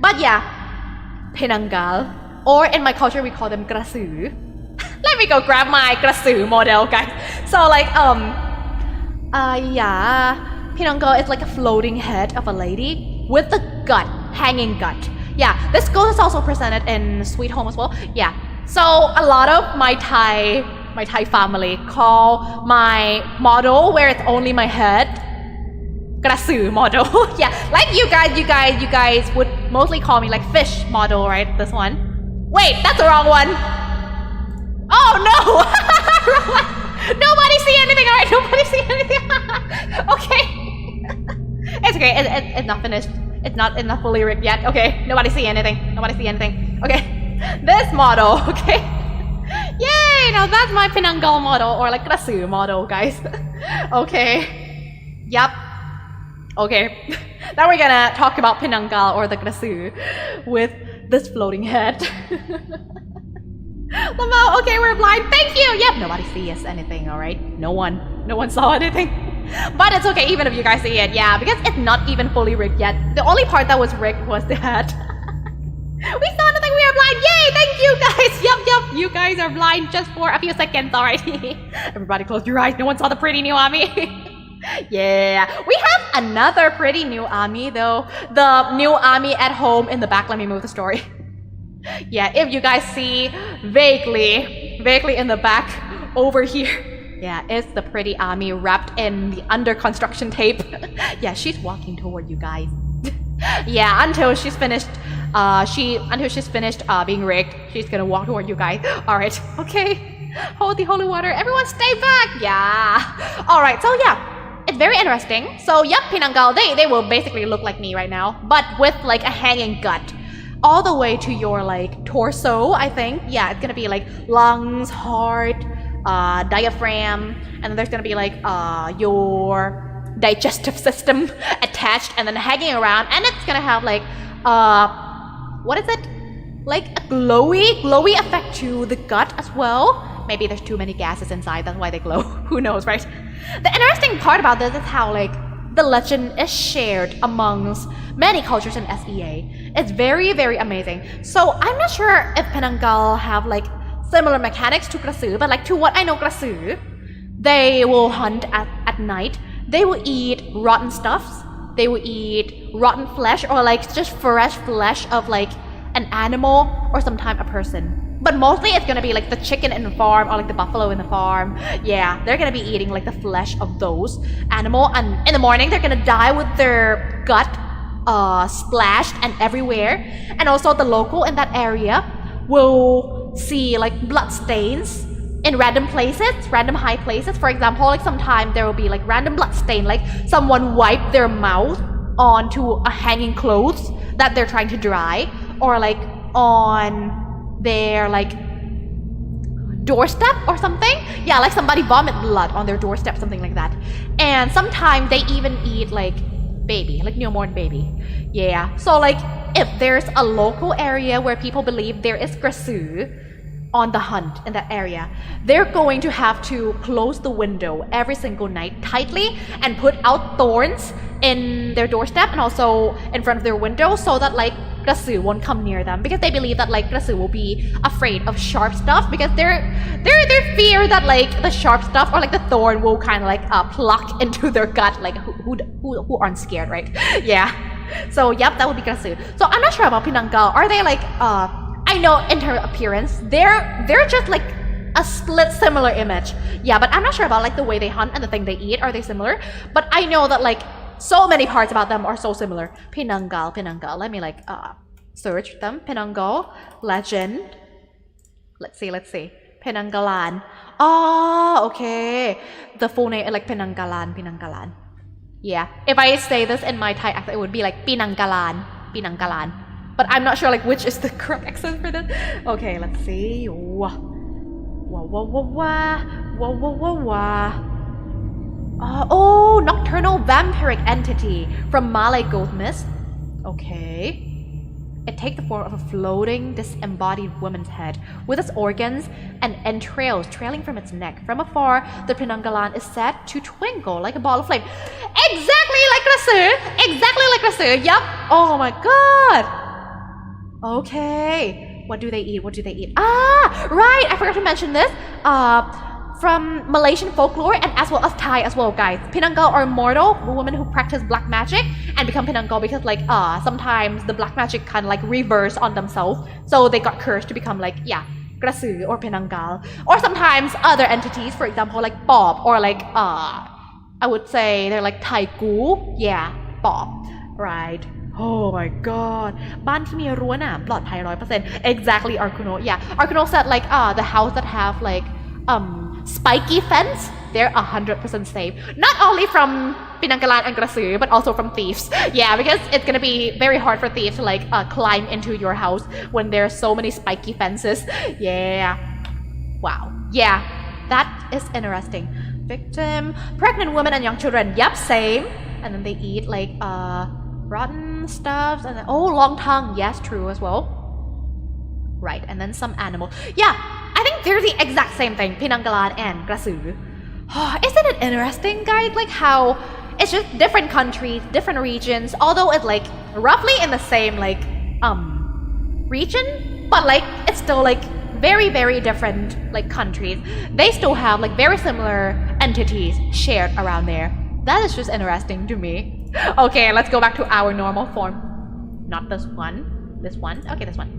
Speaker 1: But yeah, Penangal, or in my culture we call them กระสือ Let me go grab my กระสือ model, guys. So like yeah, Penangal is like a floating head of a lady with the hanging gut. Yeah, this ghost is also presented in Sweet Home as well. Yeah, so a lot of my Thai family call my model where it's only my head กระสือ model. Yeah, like you guys would mostly call me like fish model, right? This one. Wait, that's the wrong one. Oh no! Wrong one. Nobody see anything, alright? Nobody see anything. Okay. It's okay. It's not finished. It's not fully rigged yet. Okay. Nobody see anything. Nobody see anything. Okay. This model. Okay. Yay! Now that's my Penangal model or like Grasu model, guys. Okay. Yup. Okay. Now we're gonna talk about Penangal or the Grasu with this floating head. Okay, we're blind. Thank you. Yep. Nobody sees anything. All right. No one saw anything. But it's okay even if you guys see it. Yeah, because it's not even fully rigged yet. The only part that was rigged was the head. We saw nothing. We are blind. Yay! Thank you guys. Yup. You guys are blind just for a few seconds. All right. Everybody, close your eyes. No one saw the pretty new Ami. Yeah. We have another pretty new Ami though. The new Ami at home in the back. Let me move the story. Yeah, if you guys see vaguely in the back over here, yeah, it's the pretty Ami wrapped in the under construction tape. Yeah, she's walking toward you guys. Yeah, until she's finished being rigged, she's gonna walk toward you guys. All right, okay, hold the holy water. Everyone stay back. Yeah. All right, so yeah, it's very interesting. So yep, Penangal, they will basically look like me right now, but with like a hanging gut all the way to your like torso, I think. Yeah, it's gonna be like lungs, heart, diaphragm, and then there's gonna be like your digestive system attached and then hanging around, and it's gonna have like what is it? Like a glowy effect to the gut as well. Maybe there's too many gases inside, that's why they glow. Who knows, right? The interesting part about this is how like the legend is shared amongst many cultures in SEA. It's very, very amazing. So I'm not sure if Penangal have like similar mechanics to Grasu, but like to what I know Grasu, they will hunt at night. They will eat rotten stuffs. They will eat rotten flesh or like just fresh flesh of like an animal or sometimes a person. But mostly it's gonna be like the chicken in the farm or like the buffalo in the farm. Yeah, they're gonna be eating like the flesh of those animal, and in the morning they're gonna die with their gut splashed and everywhere. And also the local in that area will see like blood stains in random places, random high places. For example, like sometimes there will be like random blood stain, like someone wiped their mouth onto a hanging clothes that they're trying to dry, or like on their like doorstep or something. Yeah, like somebody vomit blood on their doorstep, something like that. And sometimes they even eat like baby, like newborn baby. Yeah, so like if there's a local area where people believe there is Grasu on the hunt in that area, they're going to have to close the window every single night tightly and put out thorns in their doorstep and also in front of their window so that like Grasu won't come near them, because they believe that like Grasu will be afraid of sharp stuff, because they fear that like the sharp stuff or like the thorn will kind of like pluck into their gut, like who aren't scared, right? Yeah. So yep, that would be Grasu. So I'm not sure about Penangal. Are they like I know in her appearance they're just like a split similar image. Yeah, but I'm not sure about like the way they hunt and the thing they eat. Are they similar? But I know that like so many parts about them are so similar. Penangal. Let me like search them. Penangal legend. Let's see. Penanggalan. Oh, okay. The full name is like Penanggalan. Yeah. If I say this in my Thai accent, it would be like Penanggalan. But I'm not sure like which is the correct accent for this. Okay, let's see. Oh, nocturnal vampiric entity from Malay gold mist. Okay. It takes the form of a floating, disembodied woman's head with its organs and entrails trailing from its neck. From afar, the Penanggalan is said to twinkle like a ball of flame. Exactly like Grasu. Yup. Oh my god. Okay. What do they eat? Ah, right. I forgot to mention this. From Malaysian folklore and as well as Thai as well, guys. Penanggal are mortal women who practice black magic and become Pinanggal because like sometimes the black magic kind of like reverse on themselves, so they got cursed to become like Grasur or Pinanggal. Or sometimes other entities, for example like Bob or like I would say they're like Taigu, Bob, right? Oh my god บ้านที่มีรั้วหนามปลอดภัย 100% exactly Arkuno Arkuno said like the house that have like spiky fence they're 100% safe not only from Pinanggalan and Grasur but also from thieves because it's gonna be very hard for thieves to like climb into your house when there's so many spiky fences wow that is interesting victim pregnant women and young children same and then they eat like rotten stuff and then, long tongue yes true as well right and then some animal I think they're the exact same thing Pinanggalan and Grasur isn't it interesting guys like how it's just different countries different regions although it's like roughly in the same like region but like it's still like very very different like countries they still have like very similar entities shared around there that is just interesting to me okay let's go back to our normal form not this one okay this one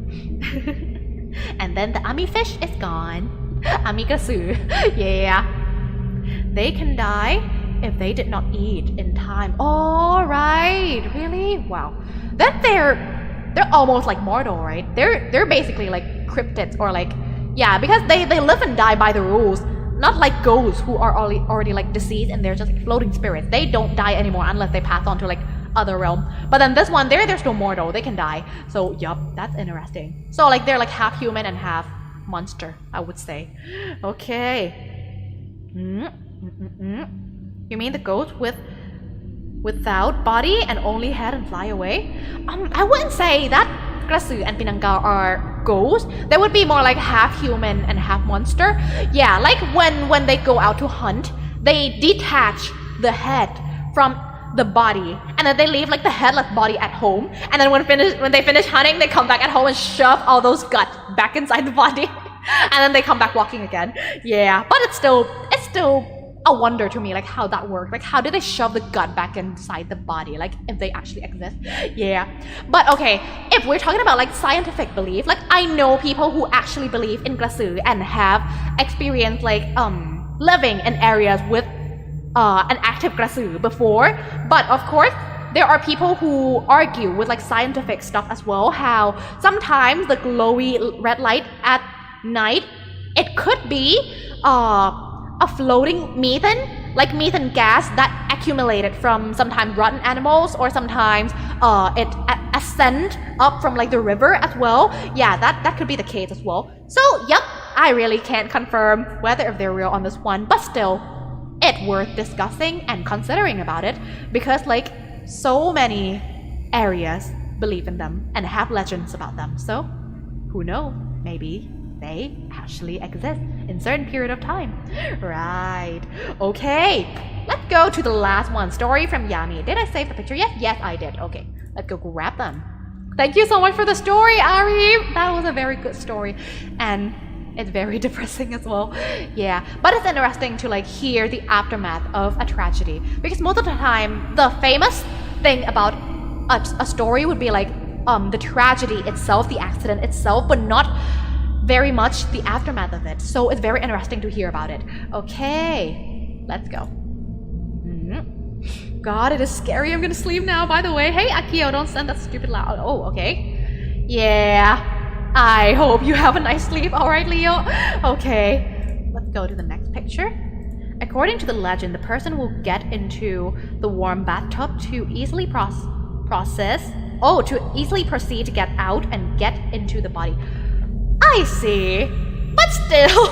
Speaker 1: and then the Ami fish is gone Ami Grasur they can die if they did not eat in time all right really wow then they're almost like mortal right they're basically like cryptids or like because they live and die by the rules not like ghosts who are already like deceased and they're just like floating spirits they don't die anymore unless they pass on to like other realm but then this one they're still mortal they can die so that's interesting so like they're like half human and half monster I would say okay you mean the ghost without body and only head and fly away I wouldn't say that Grasur and Pinanggal are ghosts they would be more like half human and half monster like when they go out to hunt they detach the head from the body and then they leave like the headless body at home and then when they finish hunting they come back at home and shove all those guts back inside the body and then they come back walking again but it's still a wonder to me like how that works like how do they shove the gut back inside the body like if they actually exist but okay if we're talking about like scientific belief like I know people who actually believe in Grasur and have experienced like living in areas with an active Grasur before but of course there are people who argue with like scientific stuff as well how sometimes the glowy red light at night it could be a floating methane like methane gas that accumulated from sometimes rotten animals or sometimes it ascend up from like the river as well that could be the case as well so I really can't confirm whether if they're real on this one but still it's worth discussing and considering about it because like so many areas believe in them and have legends about them so who knows maybe they actually exist in certain period of time right okay let's go to the last one story from Yami did I save the picture yes I did okay let's go grab them thank you so much for the story Ari that was a very good story and it's very depressing as well but it's interesting to like hear the aftermath of a tragedy because most of the time the famous thing about a story would be like the tragedy itself the accident itself but not very much the aftermath of it so it's very interesting to hear about it okay let's go God it is scary I'm gonna sleep now by the way hey Akio don't send that stupid loud okay I hope you have a nice sleep alright Leo okay let's go to the next picture according to the legend the person will get into the warm bathtub to easily to easily proceed to get out and get into the body I see but still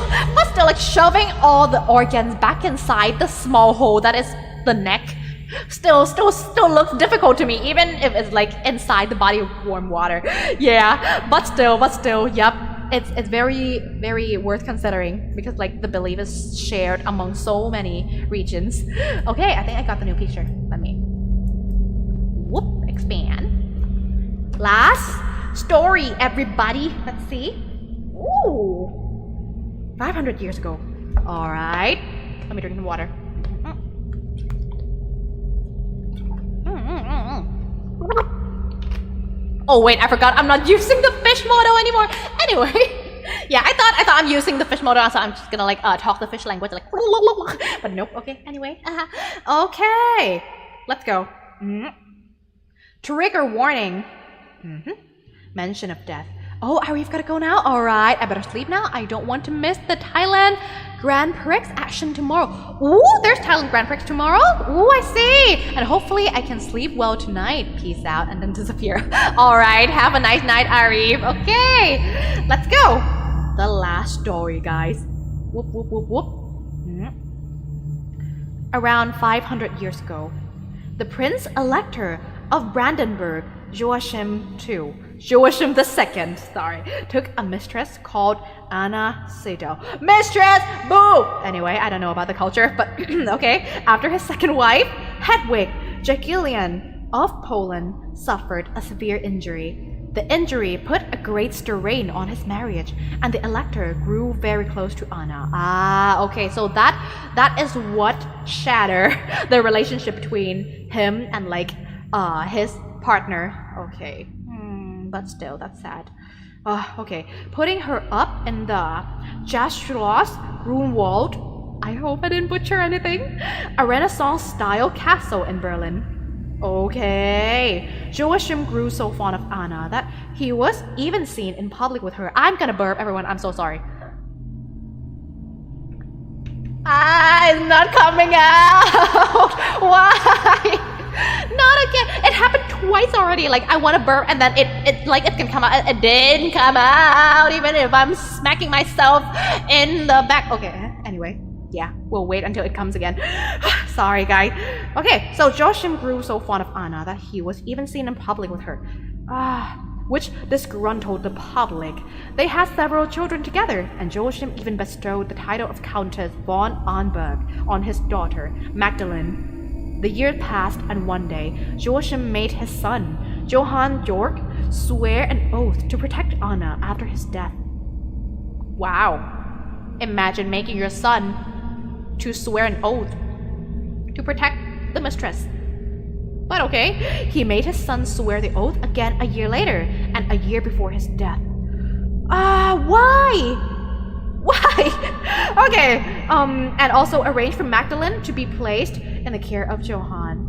Speaker 1: like shoving all the organs back inside the small hole that is the neck still looks difficult to me even if it's like inside the body of warm water but still it's very very worth considering because like the belief is shared among so many regions okay I think I got the new picture let me expand last story everybody let's see ooh 500 years ago all right let me drink the water Oh wait, I forgot I'm not using the fish model anymore. Anyway, yeah, I thought I'm using the fish model, so I'm just gonna like talk the fish language like. But nope. Okay. Anyway. Okay. Let's go. Trigger warning. Mention of death. Oh, Arif gotta go now? Alright, I better sleep now. I don't want to miss the Thailand Grand Prix action tomorrow. Ooh, there's Thailand Grand Prix tomorrow? Ooh, I see. And hopefully I can sleep well tonight. Peace out and then disappear. Alright, have a nice night, Arif. Okay, let's go. The last story, guys. Whoop, whoop, whoop, whoop. Around 500 years ago, the Prince Elector of Brandenburg, Joachim II, took a mistress called Anna Seidel. Mistress! Boo! Anyway, I don't know about the culture, but okay. After his second wife, Hedwig Jagiellon of Poland, suffered a severe injury. The injury put a great strain on his marriage, and the elector grew very close to Anna. Ah, okay, so that is what shattered the relationship between him and like his partner. Okay. But still, that's sad. Okay. Putting her up in the Schloss Grunwald, I hope I didn't butcher anything, a Renaissance-style castle in Berlin. Okay. Joachim grew so fond of Anna that he was even seen in public with her. I'm gonna burp, everyone. I'm so sorry. It's not coming out. Why? Not again. It happened twice already. Like I want to burp and then it can come out. It didn't come out even if I'm smacking myself in the back. Okay. Anyway, yeah, we'll wait until it comes again. Sorry, guys. Okay, so Joachim grew so fond of Anna that he was even seen in public with her. Which disgruntled the public. They had several children together, and Joachim even bestowed the title of Countess von Arnberg on his daughter, Magdalene. The years passed, and one day, Joachim made his son, Johann Georg, swear an oath to protect Anna after his death. Wow. Imagine making your son to swear an oath to protect the mistress. But okay, he made his son swear the oath again a year later, and a year before his death. Why? Why? Okay, and also arranged for Magdalene to be placed in the care of Johann.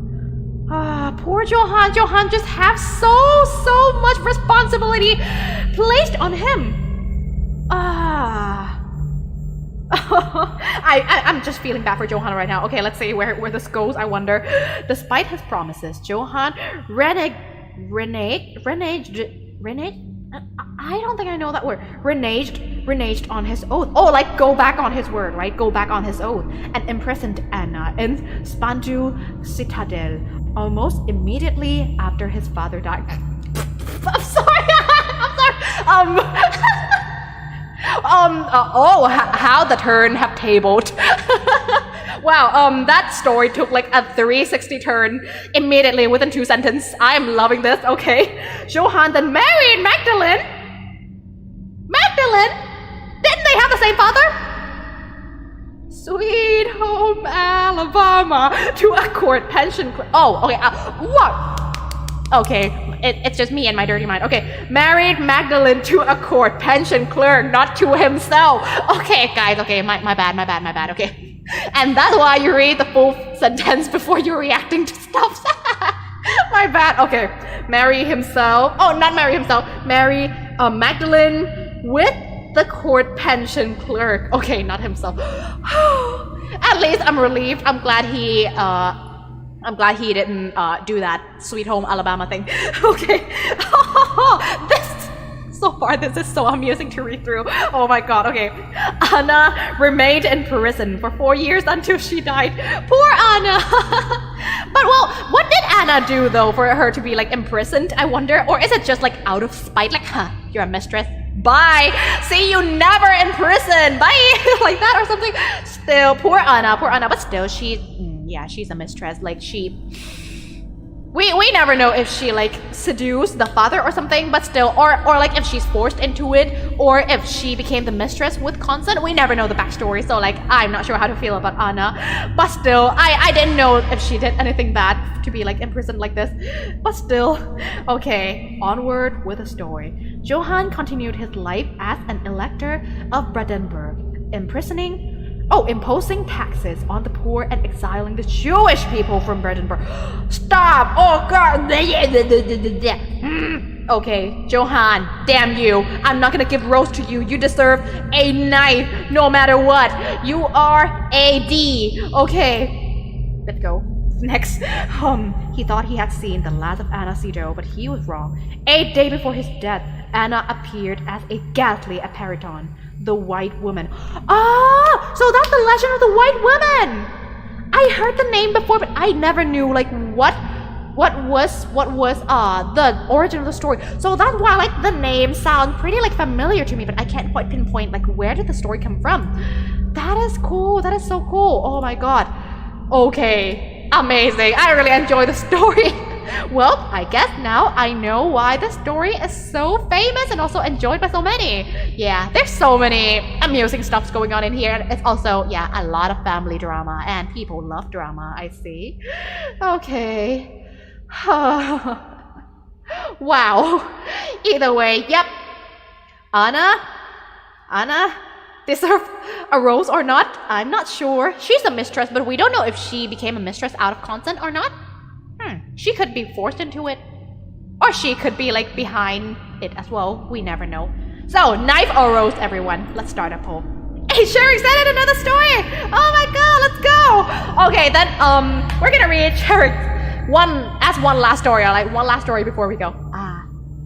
Speaker 1: Poor Johann. Johann just have so much responsibility placed on him. I'm just feeling bad for Johann right now. Okay, let's see where this goes, I wonder. Despite his promises, Johann reneged. I don't think I know that word. Reneged on his oath. Oh, like go back on his word, right? Go back on his oath. And imprisoned Anna in Spandau Citadel almost immediately after his father died. I'm sorry. I'm sorry. How the turn have tabled. Wow, that story took like a 360 turn immediately within 2 sentences. I'm loving this, okay. Johann then married Magdalene? Didn't they have the same father? Sweet home Alabama to a court pension. What? Okay, it's just me and my dirty mind. Okay, married Magdalene to a court pension clerk, not to himself. Okay, guys, okay, my bad, okay. And that's why you read the full sentence before you're reacting to stuff. My bad, okay. Marry Magdalene with the court pension clerk. Okay, not himself. At least I'm relieved. I'm glad he didn't do that Sweet Home Alabama thing. Okay. This is so amusing to read through. Oh my god, okay. Anna remained in prison for 4 years until she died. Poor Anna. But well, what did Anna do though for her to be like imprisoned, I wonder? Or is it just like out of spite, like, you're a mistress, bye, see you never in prison, bye, like that or something? Still, poor Anna, but still she's a mistress, like she We never know if she like seduced the father or something, but still, or like if she's forced into it, or if she became the mistress with consent. We never know the backstory, so like I'm not sure how to feel about Anna. But still, I didn't know if she did anything bad to be like imprisoned like this. But still, okay, onward with the story. Johann continued his life as an elector of Brandenburg, imposing taxes on the poor and exiling the Jewish people from Brandenburg. Stop! Oh god! Okay, Johann, damn you. I'm not gonna give Rose to you. You deserve a knife no matter what. You are a D. Okay, let's go. Next, he thought he had seen the last of Anna Sido, but he was wrong. 8 days before his death, Anna appeared as a ghastly apparition. The White Woman. Ah, so that's the legend of the White Woman. I heard the name before, but I never knew like what was the origin of the story. So that's why like the name sounds pretty like familiar to me, but I can't quite pinpoint like where did the story come from. That is cool. That is so cool. Oh my god. Okay, amazing. I really enjoy the story. Well, I guess now I know why the story is so famous and also enjoyed by so many. Yeah, there's so many amusing stuffs going on in here. And it's also, yeah, a lot of family drama and people love drama, I see. Okay. Wow. Either way, yep. Anna deserved a rose or not? I'm not sure. She's a mistress, but we don't know if she became a mistress out of consent or not. She could be forced into it. Or she could be like behind it as well. We never know. So, knife or rose, everyone. Let's start a poll. Hey, Sherry said it, another story! Oh my god, let's go! Okay, then, we're gonna read Sherry's one last story, or like one last story before we go.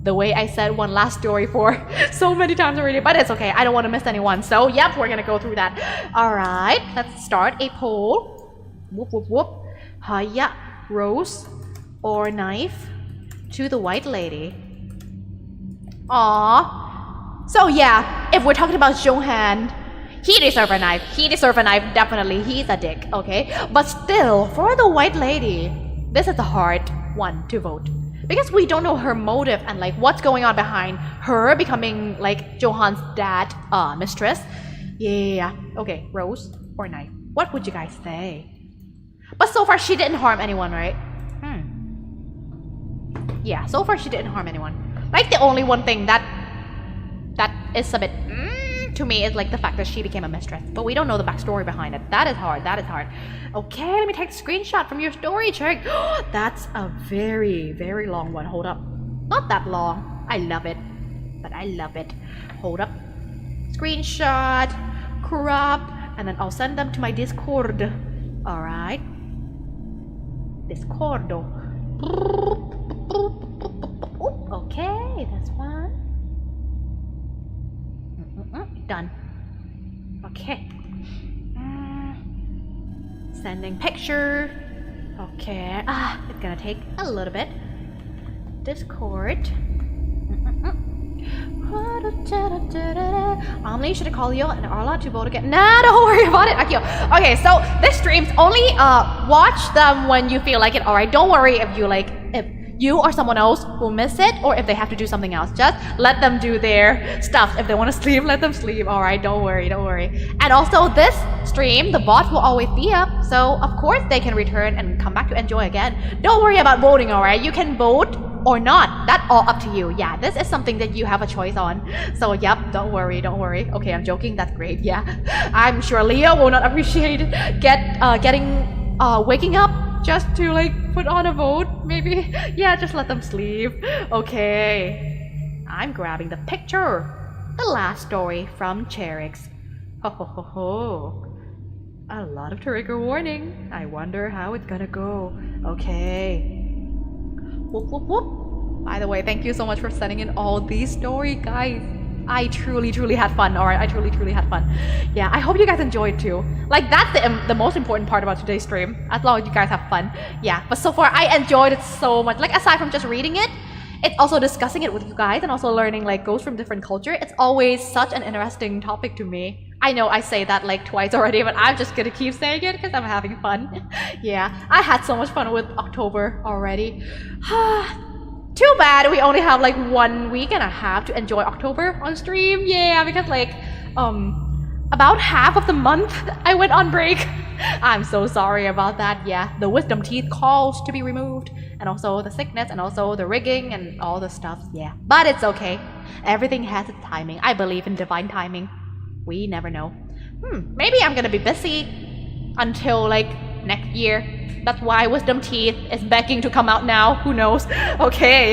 Speaker 1: The way I said one last story for so many times already, but it's okay. I don't want to miss anyone. So, yep, we're gonna go through that. Alright, let's start a poll. Whoop, whoop, whoop. Hiya. Rose or knife to the white lady. Aww. So yeah, if we're talking about Johann, he deserves a knife. He deserves a knife, definitely. He's a dick, okay? But still, for the white lady, this is a hard one to vote. Because we don't know her motive and like what's going on behind her becoming like Johann's dad, mistress. Yeah. Okay, Rose or knife. What would you guys say? But so far, she didn't harm anyone, right? Yeah, so far she didn't harm anyone. Like, the only one thing that is a bit to me is like the fact that she became a mistress. But we don't know the backstory behind it. That is hard. That is hard. Okay, let me take a screenshot from your story, check. That's a very, very long one. Hold up. Not that long. I love it. But I love it. Hold up. Screenshot. Crop. And then I'll send them to my Discord. Alright. Discordo. Okay, that's one. Done. Okay. Sending picture. Okay. It's gonna take a little bit. Discord. Omni should I call you and Arla to vote again? Nah, don't worry about it. Okay, so this streams only watch them when you feel like it. Alright, don't worry if you or someone else will miss it or if they have to do something else. Just let them do their stuff. If they want to sleep, let them sleep. Alright, don't worry. And also this stream, the bot will always be up. So of course they can return and come back to enjoy again. Don't worry about voting, alright? You can vote or not. That's all up to you. Yeah, this is something that you have a choice on. So yep, don't worry. Okay, I'm joking. That's great. Yeah, I'm sure Leo will not appreciate waking up just to like put on a vote. Maybe. Yeah, just let them sleep. Okay, I'm grabbing the picture. The last story from Cherix. Ho ho ho ho. A lot of trigger warning. I wonder how it's gonna go. Okay. Whoop, whoop, whoop. By the way, thank you so much for sending in all these stories, guys. I truly had fun. Alright, I truly had fun. Yeah, I hope you guys enjoyed too. Like, that's the most important part about today's stream. As long as you guys have fun. Yeah, but so far I enjoyed it so much. Like, aside from just reading it, it's also discussing it with you guys and also learning like ghosts from different culture. It's always such an interesting topic to me. I know I say that like twice already, but I'm just gonna keep saying it because I'm having fun. Yeah, I had so much fun with October already. Too bad we only have like 1 week and a half to enjoy October on stream. Yeah, because like about half of the month I went on break. I'm so sorry about that. Yeah, the wisdom teeth calls to be removed, and also the sickness, and also the rigging and all the stuff. Yeah, but it's okay. Everything has its timing. I believe in divine timing. We never know. Maybe I'm gonna be busy until like next year. That's why wisdom teeth is begging to come out now. Who knows? Okay.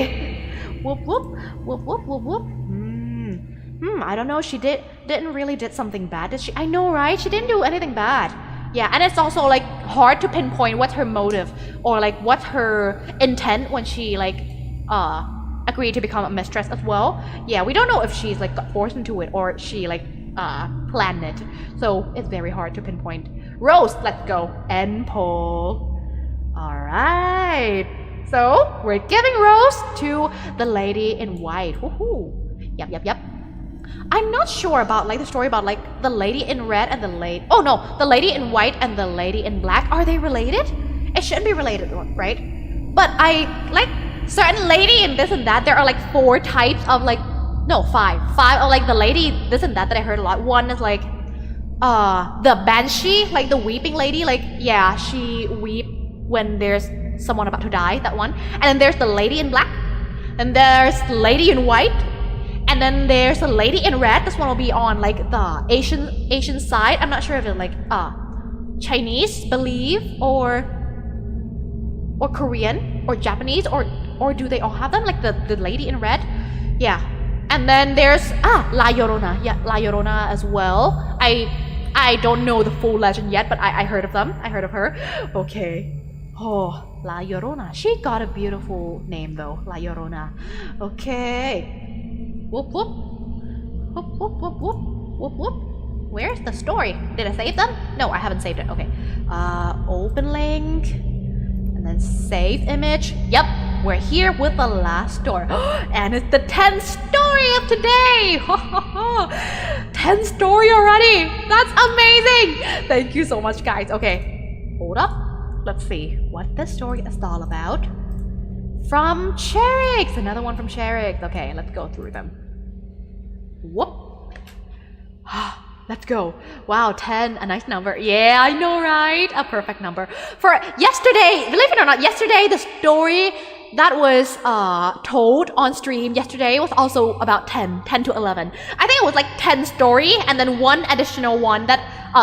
Speaker 1: Whoop whoop whoop whoop whoop whoop. I don't know. She didn't really did something bad, did she? I know, right? She didn't do anything bad. Yeah, and it's also like hard to pinpoint what's her motive or like what's her intent when she like agreed to become a mistress as well. Yeah, we don't know if she's like got forced into it or she like planned it. So it's very hard to pinpoint. Rose, let's go. End poll. Alright. So we're giving Rose to the lady in white. Woohoo. Yep. I'm not sure about like the story about like the lady in red and the lady. Oh no, the lady in white and the lady in black. Are they related? It shouldn't be related, right? But I like certain lady in this and that. There are like 4 types of like, no, 5 of like the lady this and that I heard a lot. One is like the banshee, like the weeping lady. Like yeah, she weep when there's someone about to die. That one. And then there's the lady in black. And there's the lady in white. And then there's a lady in red. This one will be on like the Asian side. I'm not sure if it's like Chinese believe or Korean or Japanese or do they all have them? Like the lady in red. Yeah. And then there's La Llorona. Yeah, La Llorona as well. I don't know the full legend yet, but I heard of them. I heard of her. Okay. Oh, La Llorona. She got a beautiful name though. La Llorona. Okay. Whoop whoop. Whoop whoop whoop whoop. Whoop whoop. Where's the story? Did I save them? No, I haven't saved it. Okay. Open link. And then save image. Yep. We're here with the last story. And it's the 10th story of today. 10th story already. That's amazing. Thank you so much, guys. Okay. Hold up. Let's see what the story is all about. From Cherix. Another one from Cherix. Okay, let's go through them. Whoop. Let's go. Wow, 10, a nice number. Yeah, I know, right? A perfect number. For yesterday, believe it or not, yesterday the story that was told on stream yesterday was also about 10 to 11. I think it was like 10 story and then one additional one that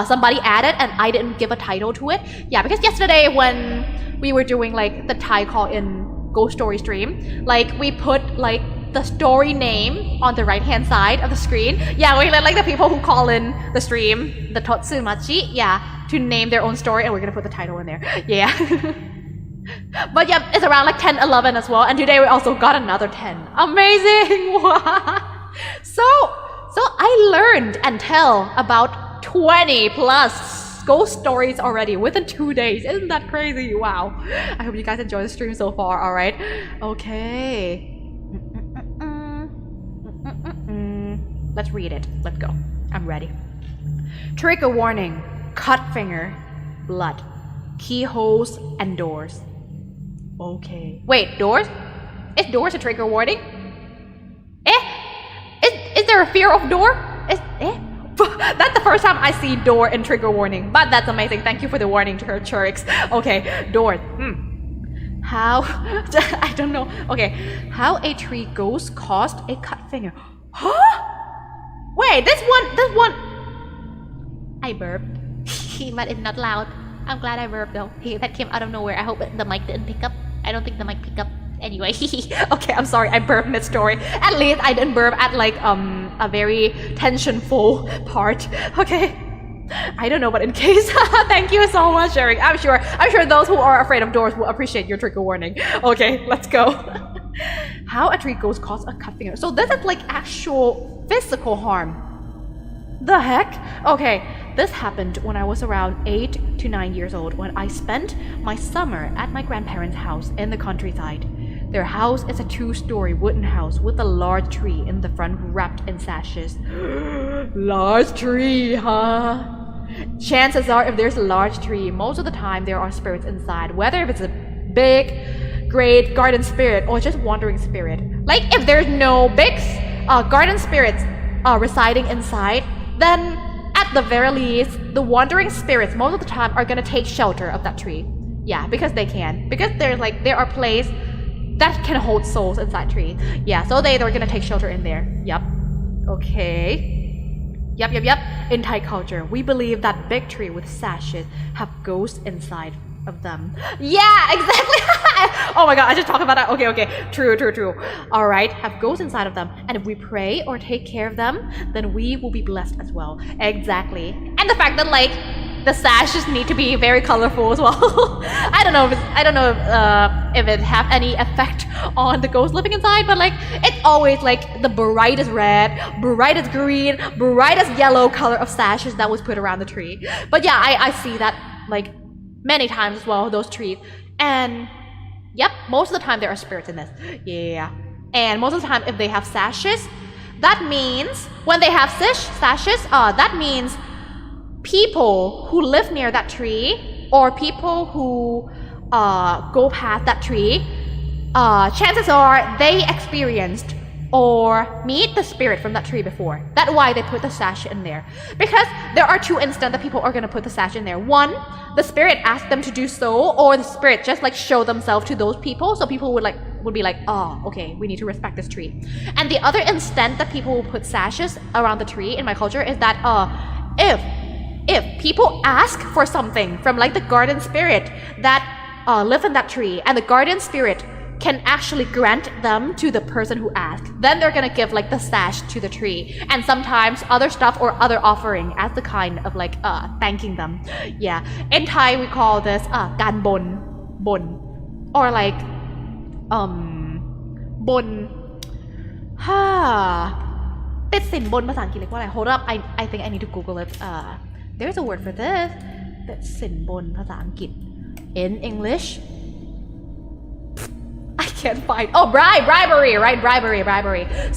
Speaker 1: somebody added and I didn't give a title to it. Yeah, because yesterday when we were doing like the Thai call in Ghost Story stream, like we put like the story name on the right hand side of the screen. Yeah, we let like the people who call in the stream, the Totsumachi, yeah, to name their own story, and we're gonna put the title in there. Yeah. But yeah, it's around like 10, 11 as well, and today we also got another 10. Amazing! So I learned and tell about 20 plus ghost stories already within 2 days. Isn't that crazy? Wow. I hope you guys enjoy the stream so far. All right. Okay. Let's read it. Let's go. I'm ready. Trigger warning. Cut finger. Blood. Keyholes and doors. Okay. Wait, doors? Is doors a trigger warning? Is there a fear of door? That's the first time I see door in trigger warning, but that's amazing. Thank you for the warning to her, Cherix. Okay, door. How? I don't know. Okay, how a tree ghost caused a cut finger. Huh? Wait, this one. I burped, but it's not loud. I'm glad I burped though. That came out of nowhere. I hope the mic didn't pick up. I don't think the mic picked up. Anyway, okay, I'm sorry, I burped mid-story. At least I didn't burp at like a very tensionful part. Okay, I don't know, but in case, thank you so much, Eric. I'm sure those who are afraid of doors will appreciate your trigger warning. Okay, let's go. How a tree ghost caused a cut finger. So this is like actual physical harm. The heck? Okay, this happened when I was around 8 to 9 years old when I spent my summer at my grandparents' house in the countryside. Their house is a 2-story wooden house with a large tree in the front wrapped in sashes. Large tree, huh? Chances are if there's a large tree, most of the time there are spirits inside, whether if it's a big, great garden spirit or just wandering spirit. Like if there's no big garden spirits residing inside, then at the very least, the wandering spirits most of the time are gonna take shelter of that tree. Yeah, because they can. Because there are places that can hold souls inside tree. Yeah, so they're gonna take shelter in there. Yep. Okay. Yep. In Thai culture, we believe that big tree with sashes have ghosts inside of them. Yeah, exactly. Oh my god, I just talked about that. Okay. True. Alright, have ghosts inside of them. And if we pray or take care of them, then we will be blessed as well. Exactly. And the fact that like the sashes need to be very colorful as well. I don't know if it have any effect on the ghost living inside, but like it's always like the brightest red, brightest green, brightest yellow color of sashes that was put around the tree. But yeah, I see that like many times as well, those trees. And yep, most of the time there are spirits in this. Yeah. And most of the time if they have sashes, that means when they have sashes, that means people who live near that tree or people who go past that tree, chances are they experienced or meet the spirit from that tree before. That's why they put the sash in there. Because there are 2 instances that people are going to put the sash in there. One, the spirit asked them to do so, or the spirit just like show themselves to those people, so people would be like, oh, okay, we need to respect this tree. And the other instant that people will put sashes around the tree in my culture is that if people ask for something from like the garden spirit that live in that tree, and the garden spirit can actually grant them to the person who asked, then they're gonna give like the sash to the tree, and sometimes other stuff or other offering as the kind of like thanking them. Yeah, in Thai we call this gan bon, or like bon ติดสินบนภาษาอังกฤษเรียกว่าอะไร Hold up, I think I need to Google it. There's a word for this. ติดสินบนภาษาอังกฤษ in English I can't find. Oh, bribery, right? Bribery.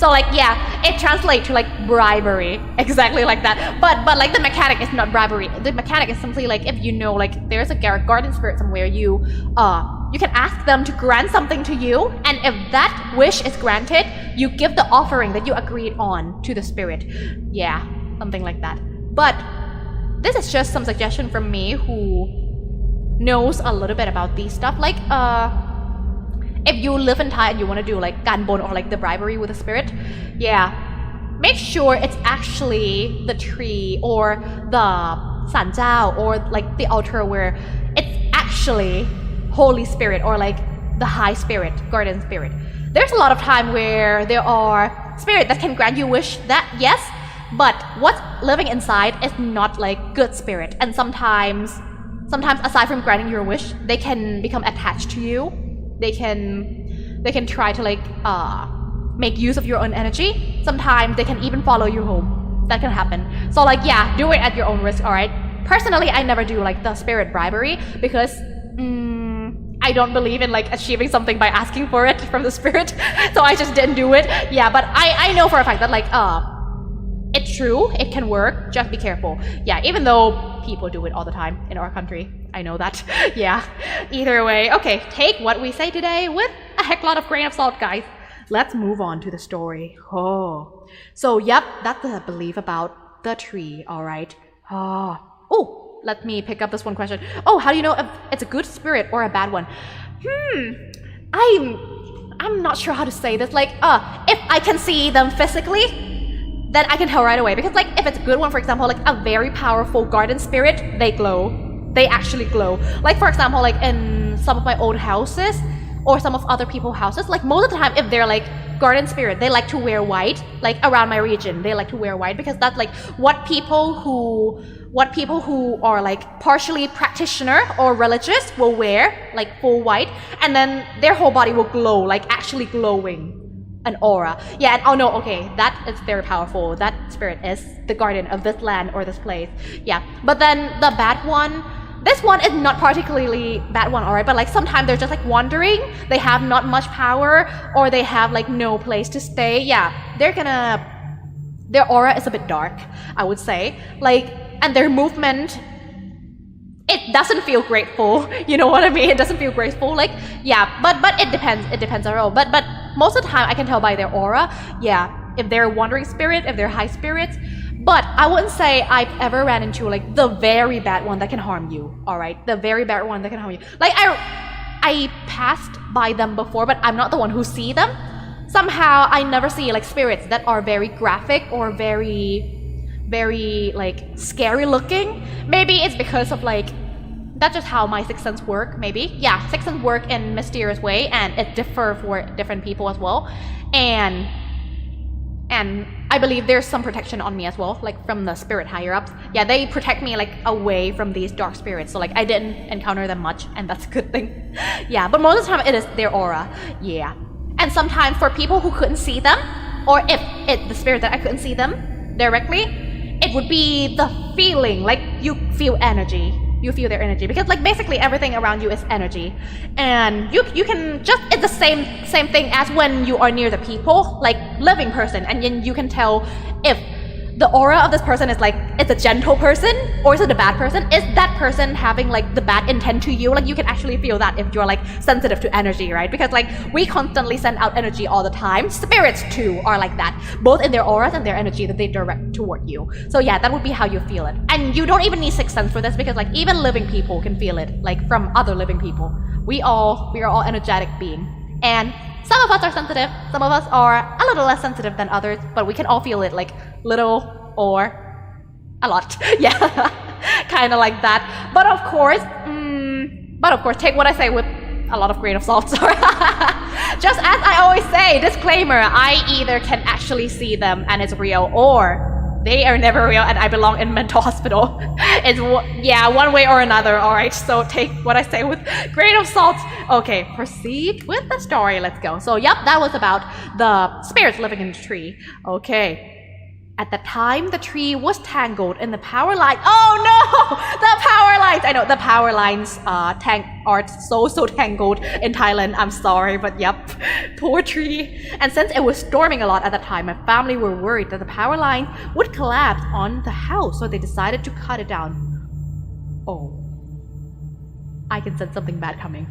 Speaker 1: So like, yeah, it translates to like bribery, exactly like that. But like the mechanic is not bribery. The mechanic is simply like if you know like there's a garden spirit somewhere, you can ask them to grant something to you, and if that wish is granted, you give the offering that you agreed on to the spirit. Yeah, something like that. But this is just some suggestion from me who knows a little bit about these stuff. Like if you live in Thai and you want to do like ganbon or like the bribery with the spirit, yeah, make sure it's actually the tree or the sanjao or like the altar where it's actually Holy Spirit or like the high spirit, garden spirit. There's a lot of time where there are spirits that can grant you wish that, yes, but what's living inside is not like good spirit. And sometimes aside from granting your wish, they can become attached to you. They can try to like make use of your own energy. Sometimes they can even follow you home. That can happen. So like, yeah, do it at your own risk. All right. Personally, I never do like the spirit bribery because I don't believe in like achieving something by asking for it from the spirit. So I just didn't do it. Yeah, but I know for a fact that like it's true, it can work, just be careful. Yeah, even though people do it all the time in our country. I know that. Yeah, either way. Okay, take what we say today with a heck lot of grain of salt, guys. Let's move on to the story. Oh, so yep, that's the belief about the tree, all right. Oh, let me pick up this one question. Oh, how do you know if it's a good spirit or a bad one? I'm not sure how to say this. Like, if I can see them physically, then I can tell right away. Because like, if it's a good one, for example, like a very powerful garden spirit, they glow. They actually glow. Like for example, like in some of my old houses or some of other people's houses, like most of the time if they're like garden spirit, they like to wear white. Like around my region, they like to wear white because that's like what people who are like partially practitioner or religious will wear, like full white, and then their whole body will glow, like actually glowing. An aura. Yeah, and oh no, okay, that is very powerful. That spirit is the guardian of this land or this place. Yeah, but then the bad one, this one is not particularly bad one, alright, but like sometimes they're just like wandering, they have not much power, or they have like no place to stay. Yeah, their aura is a bit dark, I would say. Like, and their movement, it doesn't feel grateful. You know what I mean? It doesn't feel graceful. Like, yeah, but it depends on role. But most of the time I can tell by their aura, yeah, if they're wandering spirit, if they're high spirits. But I wouldn't say I've ever ran into like the very bad one that can harm you, alright? The very bad one that can harm you. Like, I passed by them before, but I'm not the one who see them. Somehow I never see like spirits that are very graphic or very like scary looking. Maybe it's because of like, that's just how my sixth sense work, maybe. Yeah, sixth sense work in mysterious way, and it differ for different people as well. And I believe there's some protection on me as well, like from the spirit higher ups. Yeah, they protect me like away from these dark spirits. So like I didn't encounter them much, and that's a good thing. Yeah, but most of the time it is their aura. Yeah. And sometimes for people who couldn't see them, or if it's the spirit that I couldn't see them directly, it would be the feeling, like you feel energy. You feel their energy, because like basically everything around you is energy, and you can just, it's the same thing as when you are near the people, like living person, and then you can tell if the aura of this person is like, it's a gentle person or is it a bad person. Is that person having like the bad intent to you? Like you can actually feel that if you're like sensitive to energy, right? Because like we constantly send out energy all the time. Spirits too are like that, both in their auras and their energy that they direct toward you. So yeah, that would be how you feel it. And you don't even need sixth sense for this, because like even living people can feel it, like from other living people. We are all energetic beings. And some of us are sensitive, some of us are a little less sensitive than others, but we can all feel it, like little or a lot. Yeah, kind of like that. But of course, take what I say with a lot of grain of salt. Just as I always say, disclaimer, I either can actually see them and it's real, or they are never real and I belong in mental hospital. It's, yeah, one way or another, alright? So take what I say with grain of salt. Okay, proceed with the story, let's go. So yep, that was about the spirits living in the tree. Okay. At the time, the tree was tangled in the power line. Oh no! The power lines! I know, the power lines are so tangled in Thailand. I'm sorry, but yep. Poor tree. And since it was storming a lot at the time, my family were worried that the power line would collapse on the house, so they decided to cut it down. Oh. I can sense something bad coming.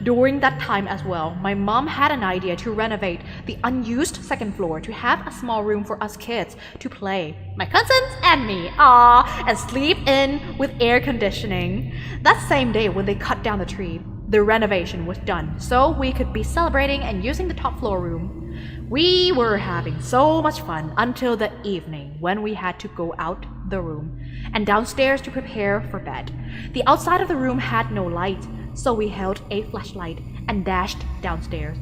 Speaker 1: During that time as well, my mom had an idea to renovate the unused second floor to have a small room for us kids to play, my cousins and me, and sleep in with air conditioning. That same day when they cut down the tree, the renovation was done, so we could be celebrating and using the top floor room. We were having so much fun until the evening when we had to go out the room and downstairs to prepare for bed. The outside of the room had no light, so we held a flashlight and dashed downstairs.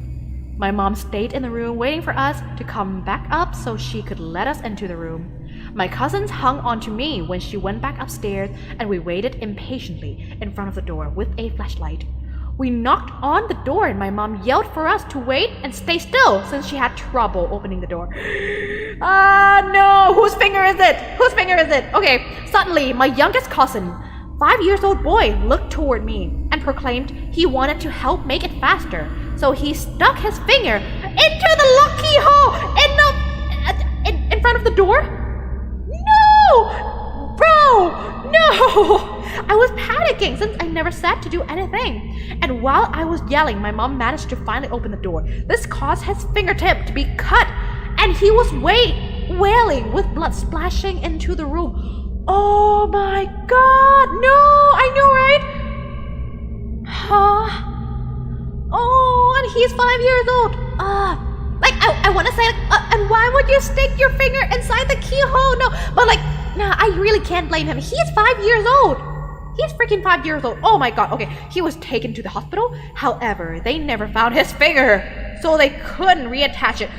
Speaker 1: My mom stayed in the room waiting for us to come back up so she could let us into the room. My cousins hung on to me when she went back upstairs, and we waited impatiently in front of the door with a flashlight. We knocked on the door and my mom yelled for us to wait and stay still since she had trouble opening the door. No! Whose finger is it? Whose finger is it? Okay, suddenly my youngest cousin, 5-year-old boy, looked toward me and proclaimed he wanted to help make it faster. So he stuck his finger into the lock keyhole in front of the door. No! Bro! No! I was panicking since I never said to do anything. And while I was yelling, my mom managed to finally open the door. This caused his fingertip to be cut, and he was wailing with blood splashing into the room. Oh my god, no! I know, right? Huh? Oh, and he's 5 years old. I want to say, and why would you stick your finger inside the keyhole? No, but like, nah, I really can't blame him. He's 5 years old. He's freaking 5 years old. Oh my god. Okay, he was taken to the hospital. However, they never found his finger, so they couldn't reattach it.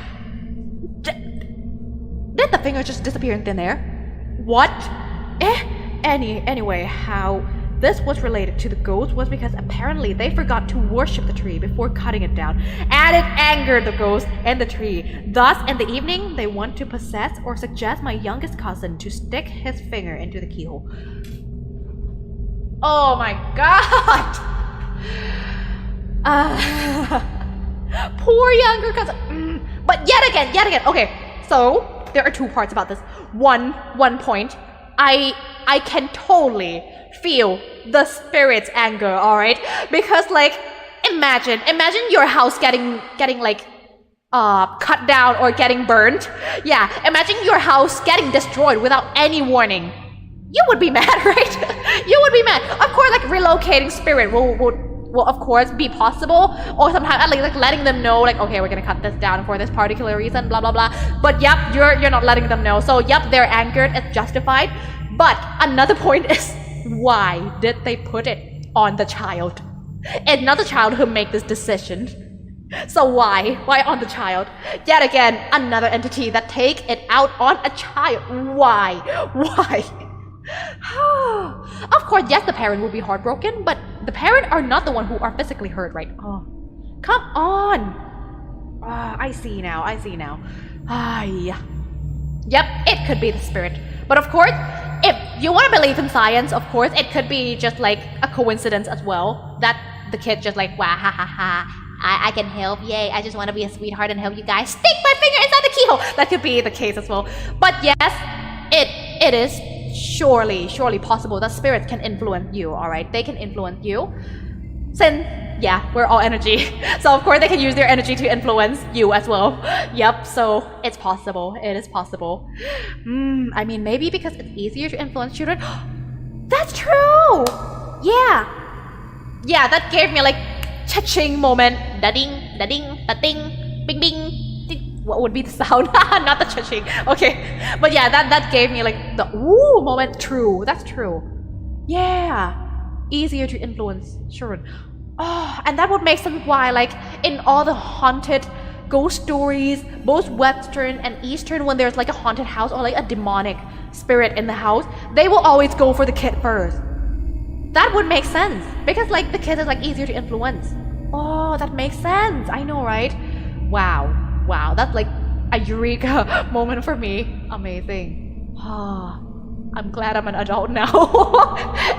Speaker 1: Did the finger just disappear in thin air? What? Anyway, how this was related to the ghost was because apparently they forgot to worship the tree before cutting it down, and it angered the ghost and the tree. Thus, in the evening, they want to possess or suggest my youngest cousin to stick his finger into the keyhole. Oh my god. Poor younger cousin. But yet again. Okay, so there are two parts about this. One point. I can totally feel the spirit's anger, alright? Because like, imagine your house getting like cut down or getting burned. Yeah, imagine your house getting destroyed without any warning. You would be mad, right? You would be mad. Of course, like relocating spirit will of course be possible, or sometimes at least like letting them know, like, okay, we're gonna cut this down for this particular reason, blah blah blah. But yep, you're not letting them know. So yep, they're angered. It's justified. But another point is, why did they put it on the child? It's not the child who made this decision. So why on the child? Yet again, another entity that take it out on a child. Why? Of course, yes, the parent will be heartbroken, but the parent are not the one who are physically hurt, right? Oh, come on. I see now. Yeah. Yep, it could be the spirit. But of course, if you want to believe in science, of course, it could be just like a coincidence as well. That the kid just like, wow, ha ha ha. I can help, yay, I just want to be a sweetheart and help you guys. Stick my finger inside the keyhole! That could be the case as well. But yes, it is surely possible that spirits can influence you, alright? They can influence you. Since, yeah, we're all energy. So of course they can use their energy to influence you as well. Yep, so it's possible. It is possible. I mean, maybe because it's easier to influence children. That's true! Yeah, that gave me like cha-ching moment. Da-ding, da-ding, da-ding, bing, ding. What would be the sound? Not the cha-ching. Okay. But yeah, that gave me like the ooh moment. True. That's true. Yeah. Easier to influence children. Oh, and that would make sense why, like, in all the haunted ghost stories, both Western and Eastern, when there's like a haunted house or like a demonic spirit in the house, they will always go for the kid first. That would make sense, because like the kid is like easier to influence. Oh, that makes sense. I know, right? Wow, that's like a eureka moment for me. Amazing. I'm glad I'm an adult now.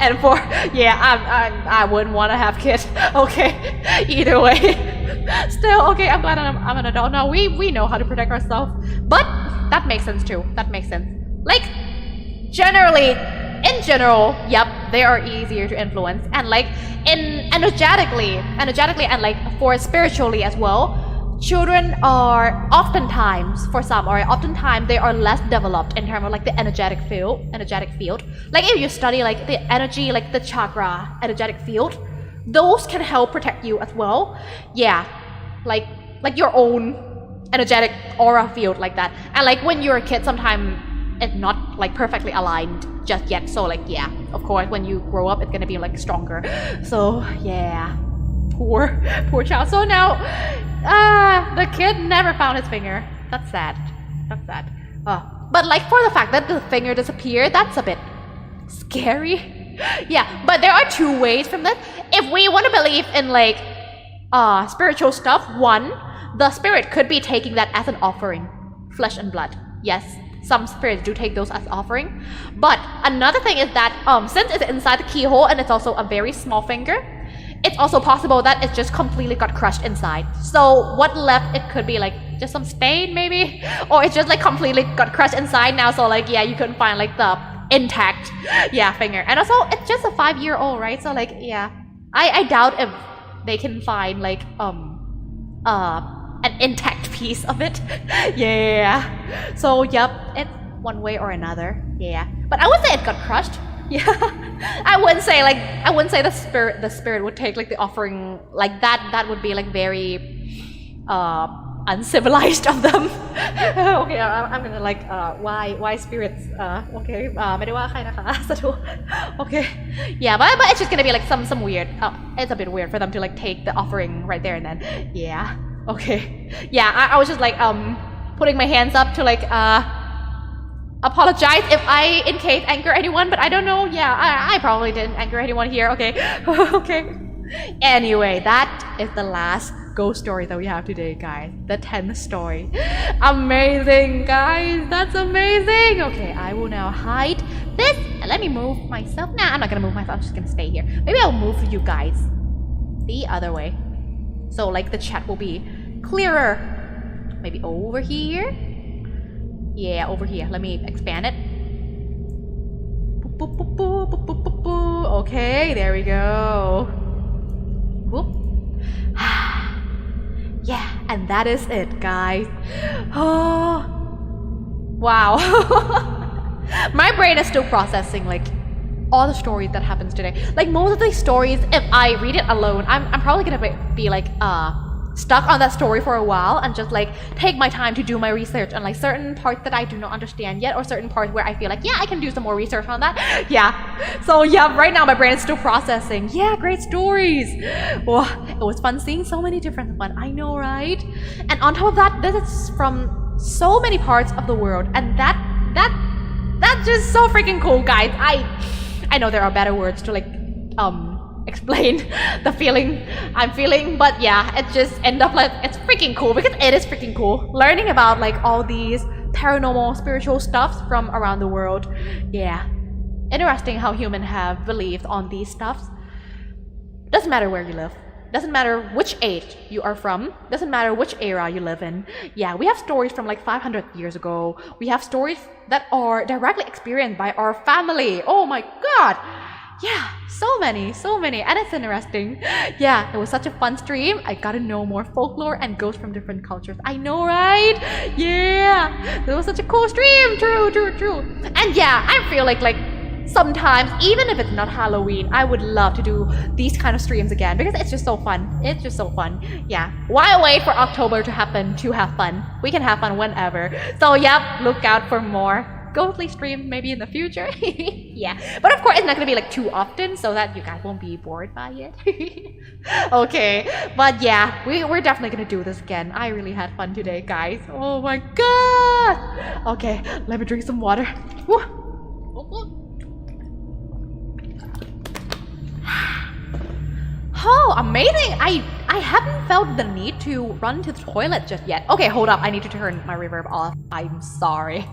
Speaker 1: And I wouldn't want to have kids. Okay, either way. Still, okay, I'm glad I'm an adult now. We know how to protect ourselves. But that makes sense too. That makes sense. Like, in general, yep, they are easier to influence. And like, energetically and like for spiritually as well, children are oftentimes they are less developed in terms of like the energetic field. Like if you study like the energy, like the chakra energetic field, those can help protect you as well. Yeah, like your own energetic aura field like that. And like when you're a kid, sometimes it's not like perfectly aligned just yet. So like, yeah, of course, when you grow up, it's gonna be like stronger. So yeah, poor child. So now, the kid never found his finger. That's sad. But like for the fact that the finger disappeared, that's a bit scary. Yeah, but there are two ways from this. If we want to believe in like spiritual stuff, one, the spirit could be taking that as an offering, flesh and blood. Yes, some spirits do take those as offering. But another thing is that since it's inside the keyhole and it's also a very small finger, it's also possible that it just completely got crushed inside. So what left, it could be like just some stain maybe, or it just like completely got crushed inside now. So like, yeah, you couldn't find like the intact, yeah, finger. And also it's just a 5-year-old, right? So like, yeah, I doubt if they can find like an intact piece of it. Yeah. So yep, it's one way or another. Yeah. But I would say it got crushed. Yeah. I wouldn't say the spirit would take like the offering like that. That would be like very uncivilized of them. Okay, I'm gonna like why spirits okay ไม่ได้ว่าใครนะคะ สาธุ okay, yeah, but it's just gonna be like some weird, it's a bit weird for them to like take the offering right there and then. Yeah, okay, yeah, I was just like putting my hands up to like apologize if I in case anger anyone, but I don't know. Yeah, I probably didn't anger anyone here. Okay. Okay, anyway, that is the last ghost story that we have today, guys. The 10th story. Amazing, guys. That's amazing. Okay, I will now hide this let me move myself. Nah, I'm not gonna move myself. I'm just gonna stay here. Maybe I'll move you guys the other way. So like the chat will be clearer. Maybe over here? Yeah, over here. Let me expand it. Okay, there we go. Whoop. Yeah, and that is it, guys. Oh, wow. My brain is still processing like all the stories that happens today. Like most of these stories, if I read it alone, I'm probably gonna be like stuck on that story for a while and just like take my time to do my research on like certain parts that I do not understand yet, or certain parts where I feel like, yeah, I can do some more research on that. Yeah, so yeah, right now my brain is still processing. Yeah, great stories. Well, it was fun seeing so many different ones. I know, right? And on top of that, this is from so many parts of the world, and that's just so freaking cool, guys. I know there are better words to like explain the feeling I'm feeling, but yeah, it just end up like it's freaking cool, because it is freaking cool learning about like all these paranormal spiritual stuffs from around the world. Yeah, interesting how humans have believed on these stuffs. Doesn't matter where you live, doesn't matter which age you are from, doesn't matter which era you live in. Yeah, we have stories from like 500 years ago. We have stories that are directly experienced by our family. Oh my god. Yeah, so many, and it's interesting. Yeah, it was such a fun stream. I got to know more folklore and ghosts from different cultures. I know, right? Yeah, it was such a cool stream. True. And yeah, I feel like sometimes, even if it's not Halloween, I would love to do these kind of streams again, because it's just so fun. It's just so fun. Yeah, why wait for October to happen to have fun? We can have fun whenever. So yep, look out for more ghostly stream maybe in the future. Yeah, but of course it's not gonna be like too often, so that you guys won't be bored by it. Okay, but yeah, we're definitely gonna do this again. I really had fun today, guys. Oh my god. Okay, let me drink some water. Woo. Oh, amazing. I haven't felt the need to run to the toilet just yet. Okay, hold up, I need to turn my reverb off. I'm sorry.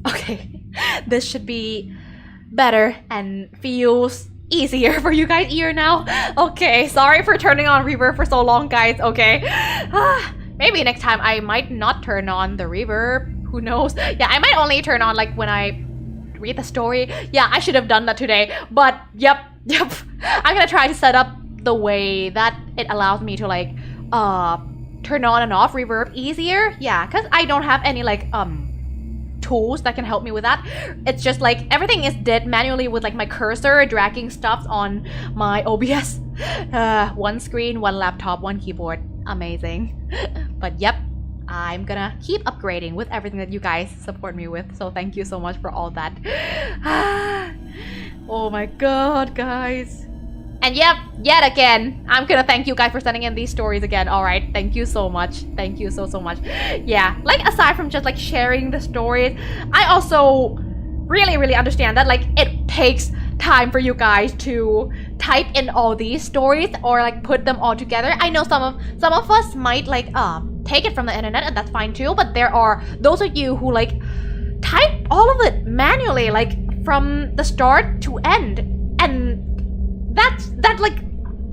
Speaker 1: Okay, this should be better and feels easier for you guys' ear now. Okay, sorry for turning on reverb for so long, guys. Okay, maybe next time I might not turn on the reverb. Who knows? Yeah, I might only turn on like when I read the story. Yeah, I should have done that today, but yep. I'm gonna try to set up the way that it allows me to like turn on and off reverb easier. Yeah, because I don't have any like tools that can help me with that. It's just like everything is did manually with like my cursor dragging stuff on my OBS. One screen, one laptop, one keyboard. Amazing. But yep, I'm gonna keep upgrading with everything that you guys support me with, so thank you so much for all that. Oh my god, guys. And yep, yet again, I'm gonna thank you guys for sending in these stories again. Alright, thank you so much. Thank you so much. Yeah, like aside from just like sharing the stories, I also really understand that like it takes time for you guys to type in all these stories or like put them all together. I know some of us might like take it from the internet, and that's fine too, but there are those of you who like type all of it manually, like from the start to end, and that's like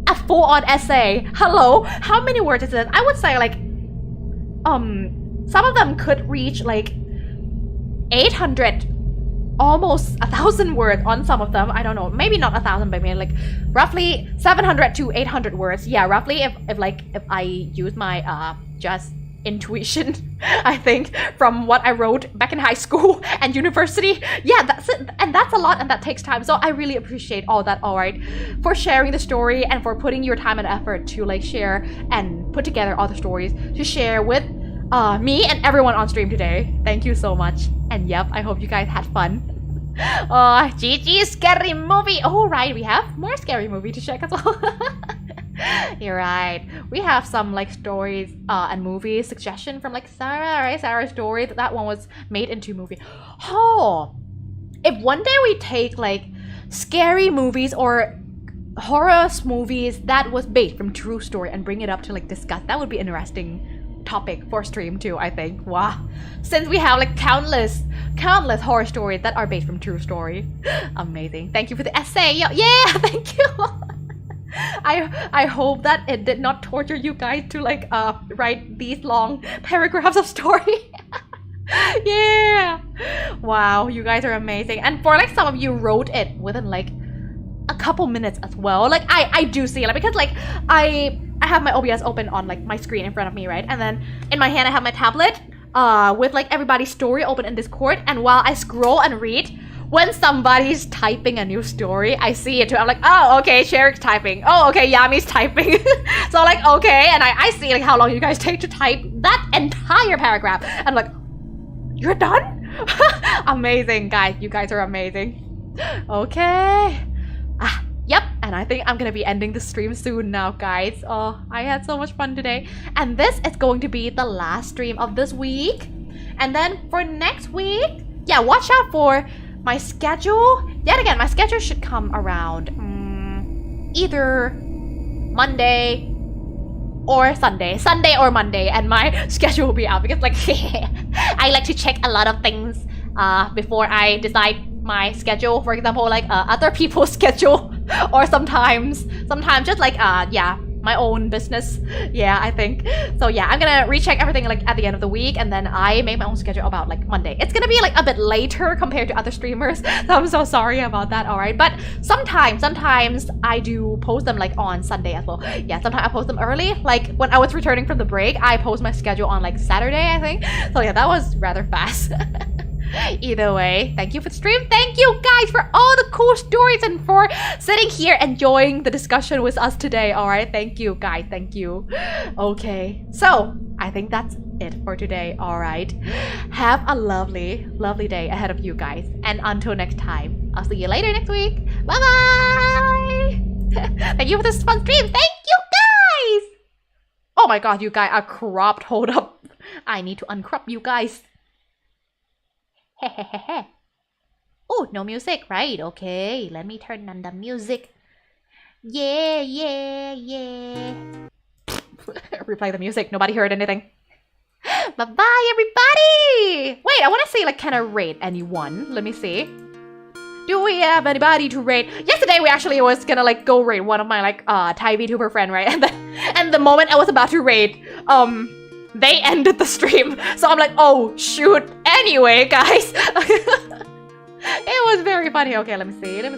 Speaker 1: a full-on essay. Hello, how many words is it? I would say like some of them could reach like 800, almost 1,000 words on some of them. I don't know, maybe not 1,000, but maybe like roughly 700 to 800 words. Yeah, roughly if I use my just intuition, I think, from what I wrote back in high school and university. Yeah, that's it, and that's a lot, and that takes time, so I really appreciate all that. All right, for sharing the story and for putting your time and effort to like share and put together all the stories to share with me and everyone on stream today. Thank you so much. And yep, I hope you guys had fun. GG scary movie. Oh right, we have more scary movie to check as well. You're right. We have some like stories and movie suggestion from like Sarah, right? Sarah's story. That one was made into movie. Oh, if one day we take like scary movies or horror movies that was based from true story and bring it up to like discuss, that would be interesting. topic for stream too, I think. Wow. Since we have like countless horror stories that are based from true story. Amazing. Thank you for the essay. Yeah, thank you. I hope that it did not torture you guys to like write these long paragraphs of story. Yeah. Wow, you guys are amazing. And for like some of you wrote it within like a couple minutes as well. Like I do see it because like I have my OBS open on like my screen in front of me, right? And then in my hand I have my tablet with like everybody's story open in Discord, and while I scroll and read, when somebody's typing a new story, I see it too. I'm like, oh, okay, Sherik's typing. Oh, okay, Yami's typing. So I'm like, okay, and I see like how long you guys take to type that entire paragraph. And I'm like, you're done? Amazing, guys. You guys are amazing. Okay. Yep, and I think I'm gonna be ending the stream soon now, guys. Oh, I had so much fun today. And this is going to be the last stream of this week. And then for next week, yeah, watch out for my schedule. Yet again, my schedule should come around either Monday or Sunday. Sunday or Monday, and my schedule will be out because like I like to check a lot of things before I decide my schedule. For example, like other people's schedule, or sometimes just like yeah, my own business. Yeah, I think so. Yeah, I'm gonna recheck everything like at the end of the week, and then I make my own schedule about like Monday. It's gonna be like a bit later compared to other streamers, so I'm so sorry about that. All right, but sometimes I do post them like on Sunday as well. Yeah, sometimes I post them early. Like when I was returning from the break, I post my schedule on like Saturday, I think. So yeah, that was rather fast. Either way, thank you for the stream. Thank you guys for all the cool stories and for sitting here enjoying the discussion with us today. All right, thank you guys, thank you. Okay, so I think that's it for today. All right, have a lovely day ahead of you guys, and until next time, I'll see you later next week. Bye bye. Thank you for this fun stream. Thank you guys. Oh my god, you guys are cropped. Hold up, I need to uncrop you guys. Oh, no music, right? Okay, let me turn on the music. Yeah. Replay the music. Nobody heard anything. Bye-bye, everybody! Wait, I want to say, like, can I rate anyone? Let me see. Do we have anybody to rate? Yesterday, we actually was gonna, like, go rate one of my, like, Thai VTuber friend, right? And the moment I was about to rate, they ended the stream. So I'm like, oh, shoot. Anyway, guys. It was very funny. Okay, let me see. No,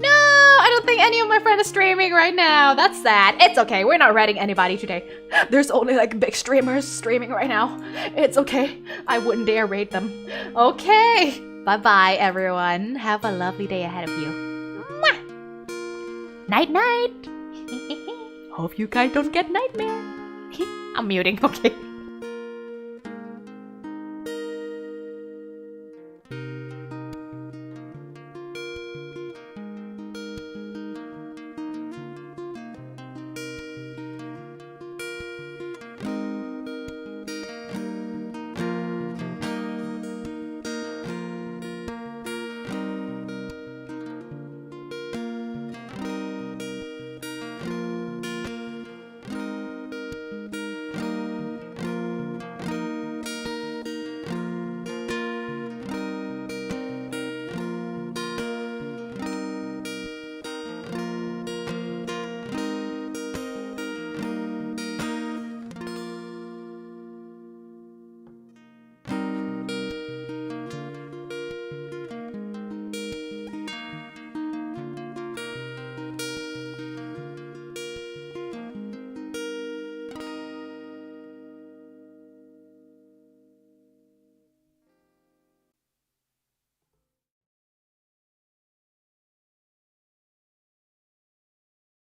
Speaker 1: I don't think any of my friends are streaming right now. That's sad. It's okay. We're not rating anybody today. There's only like big streamers streaming right now. It's okay. I wouldn't dare rate them. Okay. Bye-bye, everyone. Have a lovely day ahead of you. Mwah! Night-night. Hope you guys don't get nightmares. I'm muting. Okay.